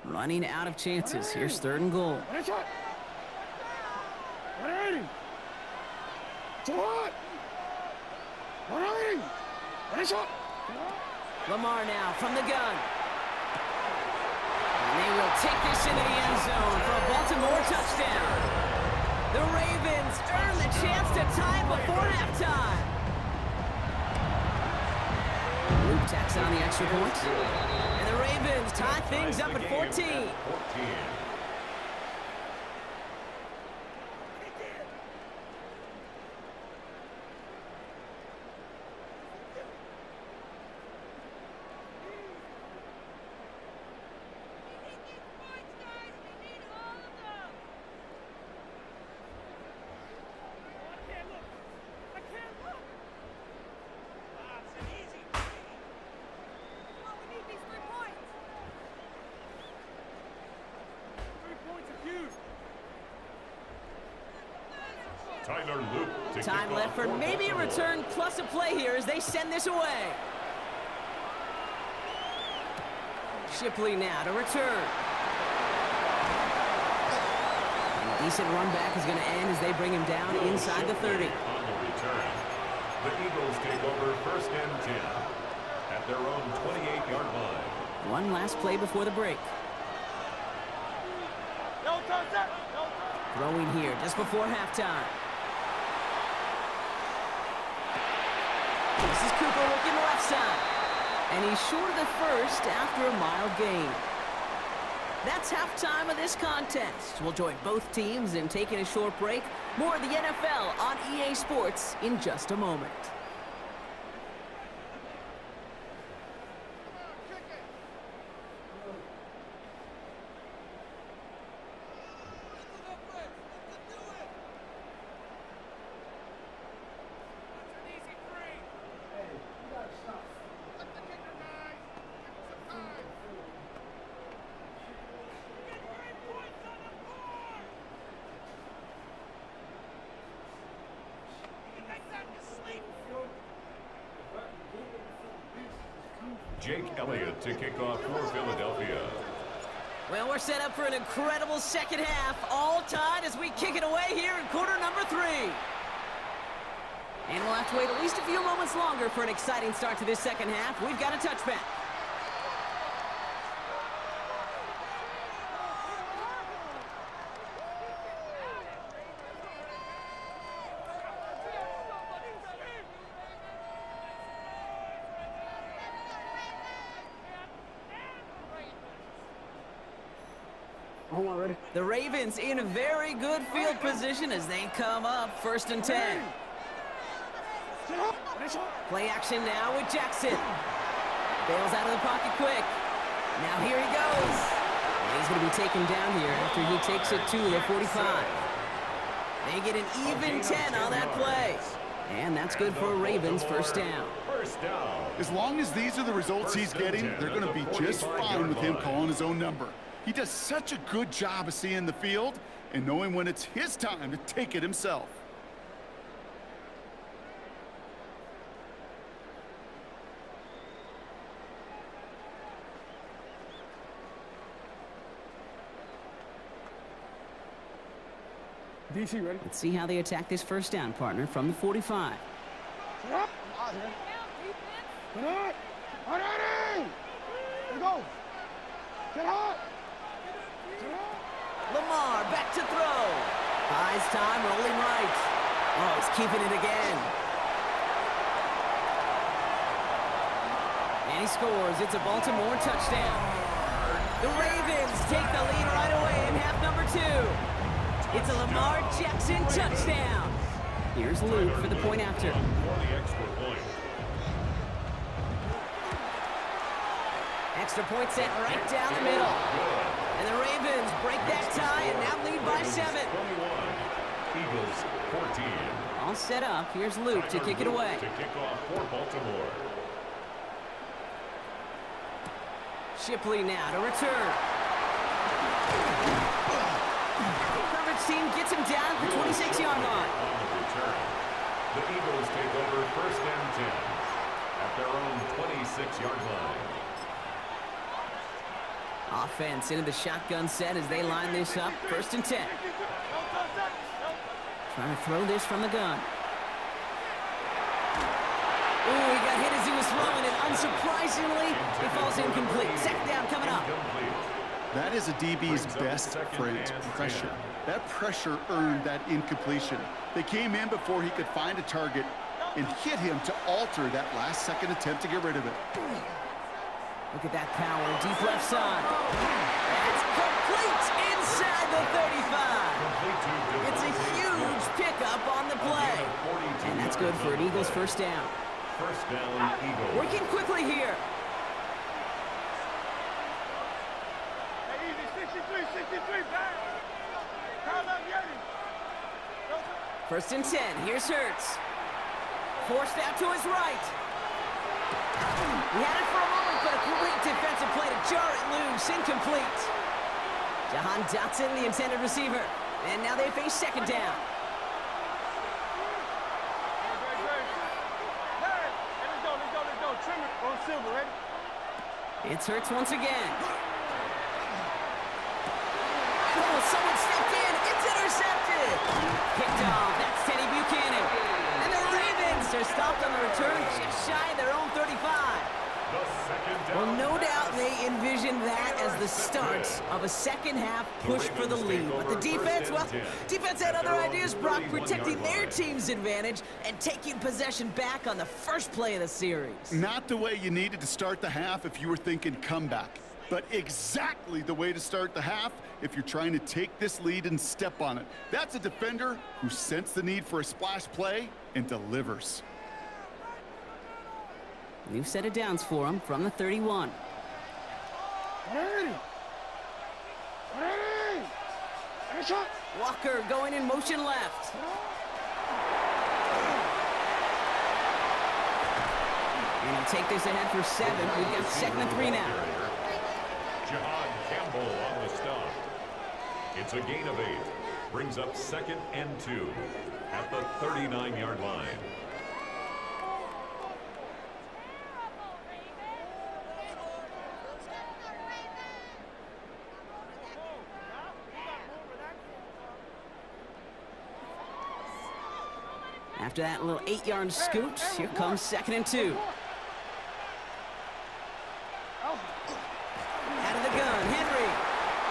Running out of chances. Here's 3rd and goal. Lamar now from the gun. And they will take this into the end zone for a Baltimore touchdown. The Ravens earn the chance to tie before halftime. Luke tacks on the extra point. And the Ravens tie things up at 14. Time left for maybe a return plus a play here as they send this away. Shipley now to return. And a decent run back is going to end as they bring him down inside the 30. On the return, the Eagles take over 1st and 10 at their own 28-yard line. One last play before the break. Throwing here just before halftime. This is Cooper working the left side. And he's short of the 1st after a mild gain. That's halftime of this contest. We'll join both teams in taking a short break. More of the NFL on EA Sports in just a moment. Jake Elliott to kick off for Philadelphia. Well, we're set up for an incredible second half, all tied as we kick it away here in quarter number 3. And we'll have to wait at least a few moments longer for an exciting start to this second half. We've got a touchback. The Ravens in a very good field position as they come up 1st and 10. Play action now with Jackson. Bails out of the pocket quick. Now here he goes. And he's going to be taken down here after he takes it to the 45. They get an even 10 on that play. And that's good for a Ravens 1st down. As long as these are the results he's getting, they're going to be just fine with him calling his own number. He does such a good job of seeing the field and knowing when it's his time to take it himself. DC ready? Let's see how they attack this 1st down, partner, from the 45. Get up. Get up. Ready. Here we go. Get hot. Lamar back to throw. Buys time, rolling right. Oh, he's keeping it again. And he scores. It's a Baltimore touchdown. The Ravens take the lead right away in half number 2. It's a Lamar Jackson touchdown. Here's Luke for the point after. Extra point sent right down the middle. And the Ravens break that tie and now lead by 7. Eagles 14. All set up. Here's Luke to kick it away. To kick off for Baltimore. Shipley now to return. Coverage team gets him down at the 26-yard line. On the return, the Eagles take over first and 10 at their own 26-yard line. Offense into the shotgun set as they line this up. First and 10. Trying to throw this from the gun. Ooh, he got hit as he was throwing it. Unsurprisingly, it falls incomplete. Second down coming up. That is a DB's best friend, pressure. That pressure earned that incompletion. They came in before he could find a target and hit him to alter that last-second attempt to get rid of it. Look at that power, deep left side. That's complete inside the 35. It's a huge pickup on the play. And that's good for an Eagles first down. First down, Eagles. Working quickly here. Hey, easy, 63, back. Count up, Yeti. First and 10, here's Hurts. Forced out to his right. He had it for a moment, but a great defensive play to jar it loose. Incomplete. Jahan Dotson, the intended receiver. And now they face second down. Let's go. Trim it on Silver, ready? It's Hurts once again. Oh, someone stepped in. It's intercepted. Picked off. That's Teddy Buchanan. And the Ravens are stopped on the return just shy of their own 35. Well, no doubt they envisioned that as the start of a second-half push for the lead. But the defense, well, defense had other ideas, Brock, protecting their team's advantage and taking possession back on the first play of the series. Not the way you needed to start the half if you were thinking comeback, but exactly the way to start the half if you're trying to take this lead and step on it. That's a defender who sensed the need for a splash play and delivers. New set of downs for him from the 31. Walker going in motion left. And he'll take this ahead for 7. We've got second and 3 now. Jahan Campbell on the stop. It's a gain of 8. Brings up second and 2 at the 39-yard line. After that little 8-yard scoot, here comes second and 2. Out of the gun, Henry.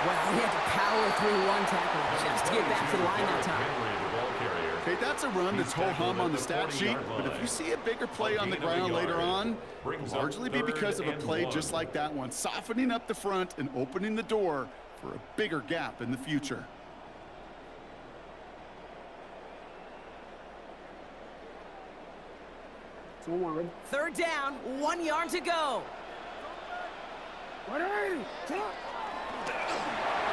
Well, he had to power through one tackle just to get back to the line that time. Okay, that's a run that's ho-hum on the stat sheet, but if you see a bigger play on the ground later on, it'll largely be because of a play just like that one, softening up the front and opening the door for a bigger gap in the future. Third down, 1 yard to go. The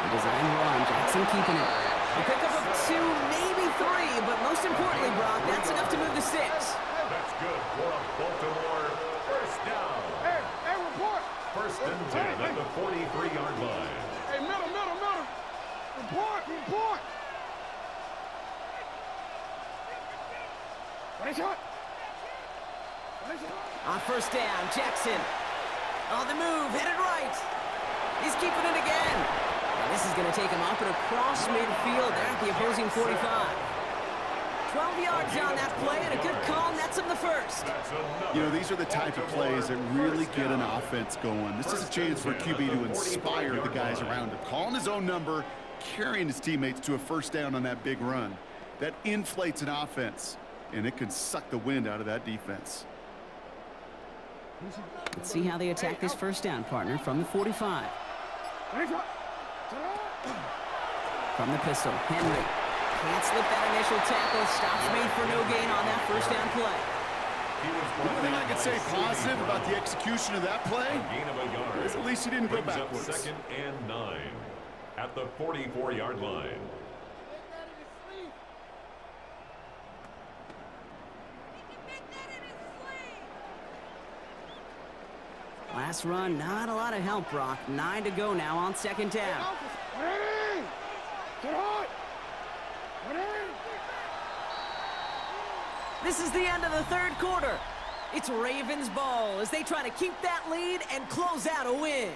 design run, Jackson keeping it. A pickup of 2, maybe 3, but most importantly, Brock, that's enough to move the 6. That's good for a Baltimore first down. Hey, report. First and 10 at the 43-yard line. Hey, middle. Report. What is it? On first down, Jackson. On the move, headed right. He's keeping it again. And this is going to take him up and across midfield there at the opposing 45. 12 yards on that play, and a good call nets him the first. You know, these are the type of plays that really get an offense going. This is a chance for QB to inspire the guys around him. Calling his own number, carrying his teammates to a first down on that big run. That inflates an offense, and it can suck the wind out of that defense. Let's see how they attack this first down, partner, from the 45. From the pistol, Henry. Can't slip that initial tackle. Stops made for no gain on that first down play. The only thing I can say positive about the execution of that play Gain of a yard. is at least he didn't go Brings up backwards. 2nd and 9 at the 44-yard line. Last run, not a lot of help, Brock. 9 to go now on 2nd down. This is the end of the 3rd quarter. It's Ravens ball as they try to keep that lead and close out a win.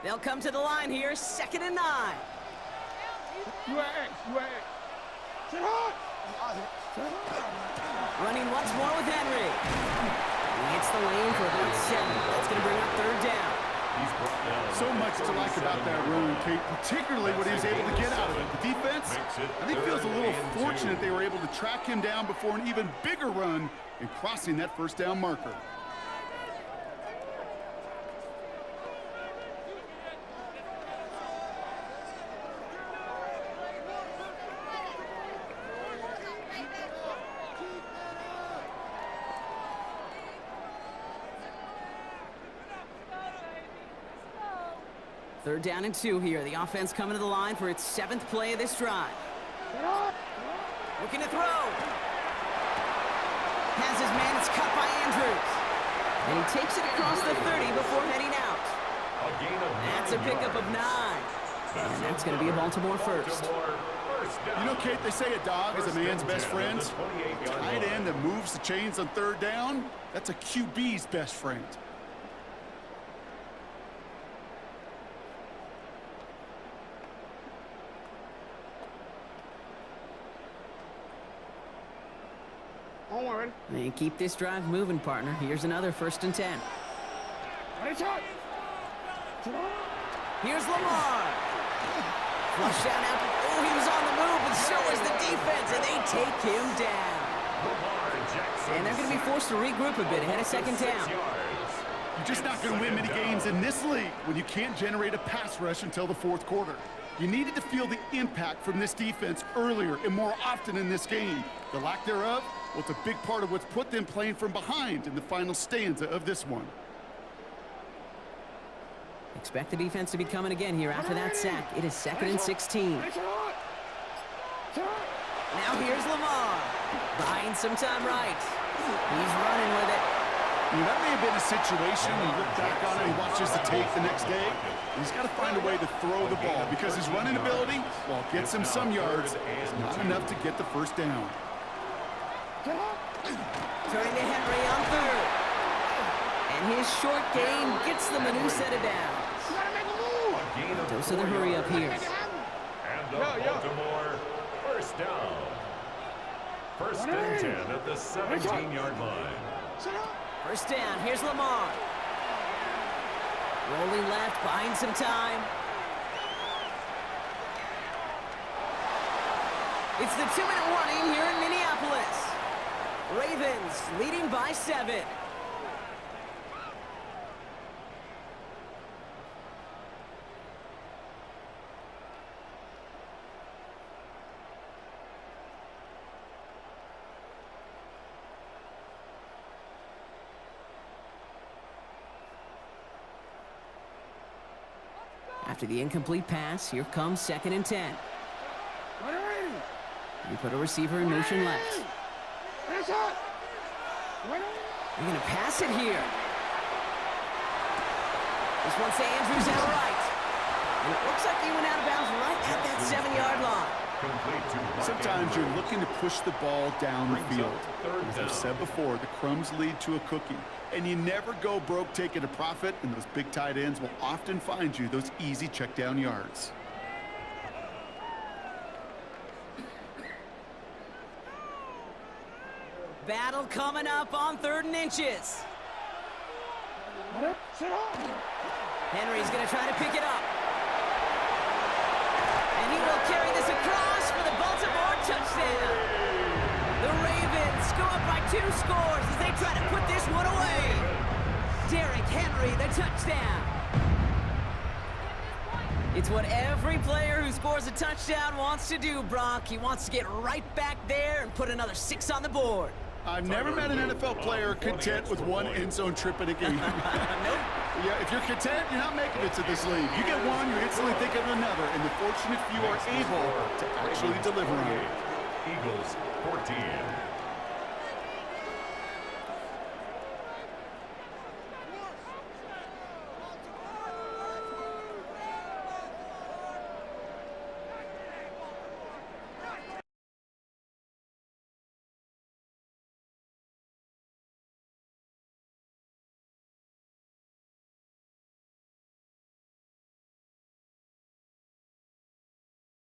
They'll come to the line here, 2nd and 9. Running once more with Henry. He hits the lane for about 7. That's going to bring up 3rd down. So much to like about that run, Kate, particularly what he was able to get out of it. The defense, I think, feels a little fortunate they were able to track him down before an even bigger run and crossing that 1st down marker. Third down and 2 here. The offense coming to the line for its 7th play of this drive. Looking to throw. Has his man. It's cut by Andrews. And he takes it across the 30 before heading out. That's a pickup of 9. And that's going to be a Baltimore first. You know, Kate, they say a dog is a man's best friend. A tight end that moves the chains on 3rd down, that's a QB's best friend. And keep this drive moving, partner. Here's another 1st and 10. Here's Lamar. Flush down out. Oh, he was on the move, and so was the defense, and they take him down. And they're going to be forced to regroup a bit ahead of 2nd down. You're just not going to win many games in this league when you can't generate a pass rush until the 4th quarter. You needed to feel the impact from this defense earlier and more often in this game. The lack thereof, well, it's a big part of what's put them playing from behind in the final stanza of this one. Expect the defense to be coming again here after that sack. It is 2nd and 16. Now here's Lamar. Buying some time right. He's running with it. That may have been a situation you look back on it and watches the tape the next day. He's got to find a way to throw the ball because his running ability, while it gets him some yards, is not enough to get the 1st down. Turning to Henry on 3rd. And his short game gets them a new set of downs. Dose of the hurry up here. And the Baltimore 1st down. 1st and 10 at the 17-yard line. 1st down. Here's Lamar. Rolling left, buying some time. It's the 2-minute warning here in Minneapolis. Ravens leading by 7. After the incomplete pass, here comes 2nd and 10. We put a receiver in motion left. They're going to pass it here. This one's to Andrews out right. And it looks like he went out of bounds right at that 7-yard line. Sometimes you're looking to push the ball down the field. As I've said before, the crumbs lead to a cookie. And you never go broke taking a profit, and those big tight ends will often find you those easy check down yards. Battle coming up on 3rd and inches. Henry's going to try to pick it up. And he will carry this across for the Baltimore touchdown. The Ravens go up by 2 scores as they try to put this one away. Derrick Henry, the touchdown. It's what every player who scores a touchdown wants to do, Brock. He wants to get right back there and put another 6 on the board. I've never met an NFL player content with 1 end zone trip in a game. Nope. Yeah, if you're content, you're not making it to this league. You get one, you're instantly thinking of another, and the fortunate few are able to actually deliver on it. Eagles 14,